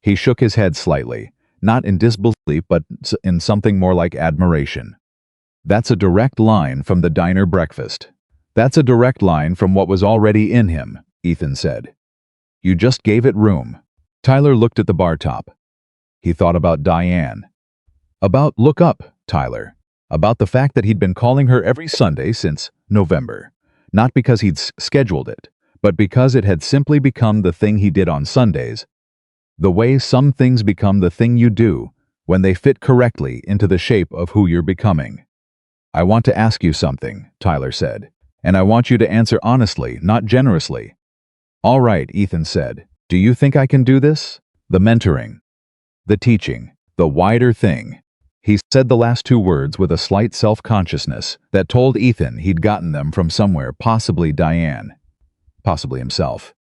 He shook his head slightly, not in disbelief but in something more like admiration. "That's a direct line from the diner breakfast. That's a direct line from what was already in him," Ethan said. "You just gave it room." Tyler looked at the bar top. He thought about Diane. Look up, Tyler. About the fact that he'd been calling her every Sunday since November. Not because he'd scheduled it, but because it had simply become the thing he did on Sundays. The way some things become the thing you do when they fit correctly into the shape of who you're becoming. "I want to ask you something," Tyler said, "and I want you to answer honestly, not generously." "All right," Ethan said. "Do you think I can do this? The mentoring, the teaching, the wider thing." He said the last 2 words with a slight self-consciousness that told Ethan he'd gotten them from somewhere, possibly Diane, possibly himself.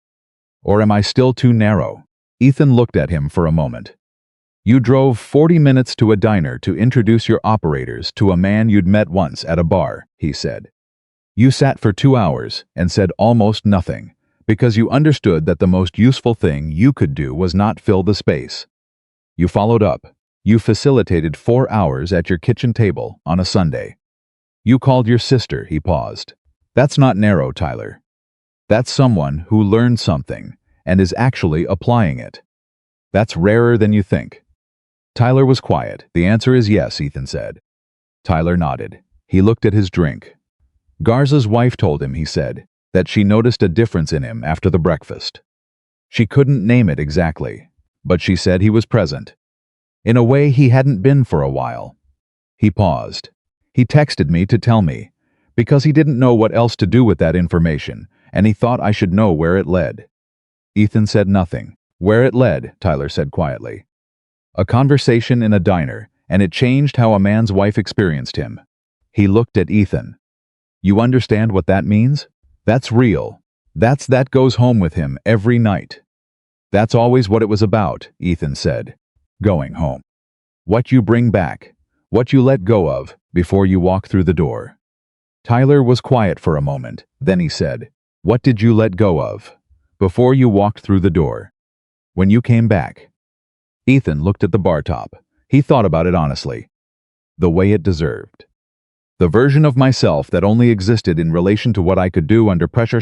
"Or am I still too narrow?" Ethan looked at him for a moment. "You drove 40 minutes to a diner to introduce your operators to a man you'd met once at a bar," he said. "You sat for 2 hours and said almost nothing, because you understood that the most useful thing you could do was not fill the space. You followed up. You facilitated 4 hours at your kitchen table on a Sunday. You called your sister." He paused. "That's not narrow, Tyler. That's someone who learned something and is actually applying it. That's rarer than you think." Tyler was quiet. "The answer is yes," Ethan said. Tyler nodded. He looked at his drink. "Garza's wife told him," he said, "that she noticed a difference in him after the breakfast. She couldn't name it exactly, but she said he was present. In a way he hadn't been for a while." He paused. "He texted me to tell me, because he didn't know what else to do with that information, and he thought I should know where it led." Ethan said nothing. "Where it led," Tyler said quietly. "A conversation in a diner, and it changed how a man's wife experienced him." He looked at Ethan. "You understand what that means? That's real. That goes home with him every night." "That's always what it was about," Ethan said. "Going home. What you bring back, what you let go of before you walk through the door." Tyler was quiet for a moment. Then he said, "What did you let go of before you walked through the door? When you came back?" Ethan looked at the bar top. He thought about it honestly. "The way it deserved. The version of myself that only existed in relation to what I could do under pressure.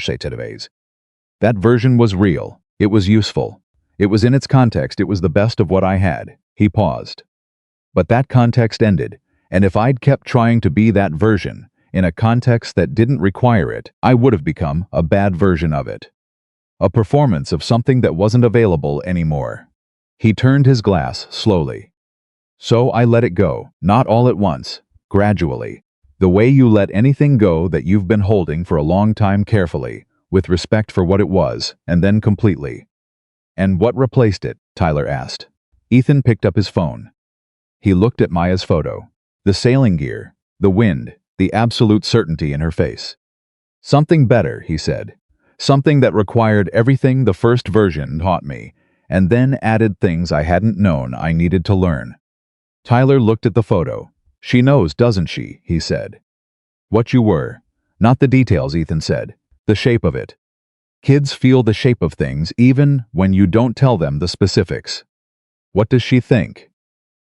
That version was real. It was useful. It was in its context. It was the best of what I had." He paused. "But that context ended, and if I'd kept trying to be that version, in a context that didn't require it, I would have become a bad version of it. A performance of something that wasn't available anymore." He turned his glass slowly. "So I let it go, not all at once, gradually. The way you let anything go that you've been holding for a long time, carefully, with respect for what it was, and then completely. And what replaced it? Tyler asked. Ethan picked up his phone. He looked at Maya's photo. The sailing gear, the wind, the absolute certainty in her face. Something better, he said. Something that required everything the first version taught me, and then added things I hadn't known I needed to learn. Tyler looked at the photo. She knows, doesn't she? He said. What you were. Not the details, Ethan said. The shape of it. Kids feel the shape of things even when you don't tell them the specifics. What does she think?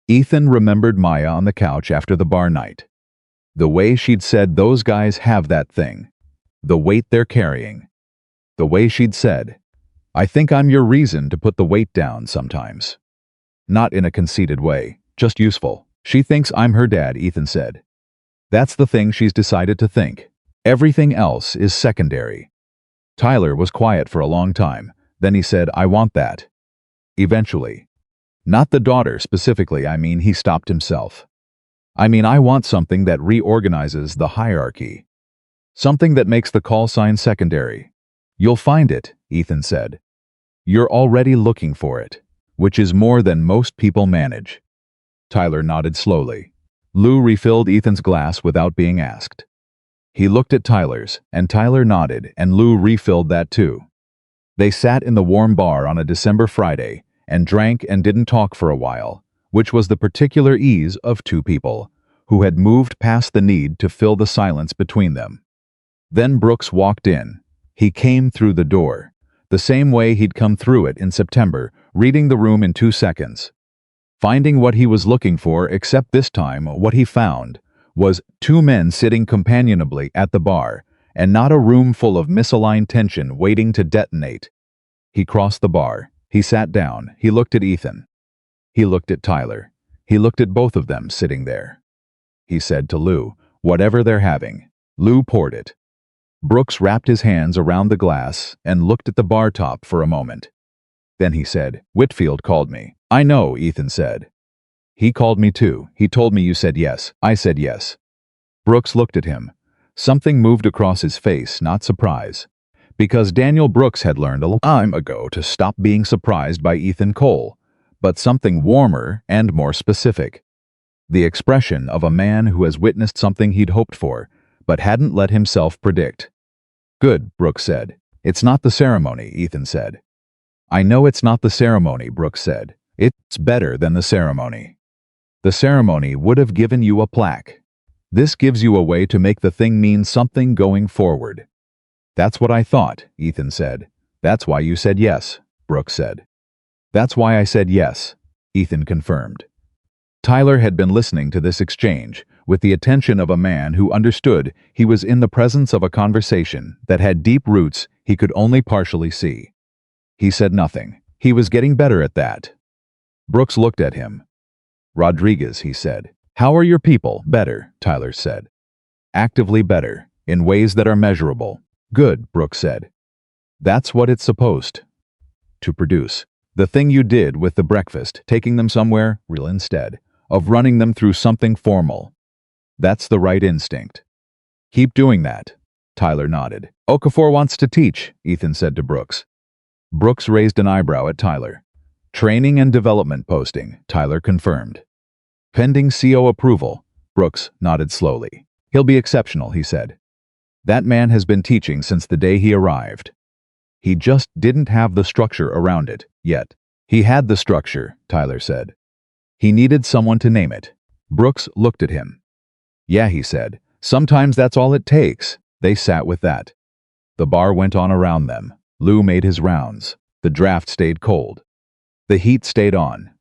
Ethan remembered Maya on the couch after the bar night. The way she'd said those guys have that thing. The weight they're carrying. The way she'd said, I think I'm your reason to put the weight down sometimes. Not in a conceited way, just useful. She thinks I'm her dad, Ethan said. That's the thing she's decided to think. Everything else is secondary. Tyler was quiet for a long time. Then he said, I want that. Eventually. Not the daughter specifically, he stopped himself. I want something that reorganizes the hierarchy. Something that makes the call sign secondary. You'll find it, Ethan said. You're already looking for it, which is more than most people manage. Tyler nodded slowly. Lou refilled Ethan's glass without being asked. He looked at Tyler's, and Tyler nodded, and Lou refilled that too. They sat in the warm bar on a December Friday and drank and didn't talk for a while, which was the particular ease of two people who had moved past the need to fill the silence between them. Then Brooks walked in. He came through the door, the same way he'd come through it in September, reading the room in 2 seconds. Finding what he was looking for, except this time what he found was 2 men sitting companionably at the bar, and not a room full of misaligned tension waiting to detonate. He crossed the bar. He sat down. He looked at Ethan. He looked at Tyler. He looked at both of them sitting there. He said to Lou, whatever they're having. Lou poured it. Brooks wrapped his hands around the glass and looked at the bar top for a moment. Then he said, Whitfield called me. I know, Ethan said. He called me too. He told me you said yes. I said yes. Brooks looked at him. Something moved across his face, not surprise. Because Daniel Brooks had learned a long time ago to stop being surprised by Ethan Cole, but something warmer and more specific. The expression of a man who has witnessed something he'd hoped for, but hadn't let himself predict. Good, Brooks said. It's not the ceremony, Ethan said. I know it's not the ceremony, Brooks said. It's better than the ceremony. The ceremony would have given you a plaque. This gives you a way to make the thing mean something going forward. That's what I thought, Ethan said. That's why you said yes, Brooks said. That's why I said yes, Ethan confirmed. Tyler had been listening to this exchange with the attention of a man who understood he was in the presence of a conversation that had deep roots he could only partially see. He said nothing. He was getting better at that. Brooks looked at him. Rodriguez, he said. How are your people? Better, Tyler said. Actively better, in ways that are measurable. Good, Brooks said. That's what it's supposed to produce. The thing you did with the breakfast, taking them somewhere real instead of running them through something formal. That's the right instinct. Keep doing that, Tyler nodded. Okafor wants to teach, Ethan said to Brooks. Brooks raised an eyebrow at Tyler. Training and development posting, Tyler confirmed. Pending CO approval, Brooks nodded slowly. He'll be exceptional, he said. That man has been teaching since the day he arrived. He just didn't have the structure around it, yet. He had the structure, Tyler said. He needed someone to name it. Brooks looked at him. Yeah, he said. Sometimes that's all it takes. They sat with that. The bar went on around them. Lou made his rounds. The draft stayed cold. The heat stayed on.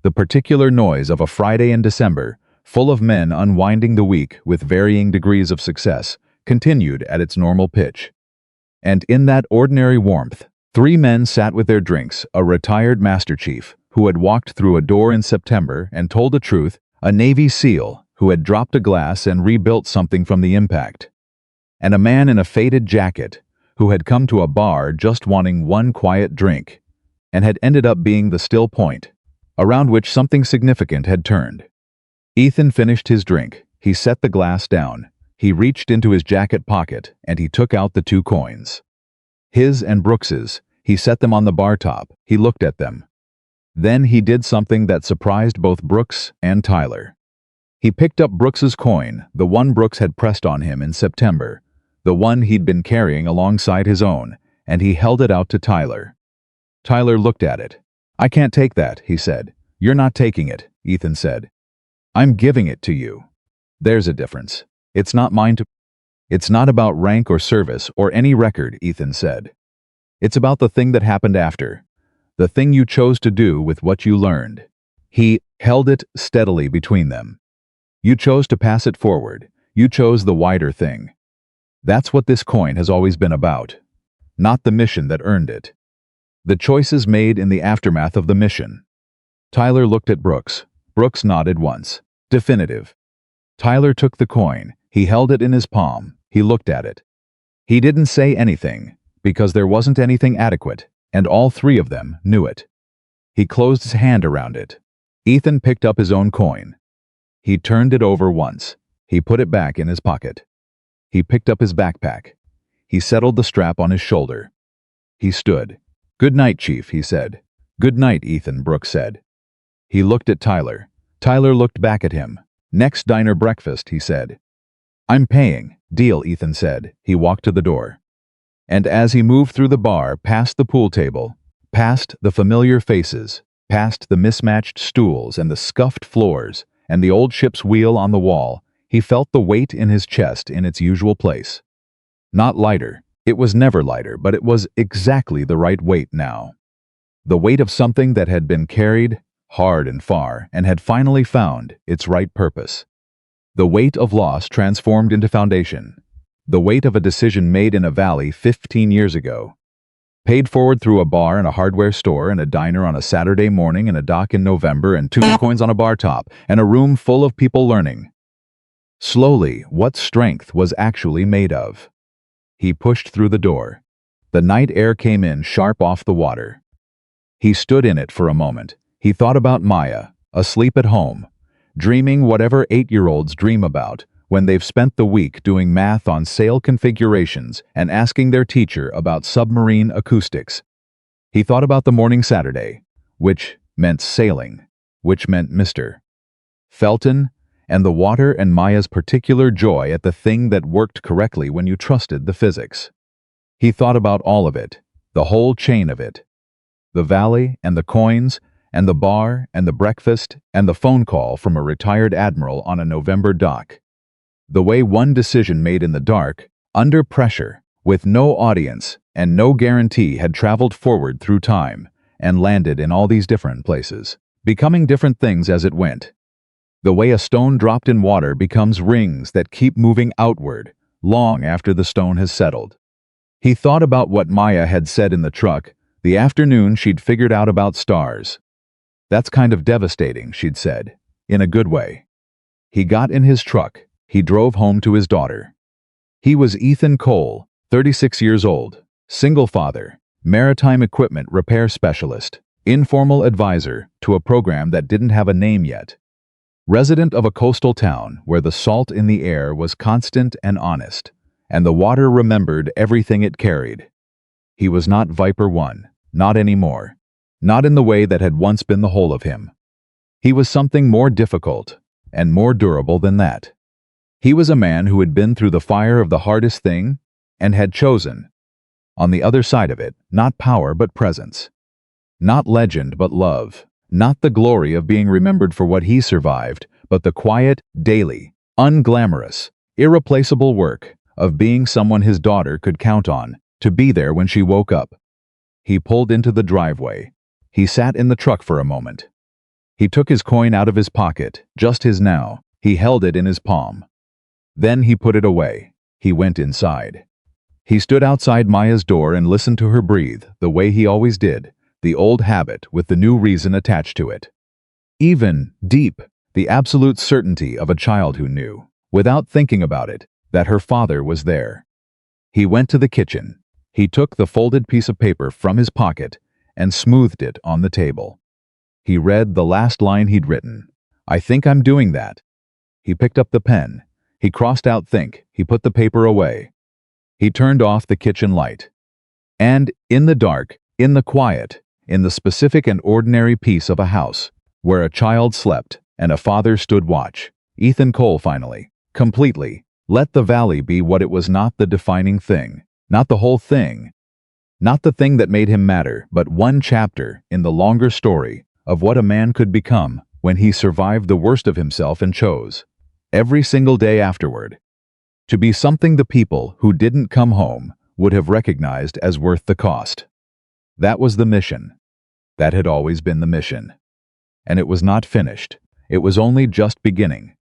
The particular noise of a Friday in December, full of men unwinding the week with varying degrees of success, continued at its normal pitch. And in that ordinary warmth, 3 men sat with their drinks, a retired Master Chief who had walked through a door in September and told the truth, a Navy SEAL who had dropped a glass and rebuilt something from the impact, and a man in a faded jacket who had come to a bar just wanting one quiet drink, and had ended up being the still point, around which something significant had turned. Ethan finished his drink. He set the glass down. He reached into his jacket pocket, and he took out the 2 coins. His and Brooks's, He set them on the bar top. He looked at them. Then he did something that surprised both Brooks and Tyler. He picked up Brooks's coin, the one Brooks had pressed on him in September, the one he'd been carrying alongside his own, and he held it out to Tyler. Tyler looked at it. "I can't take that," he said. "You're not taking it," Ethan said. "I'm giving it to you." "There's a difference. It's not mine to—" "It's not about rank or service or any record," Ethan said. "It's about the thing that happened after. The thing you chose to do with what you learned." He held it steadily between them. "You chose to pass it forward. You chose the wider thing. That's what this coin has always been about. Not the mission that earned it. The choices made in the aftermath of the mission." Tyler looked at Brooks. Brooks nodded once. Definitive. Tyler took the coin. He held it in his palm. He looked at it. He didn't say anything, because there wasn't anything adequate, and all three of them knew it. He closed his hand around it. Ethan picked up his own coin. He turned it over once. He put it back in his pocket. He picked up his backpack. He settled the strap on his shoulder. He stood. "Good night, Chief," he said. "Good night, Ethan," Brooks said. He looked at Tyler. Tyler looked back at him. "Next diner breakfast," he said. "I'm paying." "Deal," Ethan said. He walked to the door. And as he moved through the bar, past the pool table, past the familiar faces, past the mismatched stools and the scuffed floors, and the old ship's wheel on the wall, he felt the weight in his chest in its usual place. Not lighter. It was never lighter, but it was exactly the right weight now. The weight of something that had been carried hard and far and had finally found its right purpose. The weight of loss transformed into foundation. The weight of a decision made in a valley 15 years ago. Paid forward through a bar and a hardware store and a diner on a Saturday morning and a dock in November and 2 coins on a bar top and a room full of people learning. Slowly, what strength was actually made of. He pushed through the door. The night air came in sharp off the water. He stood in it for a moment. He thought about Maya, asleep at home, dreaming whatever 8-year-olds dream about when they've spent the week doing math on sail configurations and asking their teacher about submarine acoustics. He thought about the morning Saturday, which meant sailing, which meant Mr. Felton, and the water and Maya's particular joy at the thing that worked correctly when you trusted the physics. He thought about all of it, the whole chain of it. The valley and the coins, and the bar and the breakfast and the phone call from a retired admiral on a November dock. The way one decision made in the dark, under pressure, with no audience and no guarantee had traveled forward through time and landed in all these different places, becoming different things as it went. The way a stone dropped in water becomes rings that keep moving outward long after the stone has settled. He thought about what Maya had said in the truck the afternoon she'd figured out about stars. "That's kind of devastating," she'd said, in a good way. He got in his truck. He drove home to his daughter. He was Ethan Cole, 36 years old, single father, maritime equipment repair specialist, informal advisor to a program that didn't have a name yet. Resident of a coastal town where the salt in the air was constant and honest, and the water remembered everything it carried. He was not Viper 1, not anymore, not in the way that had once been the whole of him. He was something more difficult and more durable than that. He was a man who had been through the fire of the hardest thing and had chosen, on the other side of it, not power but presence. Not legend but love. Not the glory of being remembered for what he survived, but the quiet, daily, unglamorous, irreplaceable work of being someone his daughter could count on to be there when she woke up. He pulled into the driveway. He sat in the truck for a moment. He took his coin out of his pocket, just his now. He held it in his palm. Then he put it away. He went inside. He stood outside Maya's door and listened to her breathe, the way he always did, the old habit with the new reason attached to it. Even, deep, the absolute certainty of a child who knew, without thinking about it, that her father was there. He went to the kitchen. He took the folded piece of paper from his pocket and smoothed it on the table. He read the last line he'd written. "I think I'm doing that." He picked up the pen. He crossed out think. He put the paper away. He turned off the kitchen light. And, in the dark, In the quiet, in the specific and ordinary peace of a house, where a child slept and a father stood watch, Ethan Cole finally, completely, let the valley be what it was, not the defining thing, not the whole thing, not the thing that made him matter, but one chapter in the longer story of what a man could become when he survived the worst of himself and chose, every single day afterward, to be something the people who didn't come home would have recognized as worth the cost. That was the mission. That had always been the mission. And it was not finished. It was only just beginning.